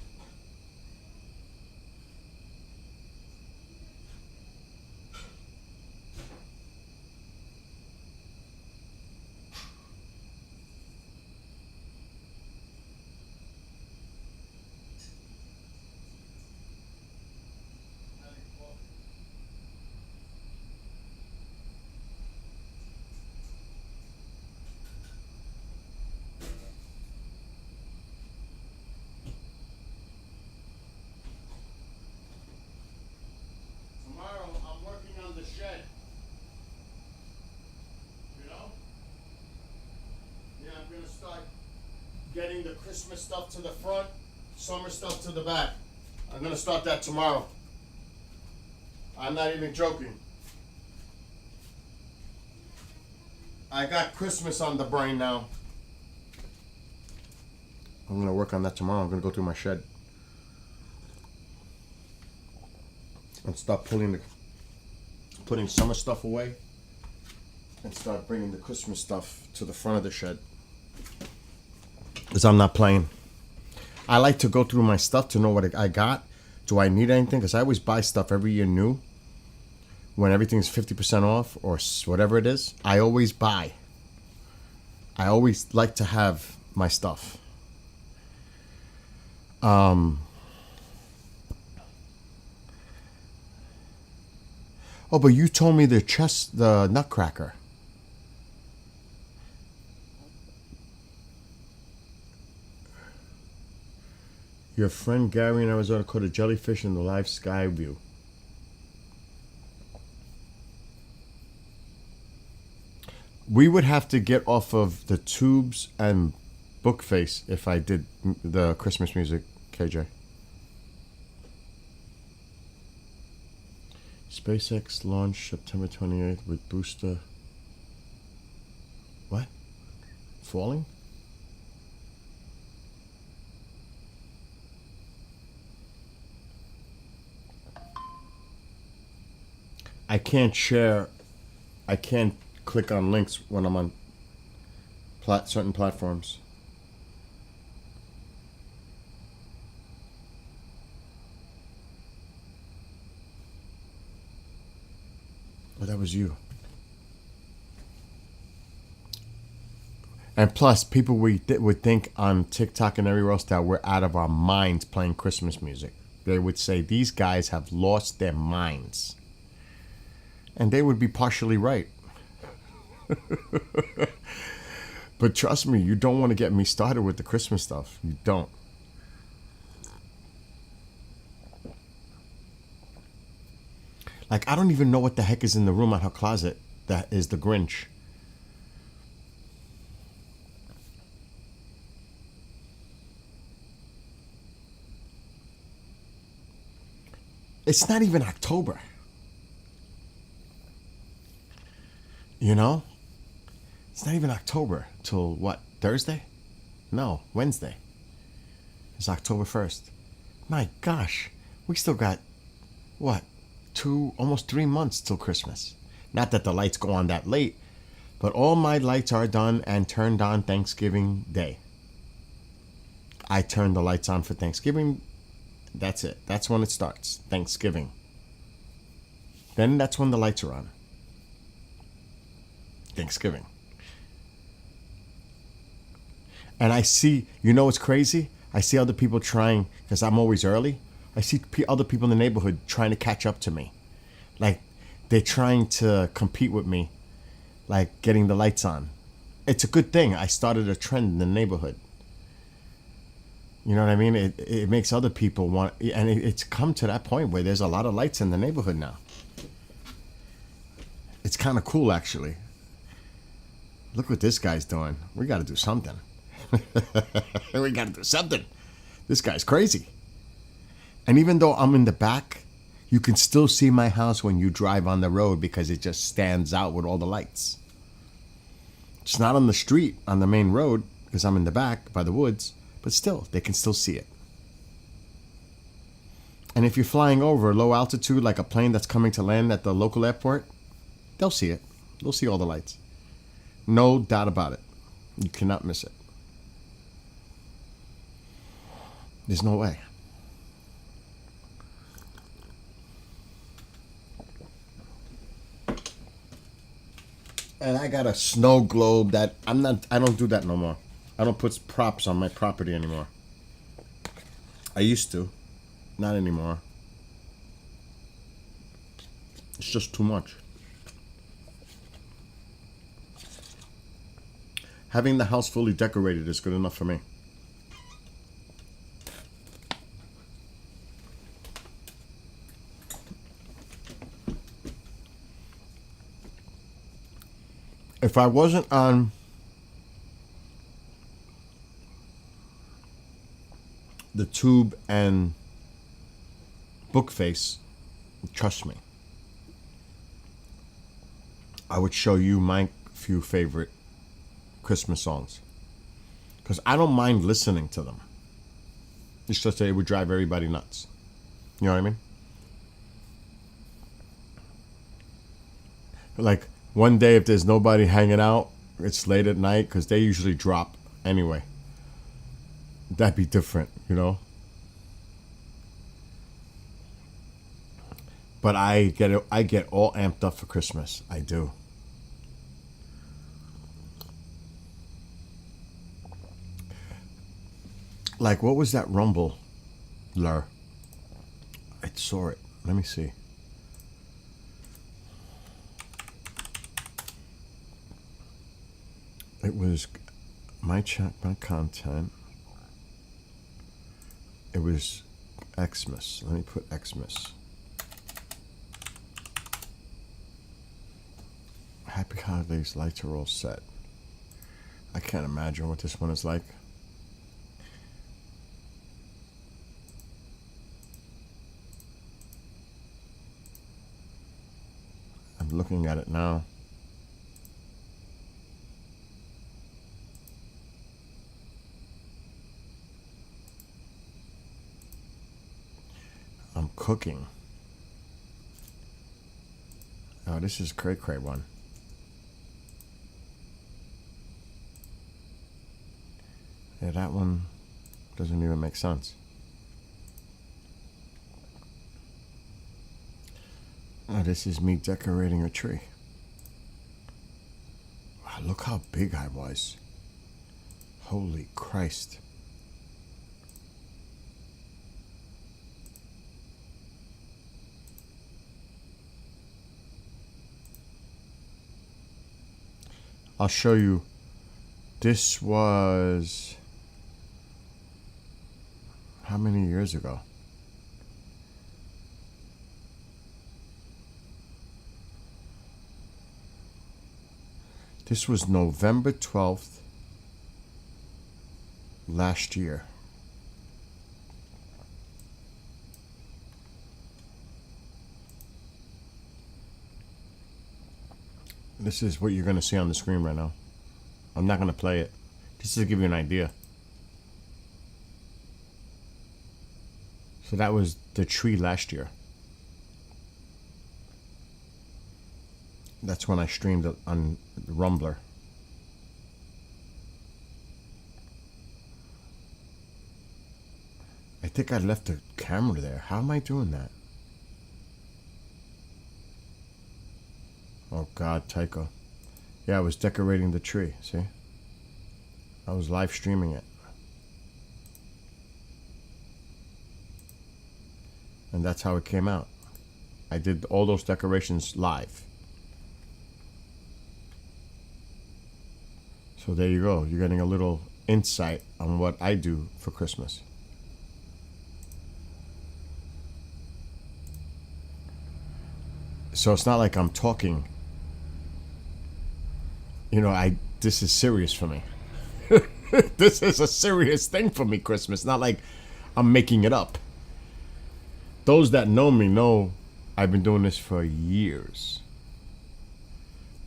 Speaker 1: I'm gonna start getting the Christmas stuff to the front, summer stuff to the back. I'm gonna start that tomorrow. I'm not even joking. I got Christmas on the brain now. I'm gonna work on that tomorrow. I'm gonna go through my shed and start putting summer stuff away and start bringing the Christmas stuff to the front of the shed. Because I'm not playing. I like to go through my stuff to know what I got. Do I need anything? Because I always buy stuff every year new. When everything's 50% off or whatever it is, I always buy. I always like to have my stuff. Oh, but you told me the Nutcracker. Your friend Gary in Arizona caught a jellyfish in the live sky view. We would have to get off of the tubes and Bookface if I did the Christmas music, KJ. SpaceX launched September 28th with booster. What? Falling? I can't share. I can't click on links when I'm on certain platforms. Oh, that was you. And plus, people would think on TikTok and everywhere else that we're out of our minds playing Christmas music. They would say, these guys have lost their minds. And they would be partially right. But trust me, you don't want to get me started with the Christmas stuff. You don't. Like, I don't even know what the heck is in the room at her closet that is the Grinch. It's not even October. You know? It's not even October till what? Thursday? No, Wednesday. It's October 1st. My gosh, we still got, what, almost 3 months till Christmas. Not that the lights go on that late, but all my lights are done and turned on Thanksgiving Day. I turn the lights on for Thanksgiving. That's it. That's when it starts. Thanksgiving. Then that's when the lights are on. Thanksgiving. And I see, you know what's crazy? I see other people trying, because I'm always early. I see other people in the neighborhood trying to catch up to me. Like, they're trying to compete with me, like getting the lights on. It's a good thing. I started a trend in the neighborhood. You know what I mean? It makes other people want, and it's come to that point where there's a lot of lights in the neighborhood now. It's kind of cool, actually. Look what this guy's doing. We got to do something. We got to do something. This guy's crazy. And even though I'm in the back, you can still see my house when you drive on the road because it just stands out with all the lights. It's not on the street, on the main road, because I'm in the back by the woods, but still, they can still see it. And if you're flying over low altitude, like a plane that's coming to land at the local airport, they'll see it. They'll see all the lights. No doubt about it. You cannot miss it. There's no way. And I got a snow globe that I don't do that no more. I don't put props on my property anymore. I used to. Not anymore. It's just too much. Having the house fully decorated is good enough for me. If I wasn't on the tube and book face, trust me, I would show you my few favorite Christmas songs. Because I don't mind listening to them. It's just that it would drive everybody nuts. You know what I mean? Like, one day if there's nobody hanging out, it's late at night, because they usually drop anyway. That'd be different, you know? But I get all amped up for Christmas. I do. Like, what was that rumble, Lur? I saw it. Let me see. It was my chat, my content. It was Xmas. Let me put Xmas. Happy holidays, lights are all set. I can't imagine what this one is like. I'm looking at it now. I'm cooking. Oh, this is cray cray one. Yeah, that one doesn't even make sense. Oh, this is me decorating a tree. Wow, look how big I was. Holy Christ. I'll show you. This was... how many years ago? This was November 12th last year. This is what you're going to see on the screen right now. I'm not going to play it. Just to give you an idea. So that was the tree last year. That's when I streamed it on Rumbler. I think I left the camera there. How am I doing that? Oh God, Tycho. Yeah, I was decorating the tree, see? I was live streaming it. And that's how it came out. I did all those decorations live. So there you go. You're getting a little insight on what I do for Christmas. So it's not like I'm talking. You know, this is serious for me. This is a serious thing for me, Christmas. Not like I'm making it up. Those that know me know I've been doing this for years.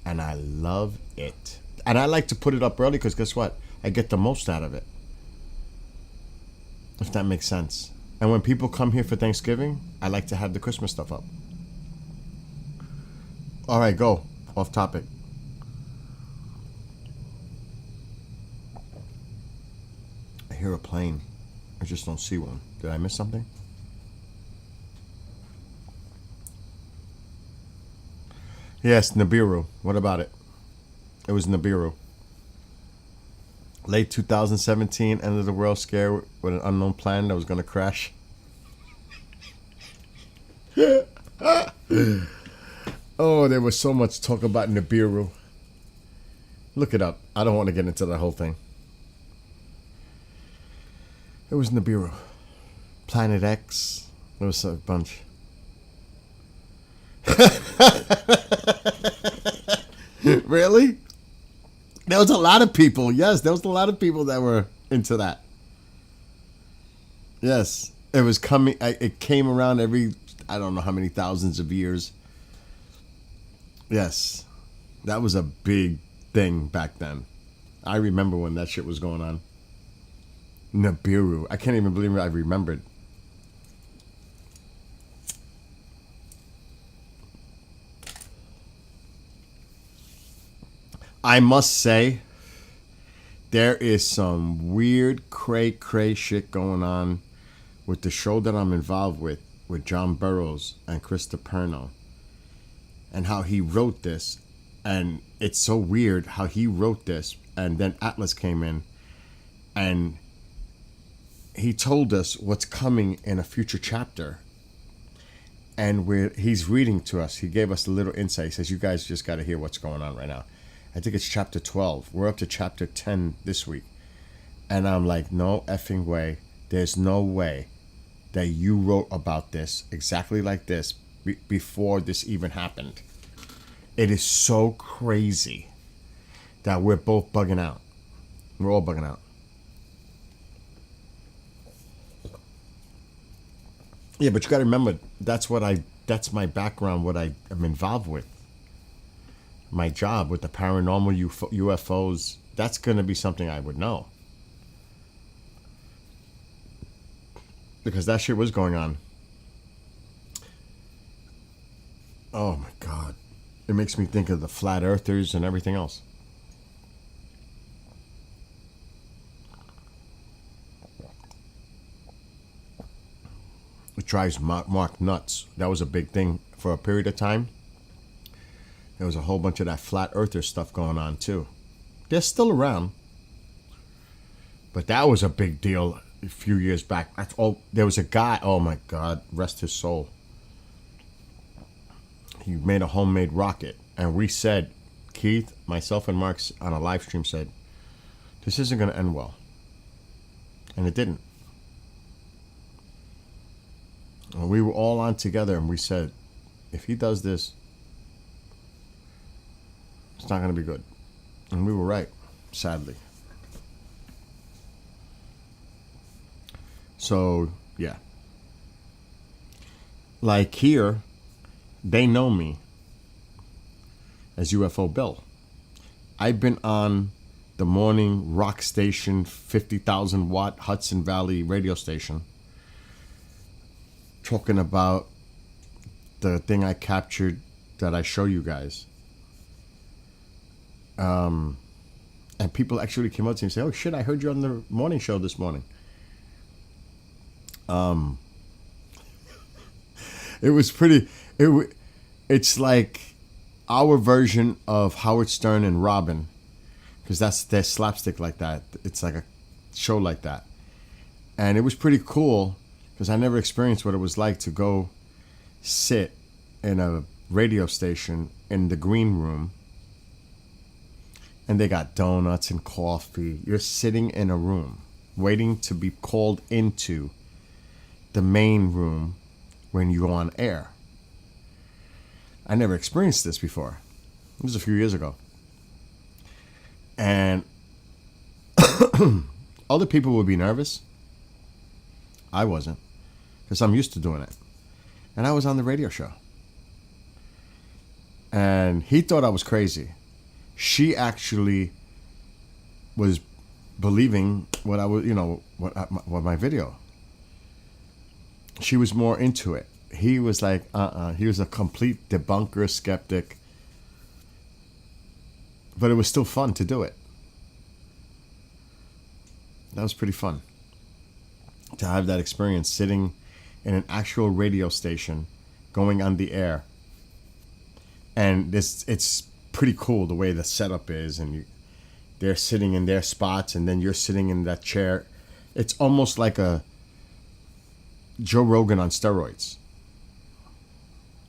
Speaker 1: And I love it. And I like to put it up early because guess what? I get the most out of it. If that makes sense. And when people come here for Thanksgiving, I like to have the Christmas stuff up. All right, go. Off topic. I hear a plane. I just don't see one. Did I miss something? Yes, Nibiru. What about it? It was Nibiru. Late 2017, end of the world scare with an unknown plane that was going to crash. Oh, there was so much talk about Nibiru. Look it up. I don't want to get into the whole thing. It was Nibiru. Planet X. There was a bunch. Really? There was a lot of people. Yes, there was a lot of people that were into that. Yes, it was coming. It came around every, I don't know how many thousands of years. Yes, that was a big thing back then. I remember when that shit was going on. Nibiru. I can't even believe I remembered. I must say, there is some weird cray shit going on with the show that I'm involved with John Burroughs and Chris DiPerno, and how he wrote this. And it's so weird how he wrote this, and then Atlas came in, and he told us what's coming in a future chapter. And he's reading to us. He gave us a little insight. He says, you guys just got to hear what's going on right now. I think it's chapter 12. We're up to chapter 10 this week. And I'm like, no effing way. There's no way that you wrote about this exactly like this before this even happened. It is so crazy that we're both bugging out. We're all bugging out. Yeah, but you got to remember, that's my background, what I am involved with. My job with the paranormal UFOs, that's going to be something I would know. Because that shit was going on. Oh my God. It makes me think of the flat earthers and everything else. It drives Mark nuts. That was a big thing for a period of time. There was a whole bunch of that flat earther stuff going on too. They're still around. But that was a big deal a few years back. That's all. There was a guy, oh my God, rest his soul. He made a homemade rocket. And we said, Keith, myself and Mark on a live stream said, this isn't going to end well. And it didn't. And we were all on together and we said, if he does this, it's not going to be good. And we were right, sadly. So, yeah. Like here, they know me as UFO Bill. I've been on the morning rock station, 50,000 watt Hudson Valley radio station, talking about the thing I captured that I show you guys. And people actually came up to me and said, oh shit, I heard you on the morning show this morning. It was pretty, it's like our version of Howard Stern and Robin, because that's their slapstick like that. It's like a show like that. And it was pretty cool because I never experienced what it was like to go sit in a radio station in the green room. And they got donuts and coffee. You're sitting in a room waiting to be called into the main room when you go on air. I never experienced this before. It was a few years ago. And other people would be nervous. I wasn't, because I'm used to doing it. And I was on the radio show. And he thought I was crazy. She actually was believing what I was, what my video. She was more into it. He was like, He was a complete debunker, skeptic. But it was still fun to do it. That was pretty fun. To have that experience sitting in an actual radio station, going on the air. And it's pretty cool the way the setup is, and they're sitting in their spots and then you're sitting in that chair. It's almost like a Joe Rogan on steroids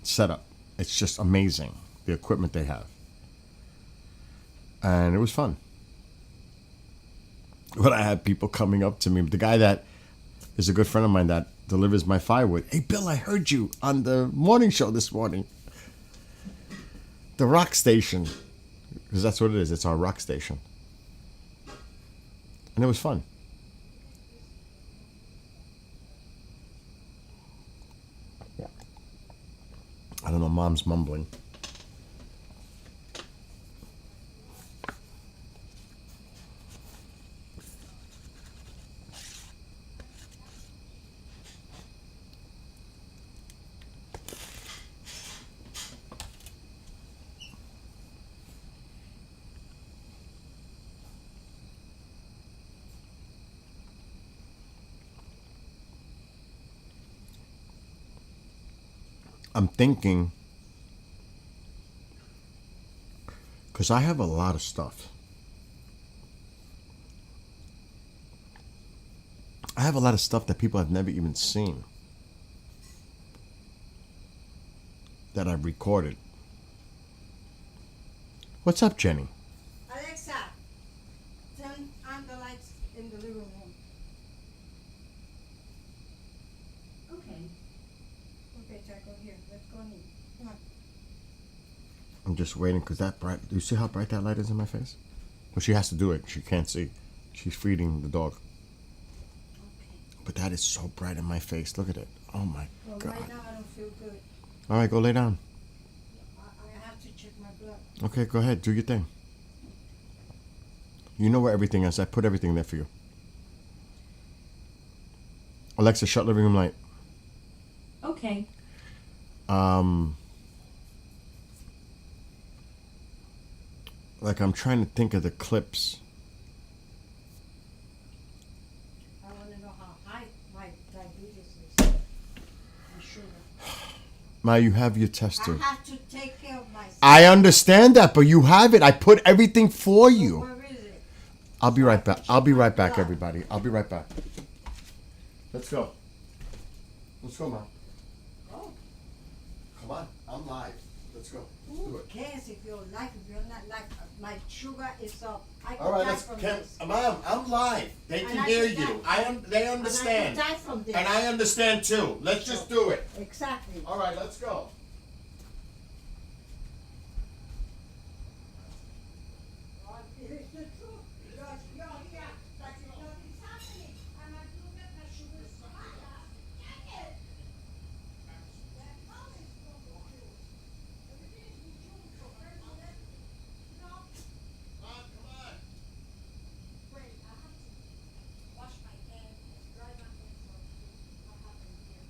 Speaker 1: setup. It's just amazing, the equipment they have. And it was fun. But I had people coming up to me. The guy that is a good friend of mine that delivers my firewood. Hey, Bill, I heard you on the morning show this morning. The rock station. Because that's what it is. It's our rock station. And it was fun. Mom's mumbling. I'm thinking, because I have a lot of stuff. I have a lot of stuff that people have never even seen, that I've recorded. What's up, Jenny?
Speaker 3: Alexa, turn on the lights in the living room.
Speaker 2: Okay.
Speaker 3: Okay, Chaco, here, let's go in. Come on.
Speaker 1: I'm just waiting because that bright. Do you see how bright that light is in my face? Well, she has to do it. She can't see. She's feeding the dog.
Speaker 3: Okay.
Speaker 1: But that is so bright in my face. Look at it. Oh my
Speaker 3: Well,
Speaker 1: God.
Speaker 3: right now I don't feel good.
Speaker 1: All right, go lay down.
Speaker 3: I have to check my blood.
Speaker 1: Okay, go ahead. Do your thing. You know where everything is. I put everything there for you. Alexa, shut living room light.
Speaker 2: Okay.
Speaker 1: Like I'm trying to think of the clips.
Speaker 3: I want to know how high my diabetes is. My sugar.
Speaker 1: Ma, you have your tester.
Speaker 3: I have to take care of myself.
Speaker 1: I understand that, but you have it. I put everything for you.
Speaker 3: Where is it?
Speaker 1: I'll be right back. I'll be right back, everybody. I'll be right back. Let's go. Let's go, Mom.
Speaker 3: Oh,
Speaker 1: Come on. I'm live. Let's go.
Speaker 3: who cares if you're live, if you're not live? My sugar is up. I could
Speaker 1: All right,
Speaker 3: die
Speaker 1: let's.
Speaker 3: from
Speaker 1: Can,
Speaker 3: this.
Speaker 1: Mom, I'm live. They
Speaker 3: And
Speaker 1: can
Speaker 3: I
Speaker 1: hear
Speaker 3: could
Speaker 1: you.
Speaker 3: die.
Speaker 1: They
Speaker 3: And I
Speaker 1: understand.
Speaker 3: could die from this.
Speaker 1: And I understand too. Let's just do it.
Speaker 3: Exactly.
Speaker 1: All right, let's go.
Speaker 3: It's the truth. You're here, but nothing's happening. And I look at my sugar is high. Dang it! That mom is from you. Everything is with you, so first let me,
Speaker 1: Mom, come on.
Speaker 3: wait, I have to wash my hands, dry my hands so what happened here.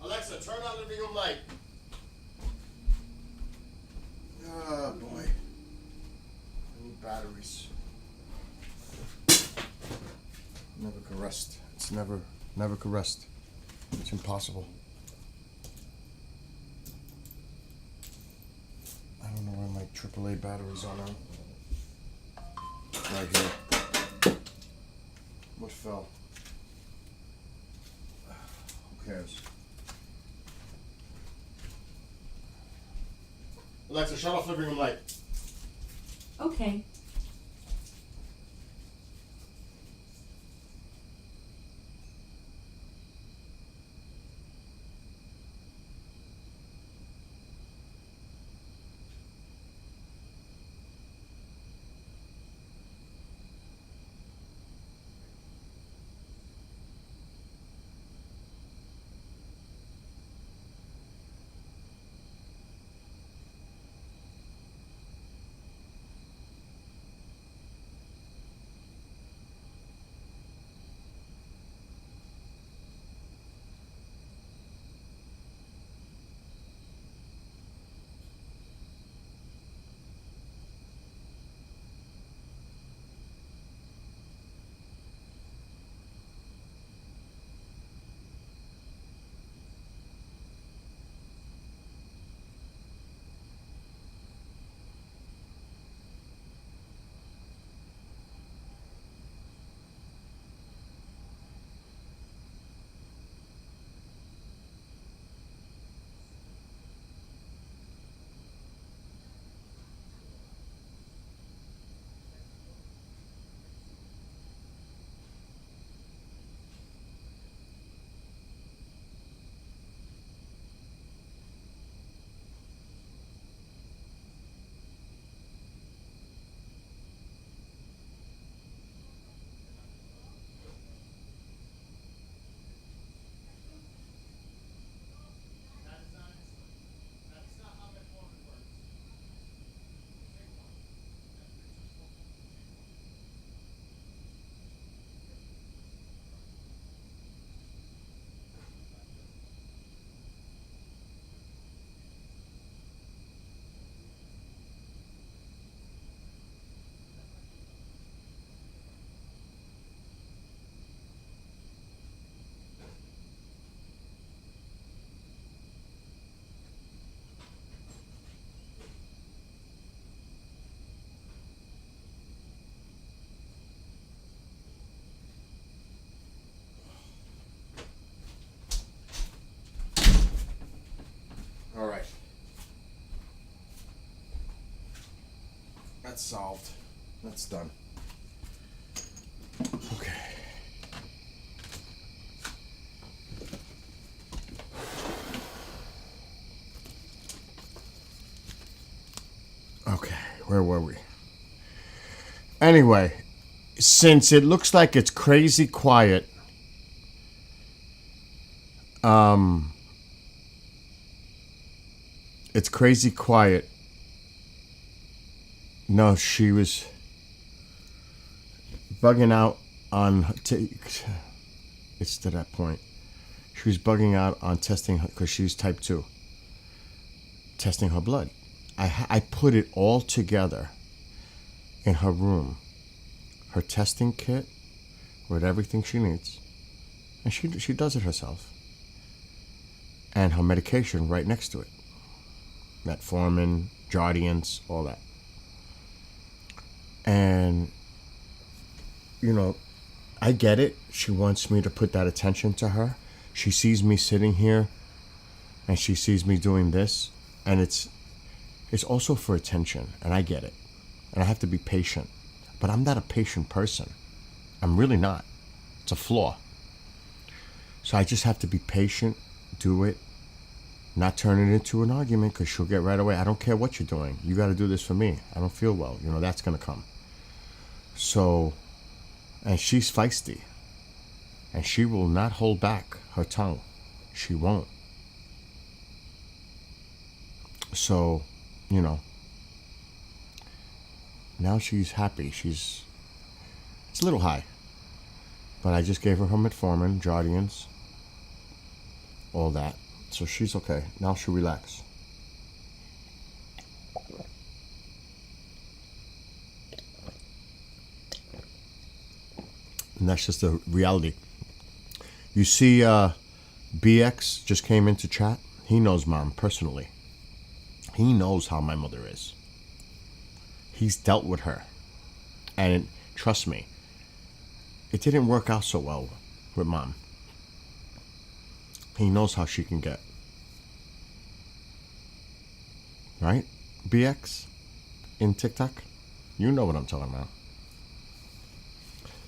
Speaker 1: Alexa, turn on the living room light. Oh boy. I need batteries. Never can rest. It's never can rest. It's impossible. I don't know where my AAA batteries are now. Right here. What fell? Who cares? Alexa, shut off living room light.
Speaker 2: Okay.
Speaker 1: that's solved. That's done. Okay. Okay, where were we? Anyway, since it looks like it's crazy quiet, it's crazy quiet. No, she was bugging out on. It's to that point. She was bugging out on testing because she's type 2. Testing her blood. I put it all together in her room. Her testing kit with everything she needs. And she does it herself. And her medication right next to it. Metformin, Jardiance, all that. And, you know, I get it. She wants me to put that attention to her. She sees me sitting here and she sees me doing this. And it's also for attention. And I get it. And I have to be patient. But I'm not a patient person. I'm really not. It's a flaw. So I just have to be patient, do it, not turn it into an argument because she'll get right away. I don't care what you're doing. You got to do this for me. I don't feel well. You know, that's going to come. So, and she's feisty. And she will not hold back her tongue. She won't. So, you know, now she's happy. It's a little high. But I just gave her metformin, Jardiance, all that. So she's okay. Now she'll relax. And that's just the reality. You see, BX just came into chat. He knows Mom personally. He knows how my mother is. He's dealt with her. And trust me, it didn't work out so well with Mom. He knows how she can get. Right? BX in TikTok? You know what I'm talking about.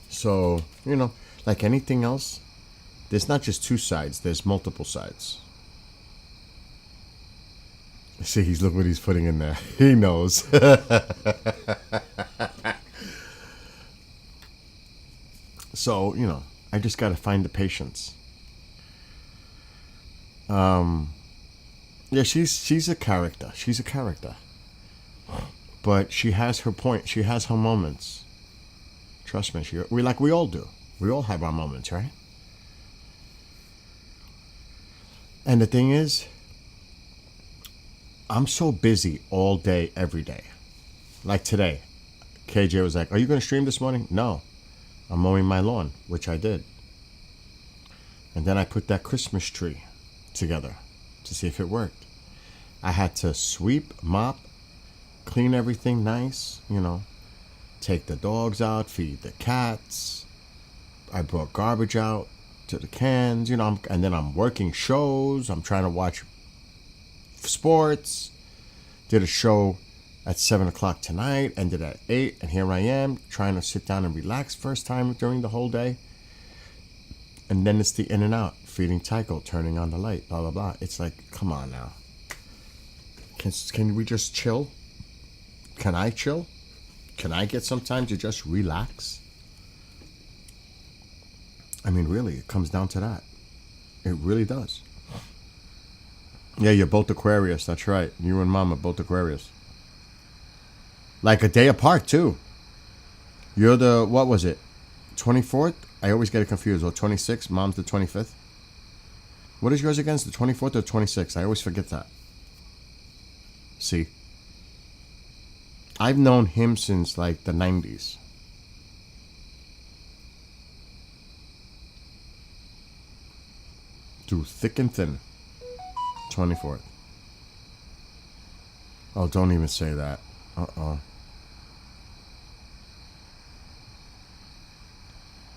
Speaker 1: So, you know, like anything else, there's not just two sides, there's multiple sides. See, look what he's putting in there. He knows. So, you know, I just got to find the patience. Yeah, she's a character. She's a character. But she has her point. She has her moments. Trust me. We all do. We all have our moments, right? And the thing is, I'm so busy all day, every day. Like today, KJ was like, "Are you going to stream this morning?" No. I'm mowing my lawn, which I did. And then I put that Christmas tree together to see if it worked. I had to sweep, mop, clean everything nice, you know, take the dogs out, feed the cats. I brought garbage out to the cans, you know, and then I'm working shows. I'm trying to watch sports. Did a show at 7 o'clock tonight, ended at 8, and here I am trying to sit down and relax first time during the whole day. And then it's the in and out, feeding Tycho, turning on the light, blah, blah, blah. It's like, come on now. Can we just chill? Can I chill? Can I get some time to just relax? I mean, really, it comes down to that. It really does. Yeah, you're both Aquarius, that's right. You and Mom are both Aquarius. Like a day apart, too. You're the, what was it? 24th? I always get it confused. Or 26th? Mom's the 25th? What is yours against? The 24th or 26th? I always forget that. See? I've known him since like the 90s. Through thick and thin. 24th. Oh, don't even say that. Uh-oh.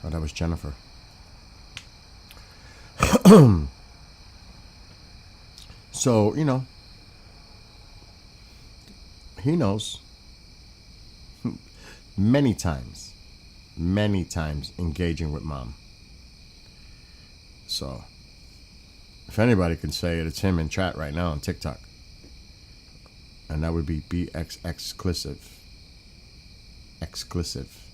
Speaker 1: Oh, that was Jennifer. So, you know, he knows. many times engaging with mom. So, if anybody can say it, it's him in chat right now on TikTok. And that would be BX exclusive. Exclusive.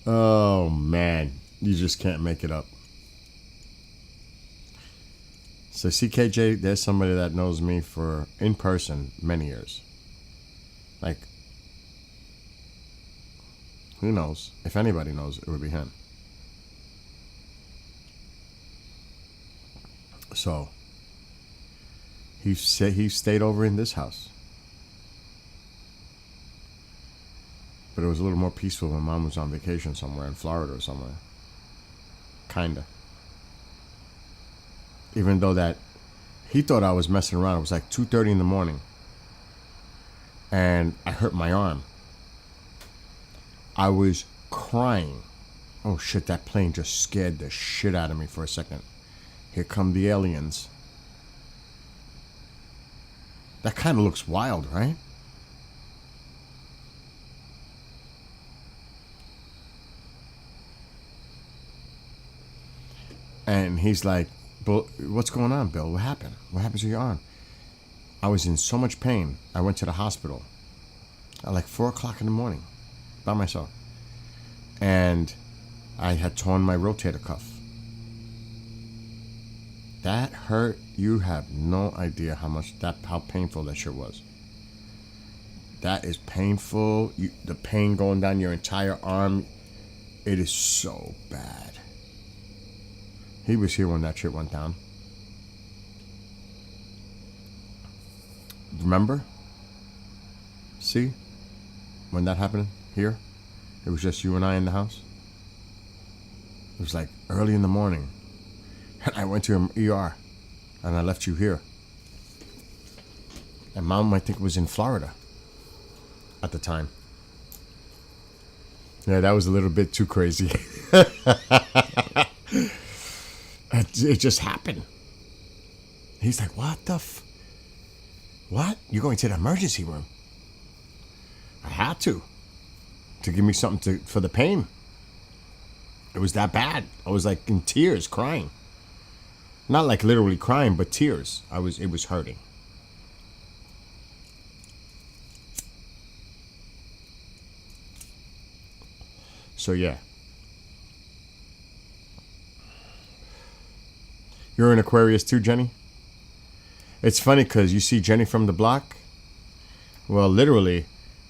Speaker 1: Oh man, you just can't make it up. So CKJ, there's somebody that knows me for in person many years. Like, who knows? If anybody knows, it would be him. So he stayed over in this house. But it was a little more peaceful when mom was on vacation somewhere in Florida or somewhere. Kinda. Even though that he thought I was messing around. It was like 2:30 in the morning. And I hurt my arm. I was crying. Oh shit, that plane just scared the shit out of me for a second. Here come the aliens. That kind of looks wild, right? And he's like, what's going on, Bill? What happened? What happened to your arm? I was in so much pain. I went to the hospital at like 4 o'clock in the morning by myself. And I had torn my rotator cuff. That hurt. You have no idea how painful that shit was. That is painful. The pain going down your entire arm. It is so bad. He was here when that shit went down. Remember? See? When that happened here? It was just you and I in the house. It was like early in the morning. And I went to an ER. And I left you here. And mom might think it was in Florida. At the time. Yeah, that was a little bit too crazy. It just happened. He's like, what the what? You're going to the emergency room? I had to give me something for the pain. It was that bad. I was like in tears, crying. Not like literally crying, but tears. It was hurting. So yeah. You're an Aquarius too, Jenny? It's funny because you see Jenny from the block. Well, literally,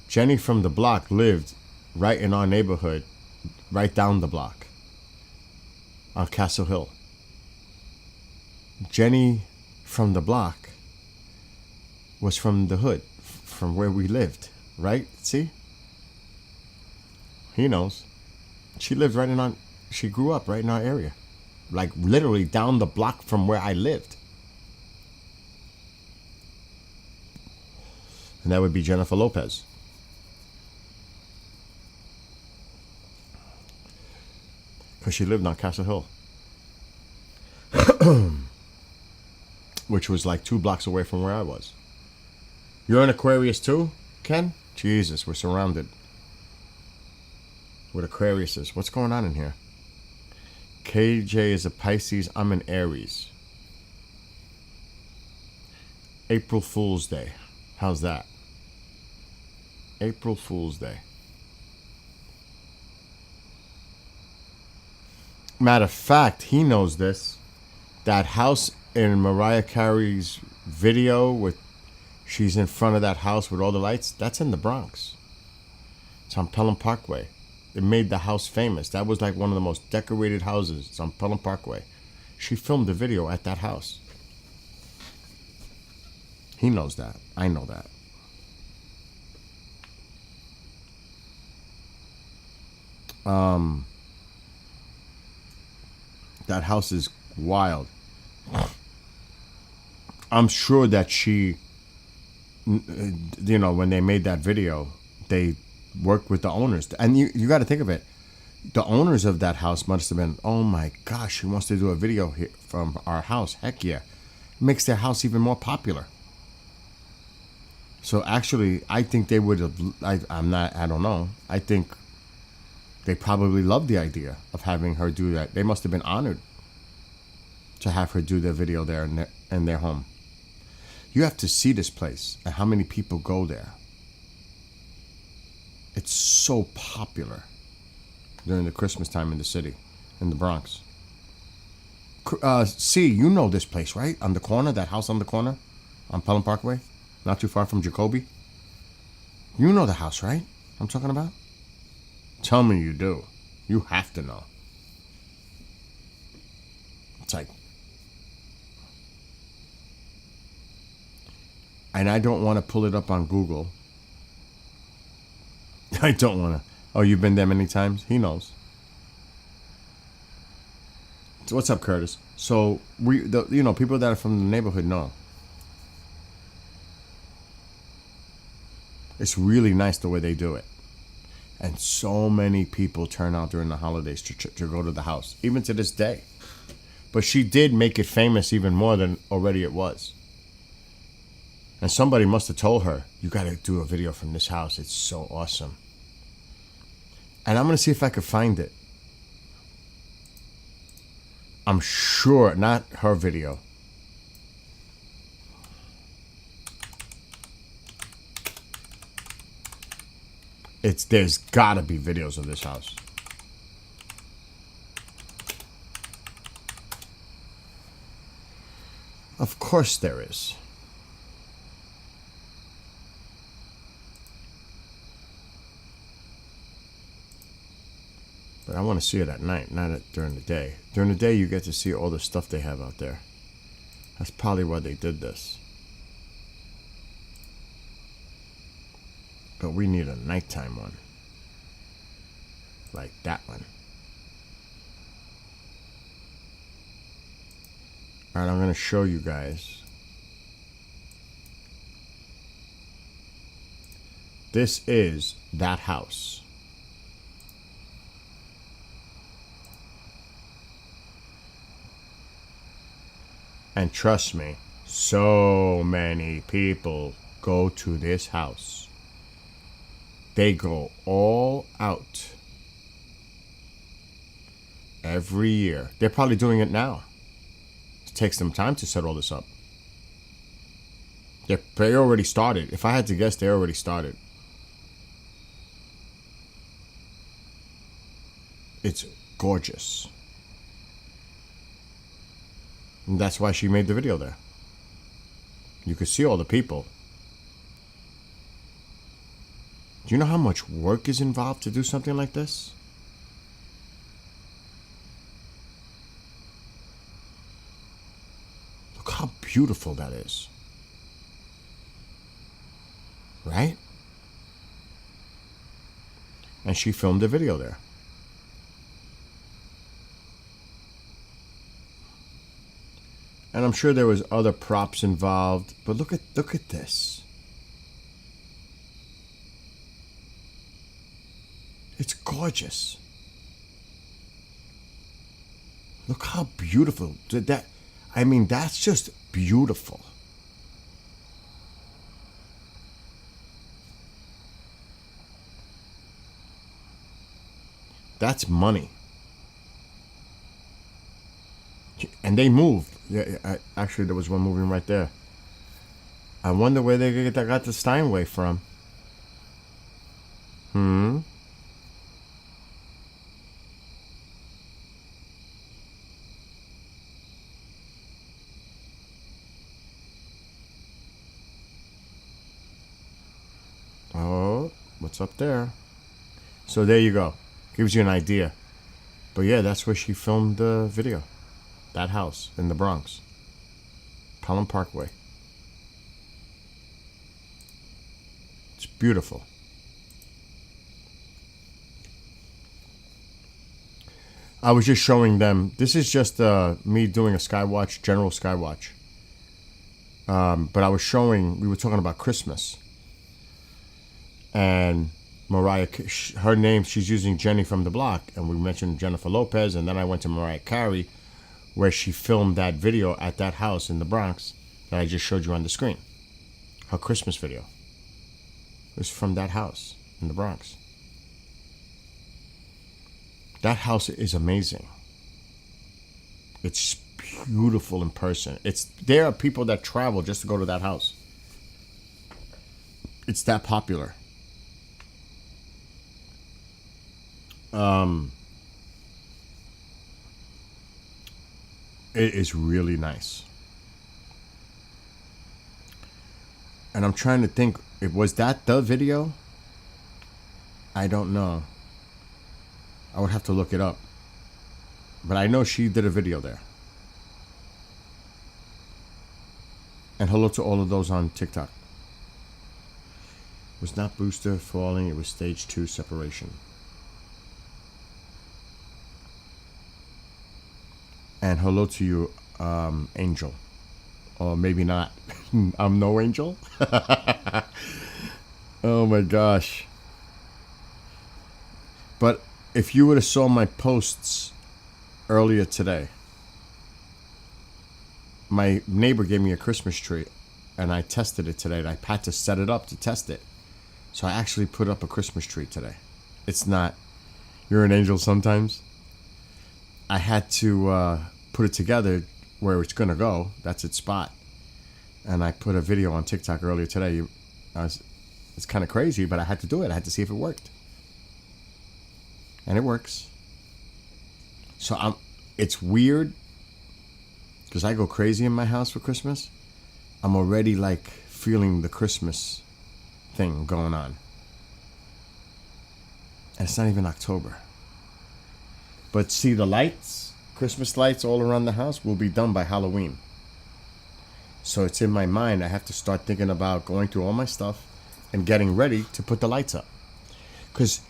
Speaker 1: Jenny from the block lived right in our neighborhood, right down the block on Castle Hill. Jenny from the block was from the hood, from where we lived, right? See? He knows. She lived she grew up right in our area. Like literally down the block from where I lived. And that would be Jennifer Lopez. Because she lived on Castle Hill. Which was like 2 blocks away from where I was. You're an Aquarius too, Ken? Jesus, we're surrounded with Aquariuses. What's going on in here? KJ is a Pisces. I'm an Aries. April Fool's Day. How's that? April Fool's Day. Matter of fact, he knows this. That house in Mariah Carey's video she's in front of that house with all the lights, that's in the Bronx. It's on Pelham Parkway. It made the house famous. That was like one of the most decorated houses. It's on Pelham Parkway. She filmed the video at that house. He knows that. I know that. That house is wild. I'm sure that she, when they made that video, they worked with the owners. And you got to think of it. The owners of that house must have been, oh my gosh, she wants to do a video here from our house. Heck yeah. makes their house even more popular. So actually, I think they would have. I don't know. I think they probably loved the idea of having her do that. They must have been honored to have her do their video there in their home. You have to see this place and how many people go there. It's so popular during the Christmas time in the city, in the Bronx. See, you know this place, right? On the corner, that house on the corner, on Pelham Parkway, not too far from Jacoby. You know the house, right? I'm talking about. Tell me you do. You have to know. It's like, and I don't want to pull it up on Google. I don't want to. Oh, you've been there many times? He knows. So what's up, Curtis? So people that are from the neighborhood know. It's really nice the way they do it. And so many people turn out during the holidays to go to the house, even to this day. But she did make it famous even more than already it was. And somebody must have told her, you got to do a video from this house. It's so awesome. And I'm going to see if I could find it. I'm sure, not her video. There's gotta be videos of this house. Of course there is. But I want to see it at night, not during the day. During the day, you get to see all the stuff they have out there. That's probably why they did this. But we need a nighttime one. Like that one. Alright, I'm going to show you guys. This is that house. And trust me, so many people go to this house. They go all out every year. They're probably doing it now. It takes them time to set all this up. They already started. If I had to guess, they already started. It's gorgeous. And that's why she made the video there. You could see all the people. Do you know how much work is involved to do something like this? Look how beautiful that is. Right? And she filmed a video there. And I'm sure there was other props involved, but look at this. It's gorgeous. Look how beautiful that's just beautiful. That's money. And they moved. Yeah, actually, there was one moving right there. I wonder where they got the Steinway from. Oh, what's up there? So there you go. Gives you an idea. But yeah, that's where she filmed the video. That house in the Bronx. Pelham Parkway. It's beautiful. I was just showing them. This is just me doing a Skywatch, general Skywatch. But I was showing, we were talking about Christmas. And Mariah, her name, she's using Jenny from the Block. And we mentioned Jennifer Lopez. And then I went to Mariah Carey, where she filmed that video at that house in the Bronx that I just showed you on the screen. Her Christmas video. It was from that house in the Bronx. That house is amazing. It's beautiful in person. There are people that travel just to go to that house. It's that popular. It is really nice. And I'm trying to think, was that the video? I don't know. I would have to look it up. But I know she did a video there. And hello to all of those on TikTok. It was not booster falling, it was stage 2 separation. And hello to you, Angel. Or maybe not. I'm no angel. Oh my gosh. But if you would have saw my posts earlier today, my neighbor gave me a Christmas tree and I tested it today. And I had to set it up to test it. So I actually put up a Christmas tree today. It's not, you're an angel sometimes. I had to put it together where it's going to go. That's its spot. And I put a video on TikTok earlier today. It's kind of crazy, but I had to do it. I had to see if it worked. And it works. So it's weird because I go crazy in my house for Christmas. I'm already like feeling the Christmas thing going on. And it's not even October. But see, the lights, Christmas lights all around the house will be done by Halloween. So it's in my mind. I have to start thinking about going through all my stuff and getting ready to put the lights up. Because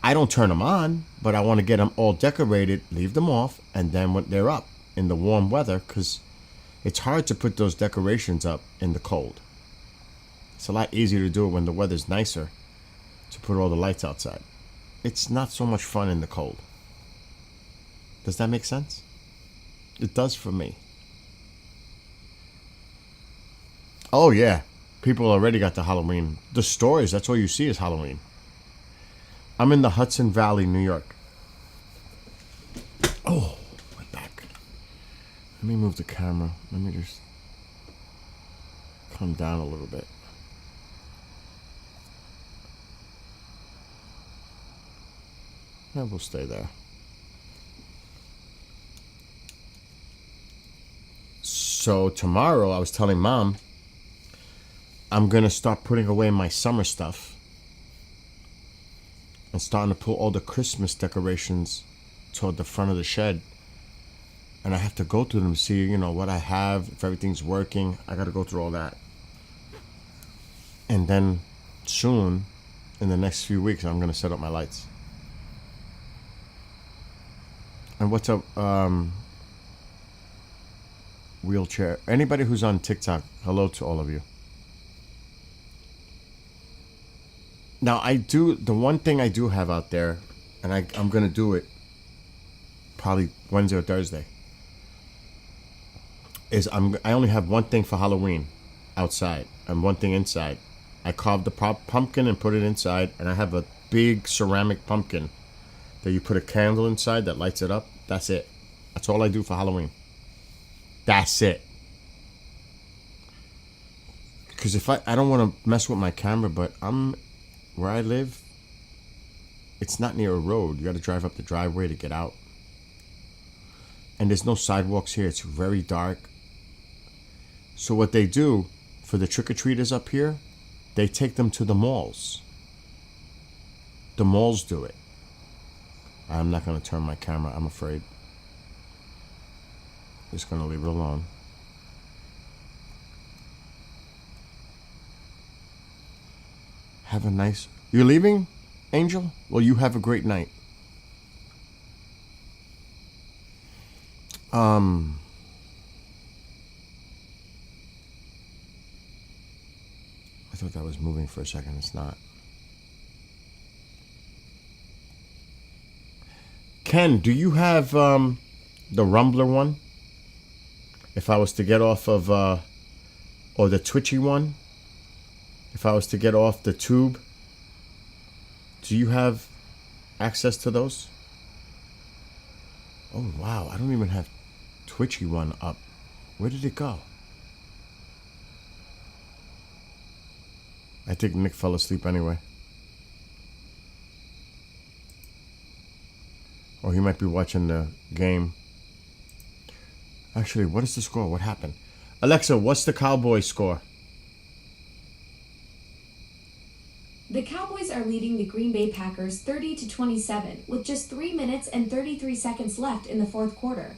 Speaker 1: I don't turn them on, but I want to get them all decorated, leave them off, and then when they're up in the warm weather, because it's hard to put those decorations up in the cold. It's a lot easier to do it when the weather's nicer, to put all the lights outside. It's not so much fun in the cold. Does that make sense? It does for me. Oh yeah, people already got the Halloween. The stores, that's all you see is Halloween. I'm in the Hudson Valley, New York. Oh, my back. Let me move the camera. Let me just come down a little bit. And we'll stay there. So tomorrow, I was telling Mom, I'm going to start putting away my summer stuff and starting to put all the Christmas decorations toward the front of the shed. And I have to go through them to see, what I have, if everything's working. I got to go through all that. And then soon, in the next few weeks, I'm going to set up my lights. And what's up, wheelchair? Anybody who's on TikTok, hello to all of you. Now, the one thing I do have out there, and I'm going to do it probably Wednesday or Thursday, is I only have one thing for Halloween outside and one thing inside. I carved the pumpkin and put it inside, and I have a big ceramic pumpkin that you put a candle inside that lights it up. That's it. That's all I do for Halloween. That's it. Because if I don't want to mess with my camera, but where I live, it's not near a road. You got to drive up the driveway to get out. And there's no sidewalks here. It's very dark. So what they do for the trick-or-treaters up here, they take them to the malls. The malls do it. I'm not going to turn my camera, I'm afraid. Just going to leave it alone. Have a nice... You're leaving, Angel? Well, you have a great night. I thought that was moving for a second. It's not. Ken, do you have the Rumbler one? If I was to get off of, or the twitchy one, if I was to get off the tube, do you have access to those? Oh, wow. I don't even have twitchy one up. Where did it go? I think Nick fell asleep anyway. Or he might be watching the game. Actually, what is the score? What happened? Alexa, what's the Cowboys score?
Speaker 2: The Cowboys are leading the Green Bay Packers 30-27 with just 3 minutes and 33 seconds left in the fourth quarter.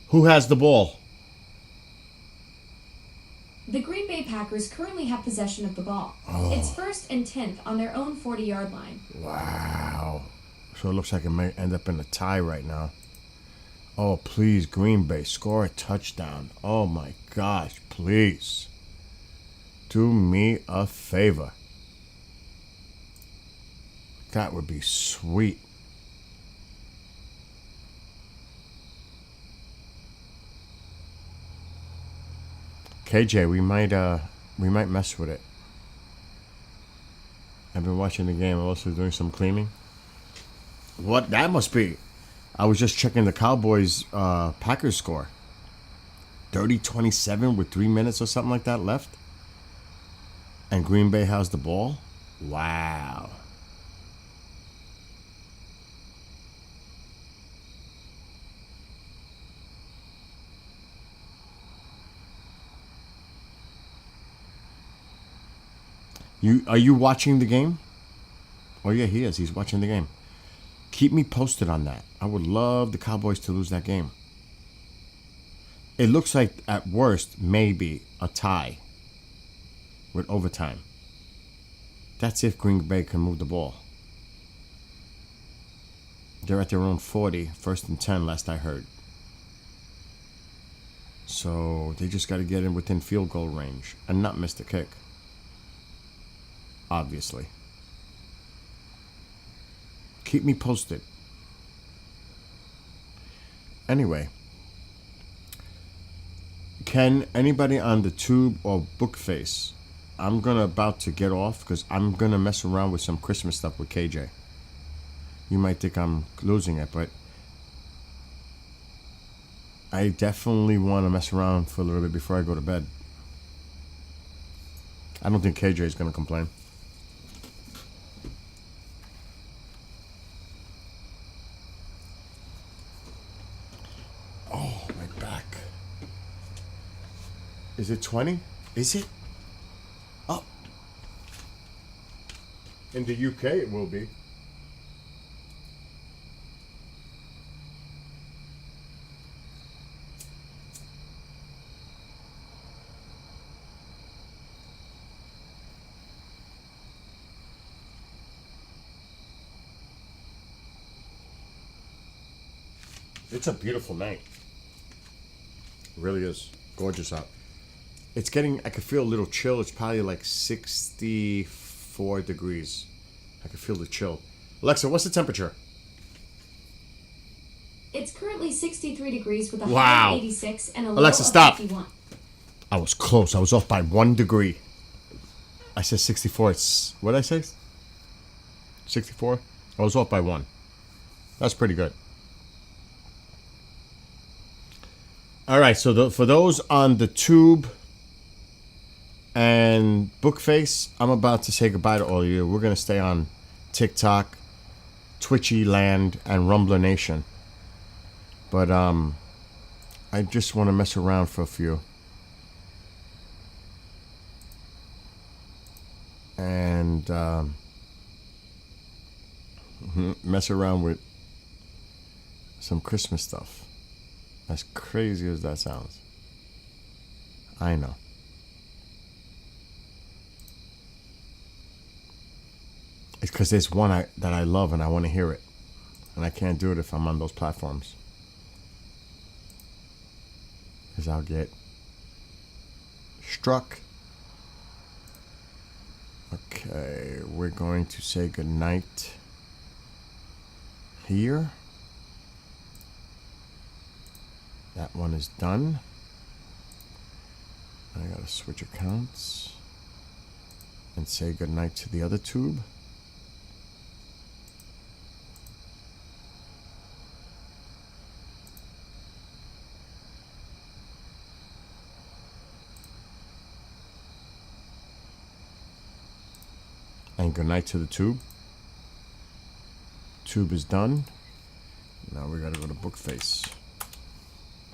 Speaker 1: Who has the ball?
Speaker 2: The Green Bay Packers currently have possession of the ball. It's 1st and 10th on their own 40-yard line.
Speaker 1: Wow. So it looks like it may end up in a tie right now. Oh, please, Green Bay, score a touchdown. Oh, my gosh, please. Do me a favor. That would be sweet. KJ, we might mess with it. I've been watching the game. I'm also doing some cleaning. What that must be. I was just checking the Cowboys Packers score. 30-27 with 3 minutes or something like that left. And Green Bay has the ball. Wow. Are you watching the game? Oh yeah, he is. He's watching the game. Keep me posted on that. I would love the Cowboys to lose that game. It looks like, at worst, maybe a tie with overtime. That's if Green Bay can move the ball. They're at their own 40, 1st and 10, last I heard. So they just got to get in within field goal range and not miss the kick. Obviously. Keep me posted. Anyway, can anybody on the tube or Bookface? I'm about to get off because I'm gonna mess around with some Christmas stuff with KJ. You might think I'm losing it, but I definitely want to mess around for a little bit before I go to bed. I don't think KJ is gonna complain. Is it 20? Is it? Oh. In the UK it will be. It's a beautiful night. It really is. Gorgeous out. It's getting, I can feel a little chill. It's probably like 64 degrees. I can feel the chill. Alexa, what's the temperature?
Speaker 2: It's currently 63 degrees with a high
Speaker 1: Wow.
Speaker 2: of 86 and a low
Speaker 1: Alexa,
Speaker 2: of
Speaker 1: stop.
Speaker 2: 51.
Speaker 1: I was close. I was off by 1 degree. I said 64. It's, what did I say? 64? I was off by 1. That's pretty good. All right, so for those on the tube and Bookface, I'm about to say goodbye to all of you. We're going to stay on TikTok, Twitchy Land, and Rumbler Nation. But I just want to mess around for a few. And mess around with some Christmas stuff. As crazy as that sounds. I know. It's because there's one that I love and I want to hear it. And I can't do it if I'm on those platforms. Because I'll get struck. Okay, we're going to say goodnight here. That one is done. I gotta switch accounts and say goodnight to the other tube. And goodnight to the tube. Tube is done. Now we gotta go to book face.